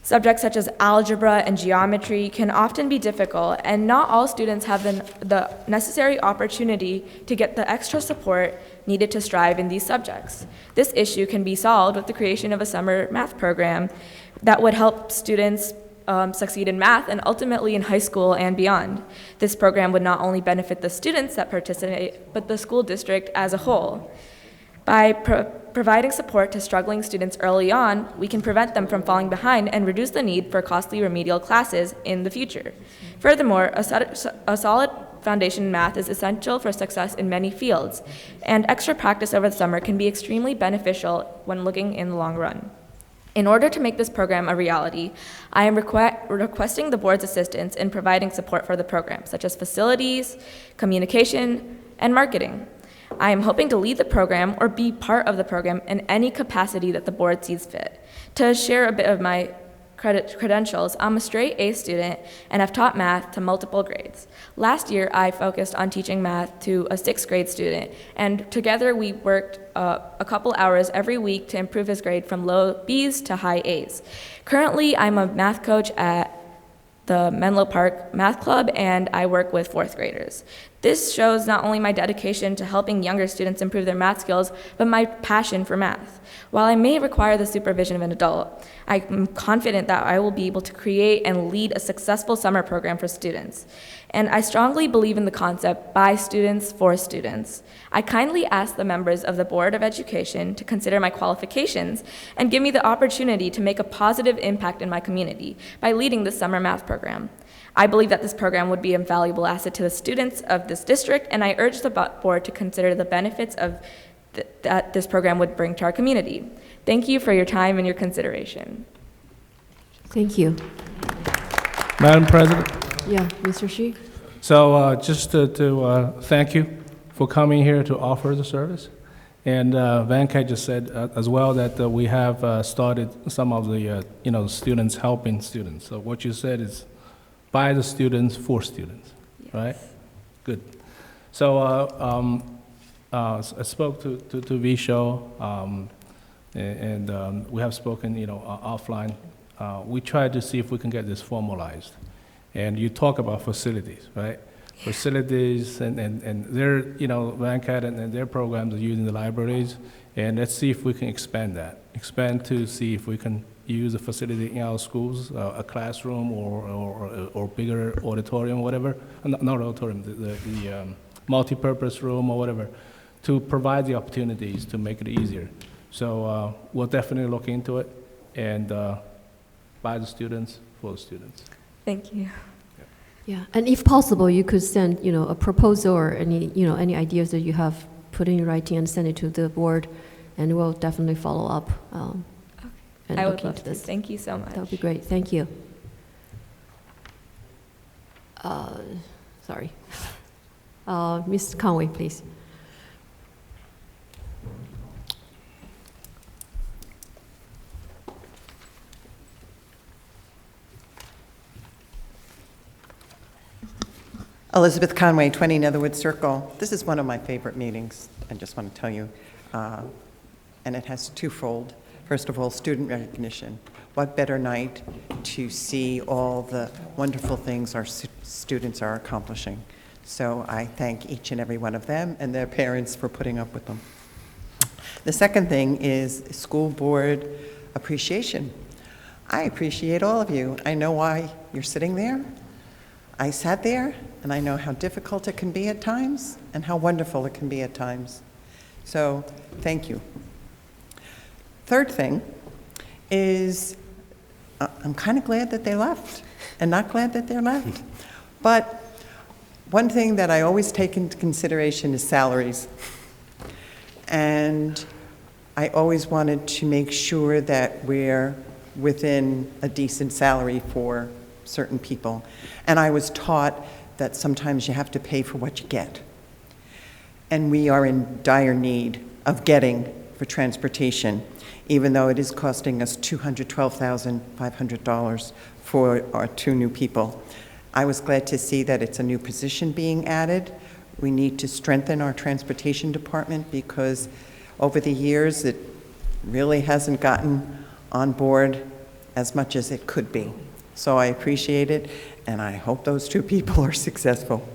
Subjects such as algebra and geometry can often be difficult, and not all students have the necessary opportunity to get the extra support needed to strive in these subjects. This issue can be solved with the creation of a summer math program that would help students succeed in math and ultimately in high school and beyond. This program would not only benefit the students that participate, but the school district as a whole. By providing support to struggling students early on, we can prevent them from falling behind and reduce the need for costly remedial classes in the future. Furthermore, a solid foundation in math is essential for success in many fields, and extra practice over the summer can be extremely beneficial when looking in the long run. In order to make this program a reality, I am requesting the board's assistance in providing support for the program, such as facilities, communication, and marketing. I am hoping to lead the program or be part of the program in any capacity that the board sees fit. To share a bit of my credentials, I'm a straight A student and have taught math to multiple grades. Last year, I focused on teaching math to a 6th grade student, and together we worked a couple hours every week to improve his grade from low B's to high A's. Currently, I'm a math coach at the Menlo Park Math Club, and I work with 4th graders. This shows not only my dedication to helping younger students improve their math skills, but my passion for math. While I may require the supervision of an adult, I am confident that I will be able to create and lead a successful summer program for students. And I strongly believe in the concept by students for students. I kindly ask the members of the Board of Education to consider my qualifications and give me the opportunity to make a positive impact in my community by leading the summer math program. I believe that this program would be a valuable asset to the students of this district, and I urge the board to consider the benefits of that this program would bring to our community. Thank you for your time and your consideration. Thank you. Madam President? Yeah, Mr. Shi? So just to thank you for coming here to offer the service. And Venkat just said as well that we have started some of the students helping students. So what you said is by the students for students, yes. Right? Good. So I spoke to Visho, and we have spoken offline. We tried to see if we can get this formalized. And you talk about facilities, right? Yeah. Facilities, and their, Venkat and their programs are using the libraries, and let's see if we can expand that. Expand to see if we can use a facility in our schools, a classroom or bigger auditorium, whatever. Not auditorium, the multi-purpose room or whatever, to provide the opportunities to make it easier. So we'll definitely look into it, and by the students, for the students. Thank you. Yeah, and if possible, you could send, a proposal or any ideas that you have, put in writing and send it to the board, and we'll definitely follow up and I look would love into to. this. Thank you so much. That would be great. Thank you. Sorry. Ms. Conway, please. Elizabeth Conway, 20 Netherwood Circle. This is one of my favorite meetings, I just want to tell you. And it has twofold. First of all, student recognition. What better night to see all the wonderful things our students are accomplishing. So I thank each and every one of them and their parents for putting up with them. The second thing is school board appreciation. I appreciate all of you. I know why you're sitting there. I sat there, and I know how difficult it can be at times and how wonderful it can be at times. So thank you. Third thing is I'm kind of glad that they left and not glad that they're left. But one thing that I always take into consideration is salaries. And I always wanted to make sure that we're within a decent salary for certain people. And I was taught that sometimes you have to pay for what you get. And we are in dire need of getting for transportation, even though it is costing us $212,500 for our 2 new people. I was glad to see that it's a new position being added. We need to strengthen our transportation department because over the years it really hasn't gotten on board as much as it could be. So I appreciate it, and I hope those 2 people are successful.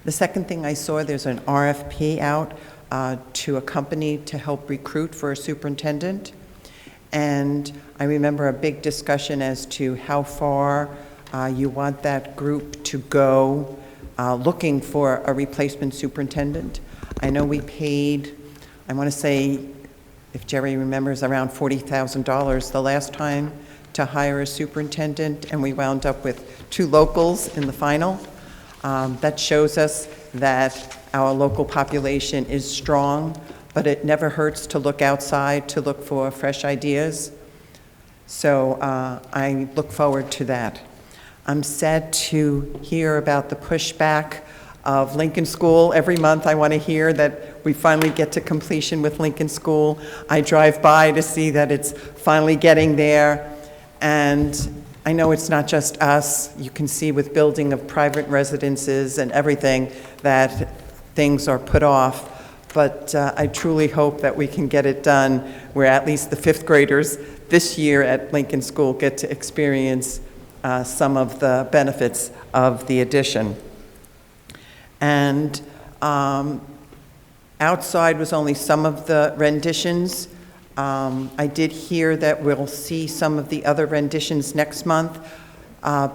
The second thing I saw, there's an RFP out to a company to help recruit for a superintendent. And I remember a big discussion as to how far you want that group to go looking for a replacement superintendent. I know we paid, I want to say, if Jerry remembers, around $40,000 the last time to hire a superintendent, and we wound up with 2 locals in the final. That shows us that our local population is strong, but it never hurts to look outside to look for fresh ideas. So I look forward to that. I'm sad to hear about the pushback of Lincoln School. Every month I want to hear that we finally get to completion with Lincoln School. I drive by to see that it's finally getting there. And I know it's not just us. You can see with building of private residences and everything that things are put off. But I truly hope that we can get it done where at least the 5th graders this year at Lincoln School get to experience some of the benefits of the addition. And outside was only some of the renditions. I did hear that we'll see some of the other renditions next month.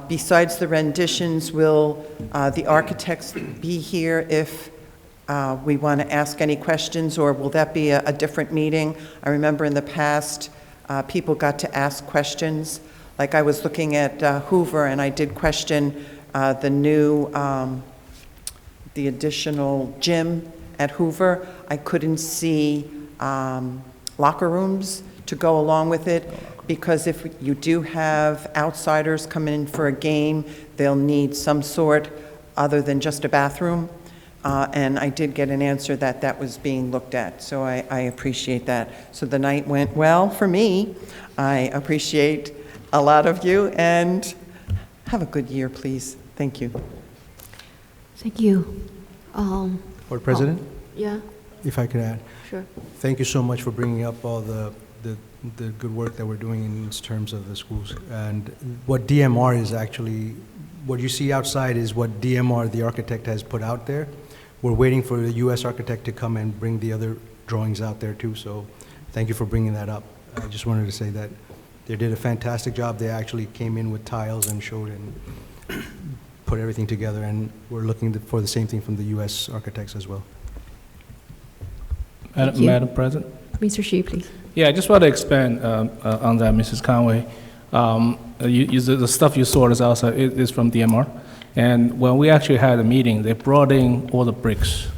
Besides the renditions, will the architects be here if we want to ask any questions, or will that be a different meeting? I remember in the past, people got to ask questions. Like I was looking at Hoover, and I did question the new, the additional gym at Hoover. I couldn't see locker rooms to go along with it, because if you do have outsiders come in for a game, they'll need some sort other than just a bathroom. And I did get an answer that that was being looked at, so I appreciate that. So the night went well for me. I appreciate a lot of you, and have a good year, please. Thank you. Thank you. Board President? Yeah. If I could add. Sure. Thank you so much for bringing up all the good work that we're doing in terms of the schools. And what DMR is actually, what you see outside is what DMR, the architect, has put out there. We're waiting for the U.S. architect to come and bring the other drawings out there too, so thank you for bringing that up. I just wanted to say that they did a fantastic job. They actually came in with tiles and showed and put everything together, and we're looking for the same thing from the U.S. architects as well. Madam President? Mr. Shi, please. Yeah, I just want to expand on that, Mrs. Conway. The stuff you saw is also is from DMR. And when we actually had a meeting, they brought in all the bricks,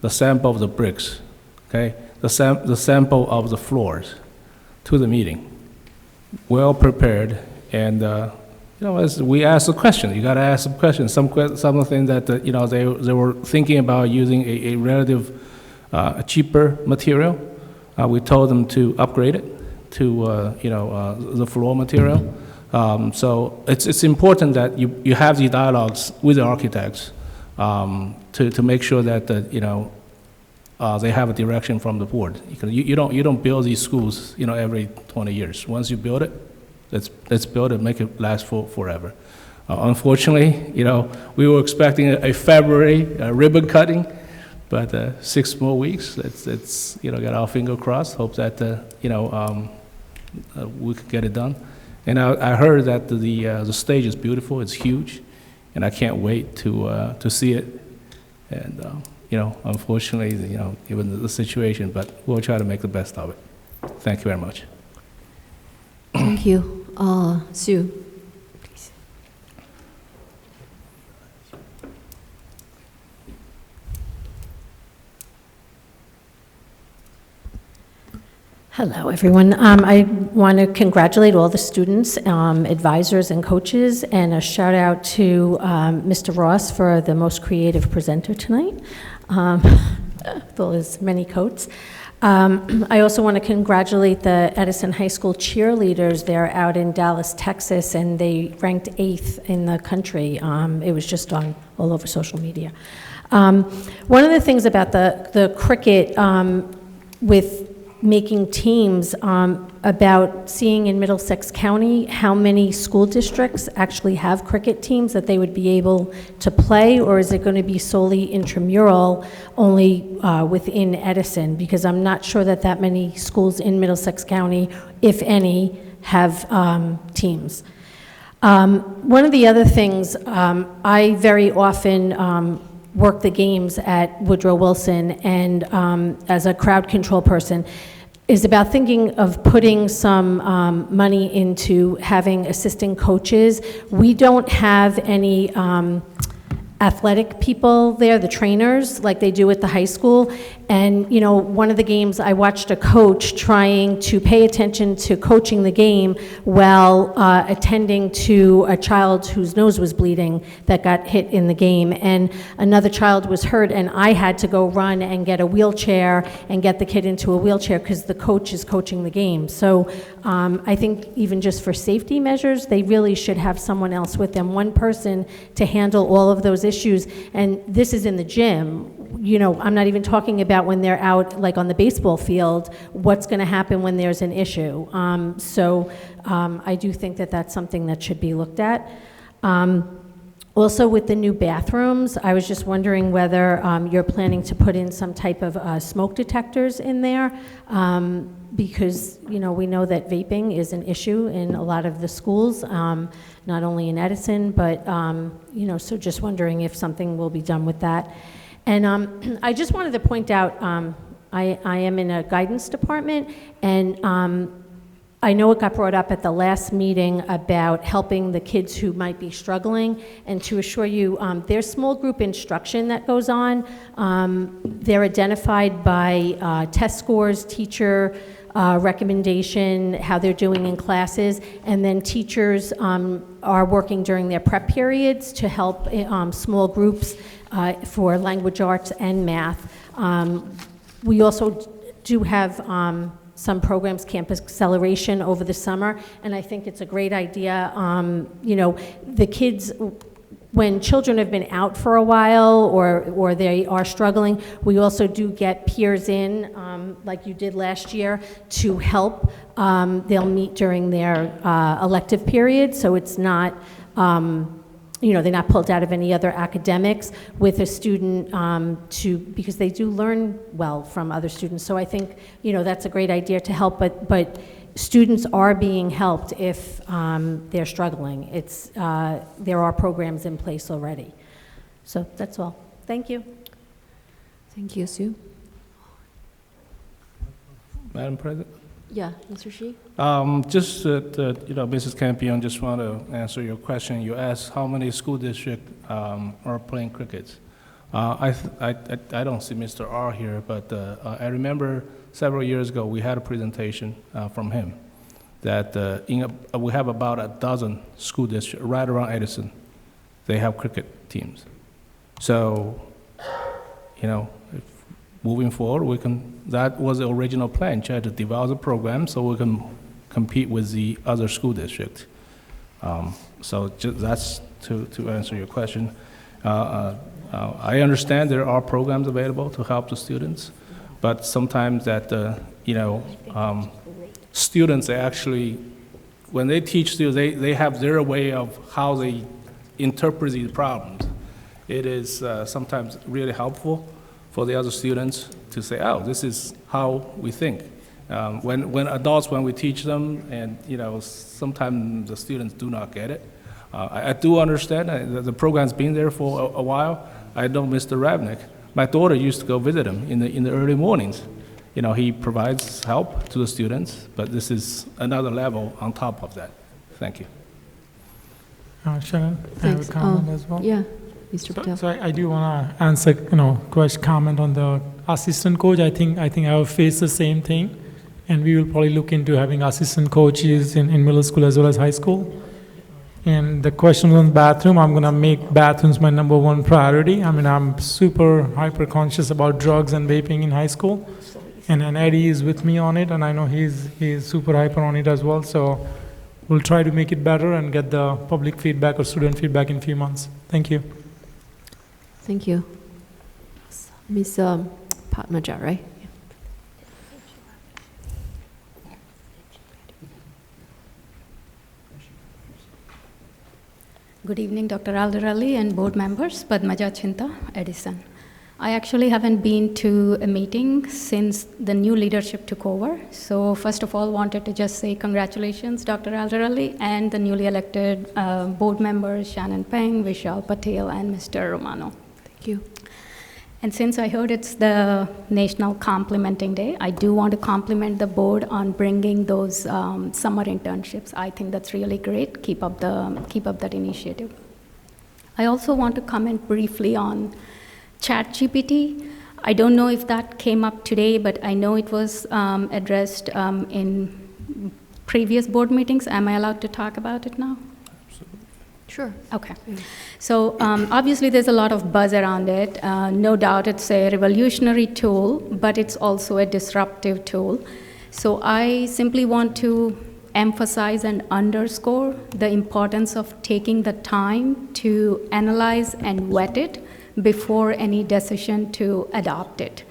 the sample of the bricks, okay? The sample of the floors to the meeting. Well prepared, and as we asked a question, you got to ask some questions. Some of the things that they were thinking about using a relative cheaper material. We told them to upgrade it to the floor material. So it's important that you have these dialogues with the architects to make sure that they have a direction from the board. You don't build these schools every 20 years. Once you build it, let's build it, make it last forever. Unfortunately, we were expecting a February ribbon cutting, but 6 more weeks. Let's get our finger crossed. Hope that we could get it done. And I heard that the stage is beautiful. It's huge, and I can't wait to see it. And unfortunately, given the situation, but we'll try to make the best of it. Thank you very much. Thank you. Sue, please. Hello, everyone. I want to congratulate all the students, advisors, and coaches, and a shout out to Mr. Ross for the most creative presenter tonight, with all his many coats. I also want to congratulate the Edison High School cheerleaders. They're out in Dallas, Texas, and they ranked 8th in the country. It was just on all over social media. One of the things about the cricket with making teams, about seeing in Middlesex County how many school districts actually have cricket teams that they would be able to play, or is it going to be solely intramural only within Edison? Because I'm not sure that many schools in Middlesex County, if any, have teams. One of the other things, I very often work the games at Woodrow Wilson, and as a crowd control person, is about thinking of putting some money into having assistant coaches. We don't have any athletic people there, the trainers, like they do at the high school. And, one of the games, I watched a coach trying to pay attention to coaching the game while attending to a child whose nose was bleeding that got hit in the game. And another child was hurt, and I had to go run and get a wheelchair and get the kid into a wheelchair because the coach is coaching the game. So I think even just for safety measures, they really should have someone else with them, one person to handle all of those issues. And this is in the gym. I'm not even talking about when they're out, like on the baseball field, what's going to happen when there's an issue. So I do think that that's something that should be looked at. Also, with the new bathrooms, I was just wondering whether you're planning to put in some type of smoke detectors in there, because we know that vaping is an issue in a lot of the schools, not only in Edison, but so just wondering if something will be done with that. And I just wanted to point out, I am in a guidance department, and I know it got brought up at the last meeting about helping the kids who might be struggling, and to assure you, there's small group instruction that goes on. They're identified by test scores, teacher recommendation, how they're doing in classes, and then teachers are working during their prep periods to help small groups for language arts and math. We also do have some programs, Campus Acceleration, over the summer, and I think it's a great idea. The kids, when children have been out for a while or they are struggling, we also do get peers in, like you did last year, to help. They'll meet during their elective period, so it's not, they're not pulled out of any other academics with a student because they do learn well from other students. So I think, that's a great idea to help, but students are being helped if they're struggling. There are programs in place already. So that's all. Thank you. Thank you, Sue. Madam President? Yeah, Mr. Shi? Just Mrs. Campion, just want to answer your question. You asked how many school districts are playing cricket. I don't see Mr. R here, but I remember several years ago we had a presentation from him that we have about a dozen school districts right around Edison. They have cricket teams. So, moving forward, that was the original plan, try to develop a program so we can compete with the other school districts. That's to answer your question. I understand there are programs available to help the students, but sometimes that, students actually, when they teach students, they have their way of how they interpret these problems. It is sometimes really helpful for the other students to say, oh, this is how we think. When adults, when we teach them, and sometimes the students do not get it. I do understand the program's been there for a while. I know Mr. Rabnick. My daughter used to go visit him in the early mornings. He provides help to the students, but this is another level on top of that. Thank you. Shannon, I have a comment as well. Yeah, Mr. Patel. So I do want to answer, comment on the assistant coach. I think I have faced the same thing, and we will probably look into having assistant coaches in middle school as well as high school. And the question on bathroom, I'm going to make bathrooms my number one priority. I mean, I'm super hyper conscious about drugs and vaping in high school. And Eddie is with me on it, and I know he's super hyper on it as well. So we'll try to make it better and get the public feedback or student feedback in a few months. Thank you. Thank you. Ms. Padmaja, right? Good evening, Dr. Alderali and board members. Padmaja Chinta, Edison. I actually haven't been to a meeting since the new leadership took over. So first of all, wanted to just say congratulations, Dr. Alderali, and the newly elected board members, Shannon Peng, Vishal Patel, and Mr. Romano. Thank you. And since I heard it's the National Complimenting Day, I do want to compliment the board on bringing those summer internships. I think that's really great. Keep up that initiative. I also want to comment briefly on ChatGPT. I don't know if that came up today, but I know it was addressed in previous board meetings. Am I allowed to talk about it now? Sure. Okay. So obviously there's a lot of buzz around it. No doubt it's a revolutionary tool, but it's also a disruptive tool. So I simply want to emphasize and underscore the importance of taking the time to analyze and vet it before any decision to adopt it.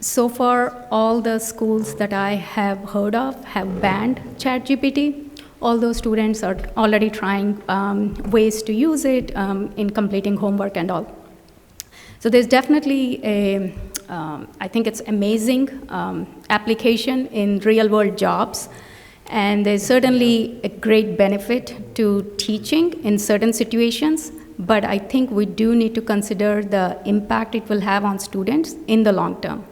So far, all the schools that I have heard of have banned ChatGPT. Although students are already trying ways to use it in completing homework and all. So there's definitely I think it's amazing application in real world jobs. And there's certainly a great benefit to teaching in certain situations, but I think we do need to consider the impact it will have on students in the long term.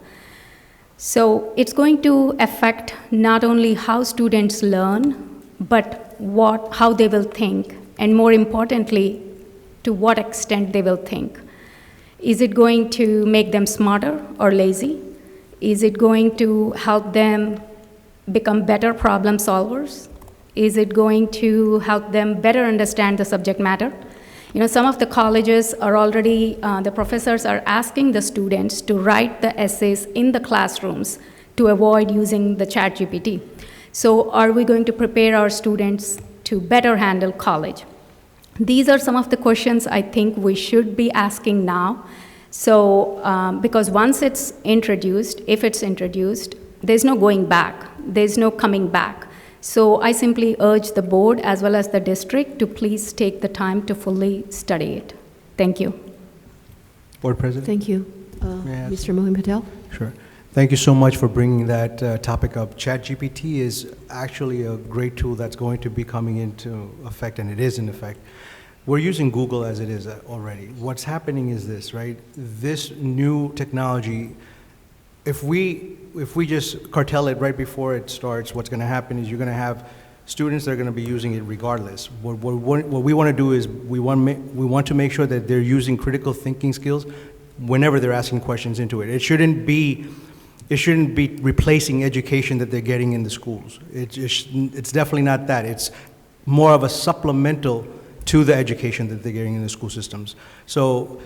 So it's going to affect not only how students learn, but how they will think, and more importantly, to what extent they will think. Is it going to make them smarter or lazy? Is it going to help them become better problem solvers? Is it going to help them better understand the subject matter? Some of the colleges are already, the professors are asking the students to write the essays in the classrooms to avoid using the ChatGPT. So are we going to prepare our students to better handle college? These are some of the questions I think we should be asking now. So, because once it's introduced, if it's introduced, there's no going back. There's no coming back. So I simply urge the board as well as the district to please take the time to fully study it. Thank you. Board President? Thank you. Mr. Mohin Patel? Sure. Thank you so much for bringing that topic up. ChatGPT is actually a great tool that's going to be coming into effect, and it is in effect. We're using Google as it is already. What's happening is this, right? This new technology, if we just cartel it right before it starts, what's going to happen is you're going to have students that are going to be using it regardless. What we want to do is we want to make sure that they're using critical thinking skills whenever they're asking questions into it. It shouldn't be replacing education that they're getting in the schools. It's definitely not that. It's more of a supplemental to the education that they're getting in the school systems. So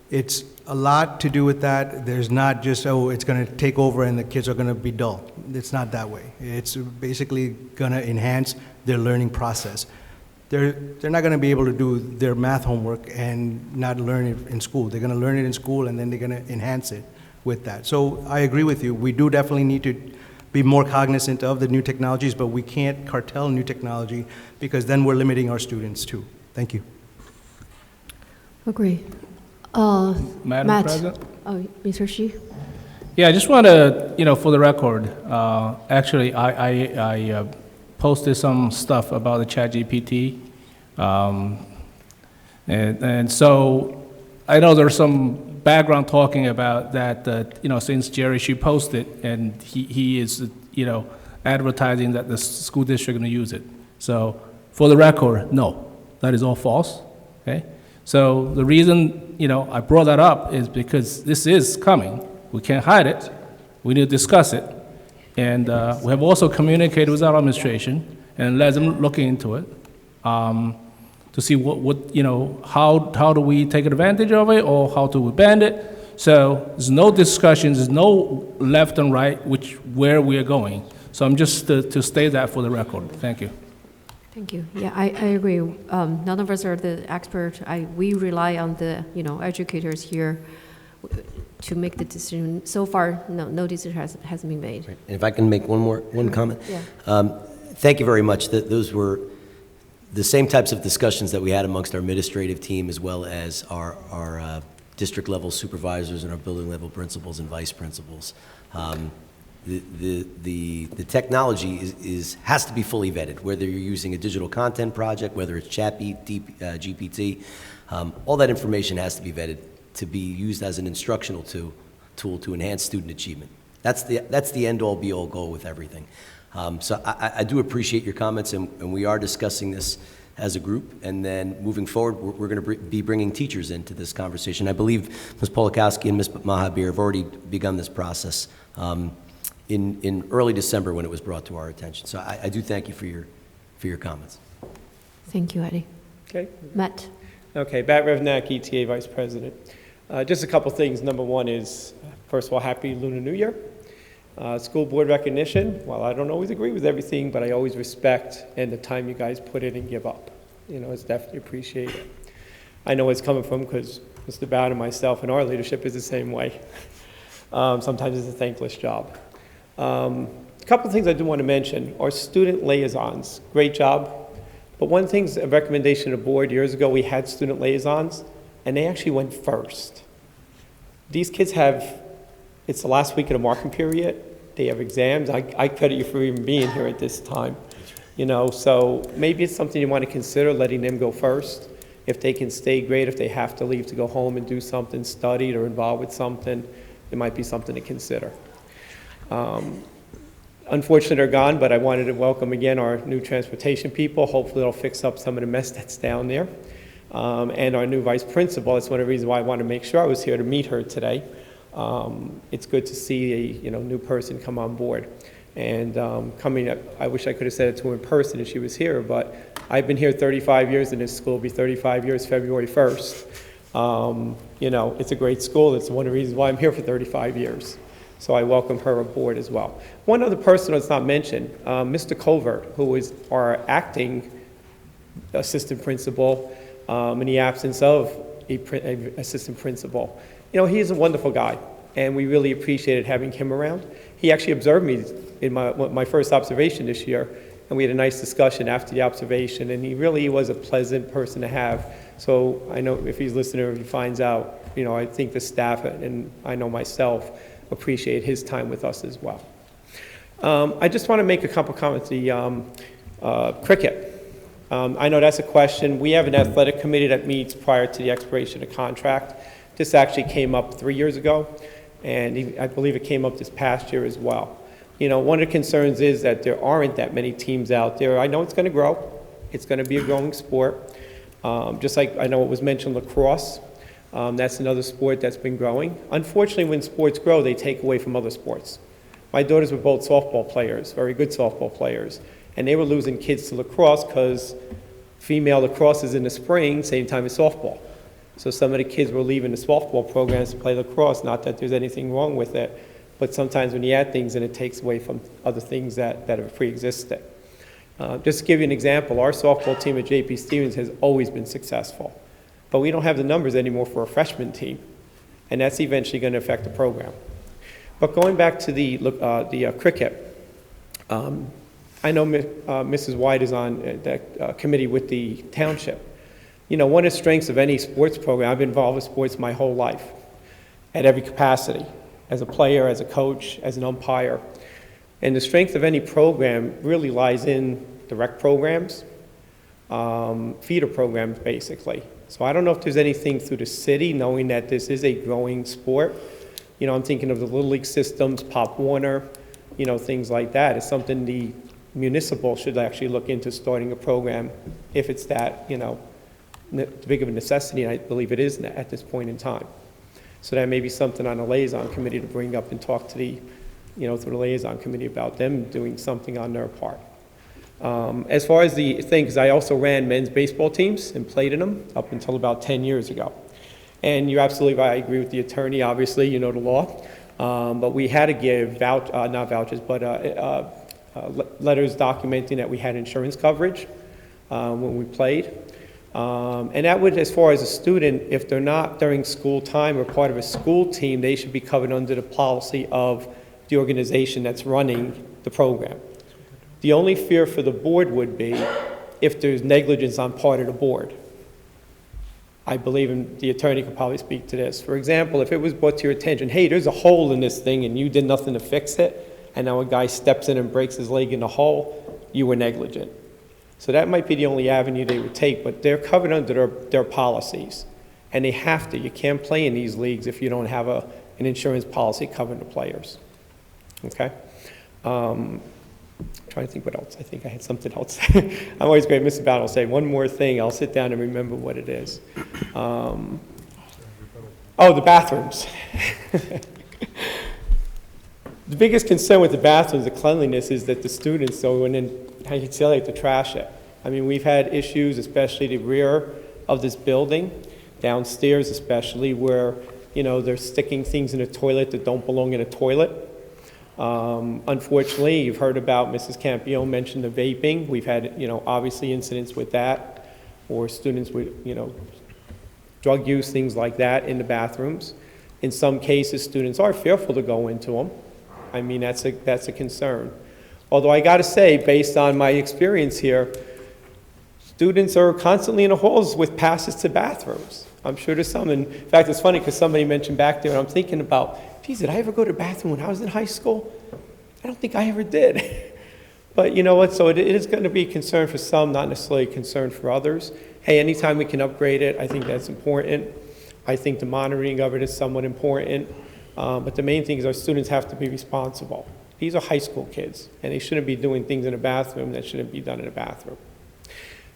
It's a lot to do with that. There's not just, oh, it's going to take over and the kids are going to be dull. It's not that way. It's basically going to enhance their learning process. They're not going to be able to do their math homework and not learn it in school. They're going to learn it in school, and then they're going to enhance it with that. So I agree with you. We do definitely need to be more cognizant of the new technologies, but we can't cartel new technology because then we're limiting our students too. Thank you. Agree. Madam Matt. President? Oh, Mr. Shi? Yeah, I just want to, for the record, actually, I posted some stuff about the ChatGPT. And so I know there's some background talking about that, since Jerry Shi posted, and he is, advertising that the school district going to use it. So for the record, no, that is all false, okay? So the reason, I brought that up is because this is coming. We can't hide it. We need to discuss it. And we have also communicated with our administration and let them look into it to see how do we take advantage of it or how to ban it. So there's no discussions, there's no left and right where we are going. So I'm just to state that for the record. Thank you. Thank you. Yeah, I agree. None of us are the expert. We rely on the educators here to make the decision. So far, no decision hasn't been made. And if I can make one comment. Yeah. Thank you very much. Those were the same types of discussions that we had amongst our administrative team as well as our district level supervisors and our building level principals and vice principals. The technology has to be fully vetted, whether you're using a digital content project, whether it's GPT, all that information has to be vetted to be used as an instructional tool to enhance student achievement. That's the end-all, be-all goal with everything. So I do appreciate your comments, and we are discussing this as a group, and then moving forward, we're going to be bringing teachers into this conversation. I believe Ms. Polakowski and Ms. Mahabir have already begun this process in early December when it was brought to our attention. So I do thank you for your comments. Thank you, Eddie. Okay. Matt. Okay, Bat Revnak, ETA Vice President. Just a couple things. Number one is, first of all, Happy Lunar New Year. School board recognition, well, I don't always agree with everything, but I always respect and the time you guys put in and give up. It's definitely appreciated. I know where it's coming from because Mr. Bowden and myself and our leadership is the same way. Sometimes it's a thankless job. A couple of things I do want to mention are student liaisons. Great job. But one thing's a recommendation of the board. Years ago, we had student liaisons, and they actually went first. These kids it's the last week of the marking period. They have exams. I credit you for even being here at this time. So maybe it's something you want to consider, letting them go first. If they can stay, great. If they have to leave to go home and do something, studied or involved with something, it might be something to consider. Unfortunately, they're gone, but I wanted to welcome again our new transportation people. Hopefully, it'll fix up some of the mess that's down there. And our new vice principal. That's one of the reasons why I wanted to make sure I was here to meet her today. It's good to see a new person come on board. And coming up, I wish I could have said it to her in person if she was here, but I've been here 35 years in this school. It'll be 35 years February 1st. It's a great school. It's one of the reasons why I'm here for 35 years. So I welcome her aboard as well. One other person that's not mentioned, Mr. Covert, who is our acting assistant principal in the absence of an assistant principal. He's a wonderful guy, and we really appreciated having him around. He actually observed me in my first observation this year, and we had a nice discussion after the observation, and he really was a pleasant person to have. So I know if he's listening or if he finds out, I think the staff and I know myself appreciate his time with us as well. I just want to make a couple comments. The cricket. I know that's a question. We have an athletic committee that meets prior to the expiration of contract. This actually came up 3 years ago, and I believe it came up this past year as well. One of the concerns is that there aren't that many teams out there. I know it's going to grow. It's going to be a growing sport. Just like I know it was mentioned, lacrosse. That's another sport that's been growing. Unfortunately, when sports grow, they take away from other sports. My daughters were both softball players, very good softball players, and they were losing kids to lacrosse because female lacrosse is in the spring, same time as softball. So some of the kids were leaving the softball programs to play lacrosse, not that there's anything wrong with it, but sometimes when you add things in, it takes away from other things that have pre-existed. Just to give you an example, our softball team at J.P. Stevens has always been successful, but we don't have the numbers anymore for a freshman team, and that's eventually going to affect the program. But going back to the cricket, I know Mrs. White is on that committee with the township. You know, one of the strengths of any sports program, I've been involved with sports my whole life, at every capacity, as a player, as a coach, as an umpire. And the strength of any program really lies in the rec programs, feeder programs, basically. So I don't know if there's anything through the city, knowing that this is a growing sport. You know, I'm thinking of the Little League systems, Pop Warner, you know, things like that. It's something the municipal should actually look into starting a program if it's that, you know, big of a necessity, and I believe it is at this point in time. So that may be something on a liaison committee to bring up and talk to the, you know, through the liaison committee about them doing something on their part. As far as the thing, because I also ran men's baseball teams and played in them up until about 10 years ago. And you're absolutely right, I agree with the attorney, obviously, you know the law. But we had to give not vouchers, but letters documenting that we had insurance coverage when we played. And that would, as far as a student, if they're not during school time or part of a school team, they should be covered under the policy of the organization that's running the program. The only fear for the board would be if there's negligence on part of the board. I believe, and the attorney could probably speak to this. For example, if it was brought to your attention, hey, there's a hole in this thing and you did nothing to fix it, and now a guy steps in and breaks his leg in the hole, you were negligent. So that might be the only avenue they would take, but they're covered under their policies. And they have to. You can't play in these leagues if you don't have an insurance policy covering the players. Okay? Trying to think what else. I think I had something else. I'm always great, Mr. Battle will say one more thing. I'll sit down and remember what it is. Oh, the bathrooms. The biggest concern with the bathrooms, the cleanliness, is that the students go in and I can tell you to trash it. I mean, we've had issues, especially the rear of this building, downstairs especially, where, you know, they're sticking things in the toilet that don't belong in a toilet. Unfortunately, you've heard about Mrs. Campione mentioned the vaping. We've had, you know, obviously incidents with that, or students with, you know, drug use, things like that in the bathrooms. In some cases, students are fearful to go into them. I mean, that's a concern. Although I got to say, based on my experience here, students are constantly in the halls with passes to bathrooms. I'm sure there's some. In fact, it's funny because somebody mentioned back there, and I'm thinking about, geez, did I ever go to the bathroom when I was in high school? I don't think I ever did. But you know what? So it is going to be a concern for some, not necessarily a concern for others. Hey, anytime we can upgrade it, I think that's important. I think the monitoring of it is somewhat important. But the main thing is our students have to be responsible. These are high school kids, and they shouldn't be doing things in a bathroom that shouldn't be done in a bathroom.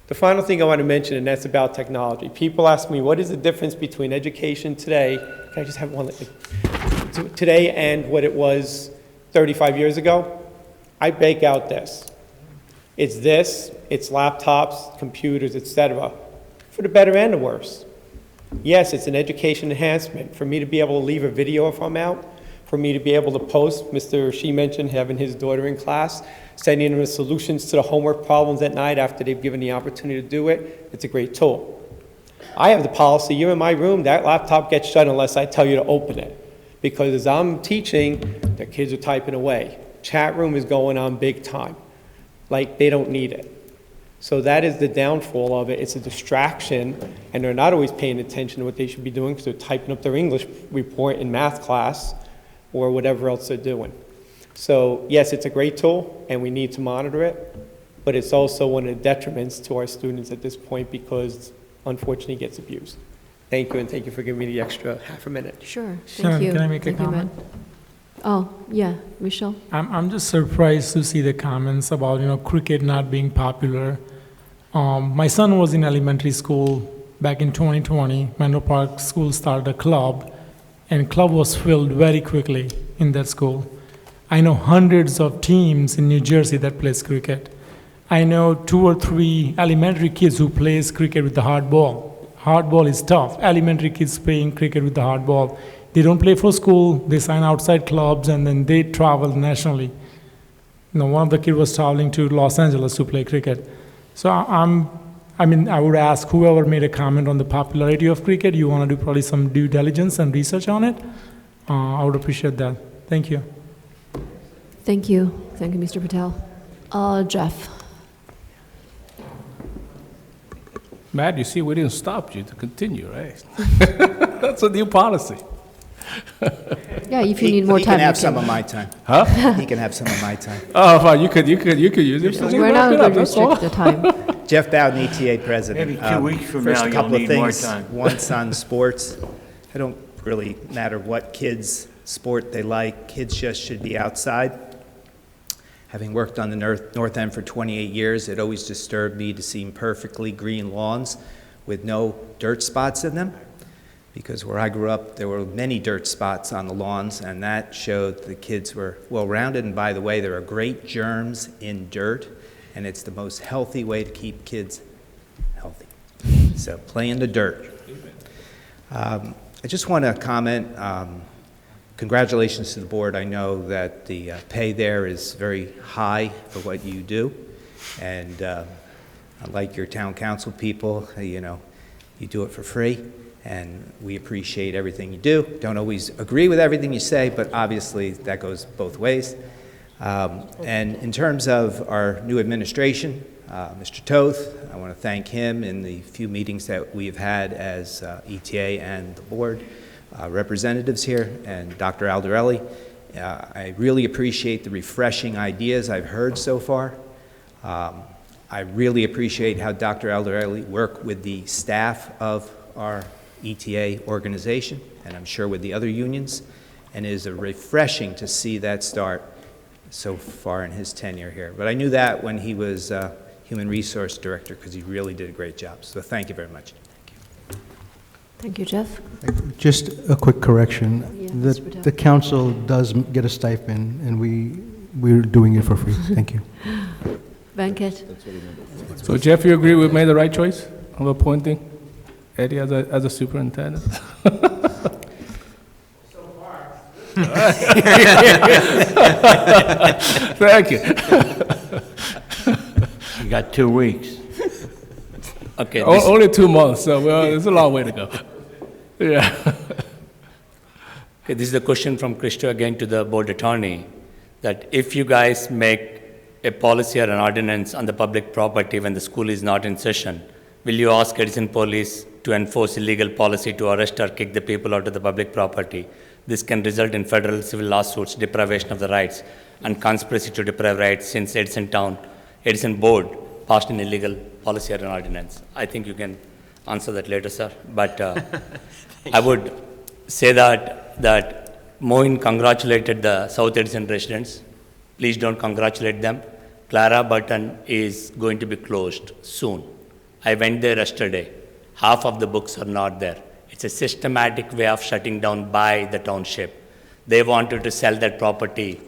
The final thing I want to mention, and that's about technology. People ask me, what is the difference between education today, can I just have one, today and what it was 35 years ago? I bake out this. It's laptops, computers, etc., for the better and the worse. Yes, it's an education enhancement. For me to be able to leave a video if I'm out, for me to be able to post, she mentioned having his daughter in class, sending them the solutions to the homework problems at night after they've given the opportunity to do it. It's a great tool. I have the policy, you're in my room, that laptop gets shut unless I tell you to open it. Because as I'm teaching, the kids are typing away. Chat room is going on big time. Like, they don't need it. So that is the downfall of it. It's a distraction, and they're not always paying attention to what they should be doing because they're typing up their English report in math class or whatever else they're doing. So yes, it's a great tool, and we need to monitor it, but it's also one of the detriments to our students at this point because, unfortunately, it gets abused. Thank you, and thank you for giving me the extra half a minute. Sure, thank Shannon, you. can I make a Thank you, comment? Matt. Oh, yeah, Michelle? I'm just surprised to see the comments about, cricket not being popular. My son was in elementary school back in 2020. Menlo Park School started a club, and club was filled very quickly in that school. I know hundreds of teams in New Jersey that plays cricket. I know 2 or 3 elementary kids who plays cricket with the hard ball. Hardball is tough. Elementary kids playing cricket with the hardball. They don't play for school. They sign outside clubs, and then they travel nationally. One of the kids was traveling to Los Angeles to play cricket. So I would ask whoever made a comment on the popularity of cricket, you want to do probably some due diligence and research on it. I would appreciate that. Thank you. Thank you. Thank you, Mr. Patel. Jeff. Matt, you see, we didn't stop you to continue, right? That's a new policy. Yeah, if you need more time, He can have you some can. of my time. Huh? He can have some of my time. Oh, fine. You could use it. We're not going to restrict the time. Jeff Bowden, ETA president. Maybe 2 weeks from First, now, a you'll couple of need more things. time. Once on sports, I don't really matter what kids' sport they like. Kids just should be outside. Having worked on the North End for 28 years, it always disturbed me to see perfectly green lawns with no dirt spots in them. Because where I grew up, there were many dirt spots on the lawns, and that showed the kids were well-rounded. And by the way, there are great germs in dirt, and it's the most healthy way to keep kids healthy. So play in the dirt. I just want to comment, congratulations to the board. I know that the pay there is very high for what you do, and like your town council people, you do it for free. And we appreciate everything you do. Don't always agree with everything you say, but obviously that goes both ways. And in terms of our new administration, Mr. Toth, I want to thank him in the few meetings that we've had as ETA and the board representatives here, and Dr. Aldarelli. I really appreciate the refreshing ideas I've heard so far. I really appreciate how Dr. Aldarelli worked with the staff of our ETA organization, and I'm sure with the other unions, and it is refreshing to see that start so far in his tenure here. But I knew that when he was Human Resource Director, because he really did a great job. So thank you very much. Thank you, Jeff. Just a quick correction. Yeah, The, Mr. Patel. the council does get a stipend, and we're doing it for free. Thank you. Venkat. So, Jeff, you agree we made the right choice of appointing Eddie as a superintendent? Thank you. You got 2 weeks. Okay. Only 2 months, so there's a long way to go. Yeah. Okay, this is a question from Krista again to the board attorney, that if you guys make a policy or an ordinance on the public property when the school is not in session, will you ask Edison Police to enforce illegal policy to arrest or kick the people out of the public property? This can result in federal civil lawsuits, deprivation of the rights, and conspiracy to deprive rights since Edison Board passed an illegal policy or an ordinance. I think you can answer that later, sir. But I would say that Mohin congratulated the South Edison residents. Please don't congratulate them. Clara Button is going to be closed soon. I went there yesterday. Half of the books are not there. It's a systematic way of shutting down by the township. They wanted to sell that property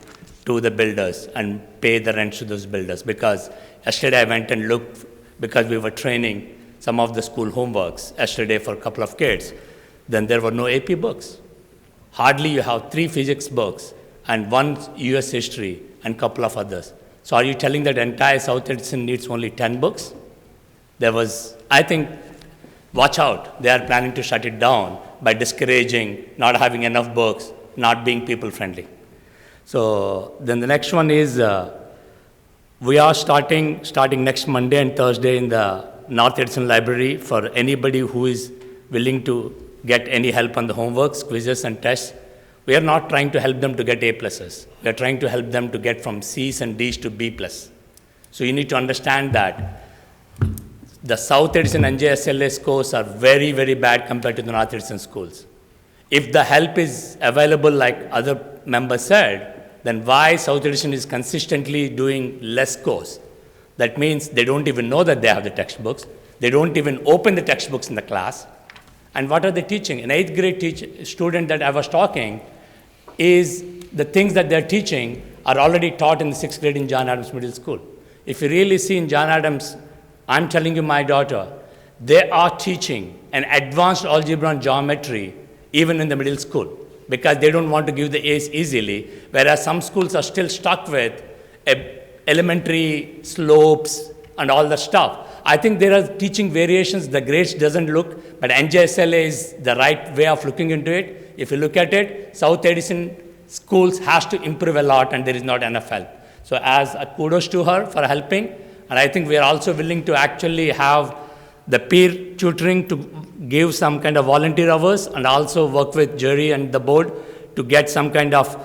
to the builders and pay the rent to those builders, because yesterday I went and looked, because we were training some of the school homeworks yesterday for a couple of kids. Then there were no AP books. Hardly you have 3 physics books and 1 US history and a couple of others. So are you telling that entire South Edison needs only 10 books? I think, watch out. They are planning to shut it down by discouraging, not having enough books, not being people friendly. So then the next one is, we are starting next Monday and Thursday in the North Edison Library for anybody who is willing to get any help on the homeworks, quizzes, and tests. We are not trying to help them to get A+. We are trying to help them to get from C's and D's to B+. So you need to understand that the South Edison NJSLA scores are very, very bad compared to the North Edison schools. If the help is available, like other members said, then why South Edison is consistently doing less scores? That means they don't even know that they have the textbooks. They don't even open the textbooks in the class. And what are they teaching? An 8th grade student that I was talking is the things that they're teaching are already taught in the 6th grade in John Adams Middle School. If you really see in John Adams, I'm telling you, my daughter, they are teaching an advanced algebra and geometry even in the middle school because they don't want to give the A's easily, whereas some schools are still stuck with elementary slopes and all that stuff. I think there are teaching variations, the grades doesn't look, but NJSLA is the right way of looking into it. If you look at it, South Edison schools has to improve a lot and there is not enough help. So as a kudos to her for helping, and I think we are also willing to actually have the peer tutoring to give some kind of volunteer hours and also work with Jerry and the board to get some kind of,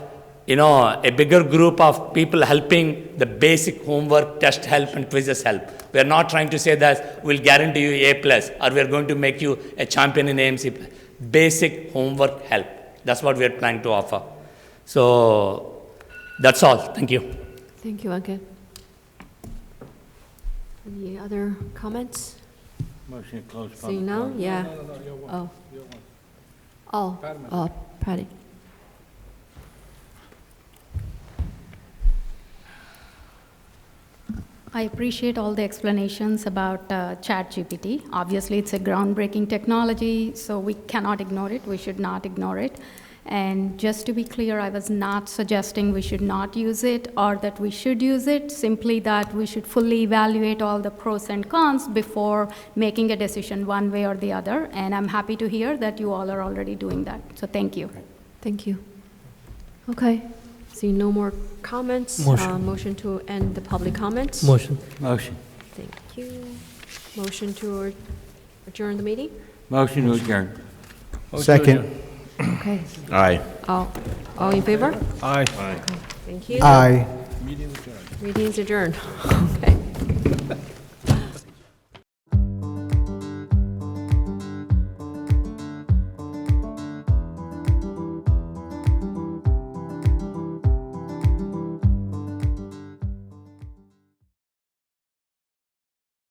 a bigger group of people helping the basic homework, test help and quizzes help. We are not trying to say that we'll guarantee you A+ or we are going to make you a champion in AMC. Basic homework help. That's what we are planning to offer. So that's all. Thank you. Thank you, Ankit. Any other comments? Motion to close public Seeing now, comment. yeah. Patty. I appreciate all the explanations about ChatGPT. Obviously, it's a groundbreaking technology, so we cannot ignore it. We should not ignore it. And just to be clear, I was not suggesting we should not use it or that we should use it, simply that we should fully evaluate all the pros and cons before making a decision one way or the other. And I'm happy to hear that you all are already doing that. So thank you. Thank you. Okay. See no more comments. Motion to end the public comments. Motion. Motion. Thank you. Motion to adjourn the meeting. Motion to adjourn. Second. Okay. Aye. All in favor? Aye. Thank you. Aye. Meeting is adjourned. Okay.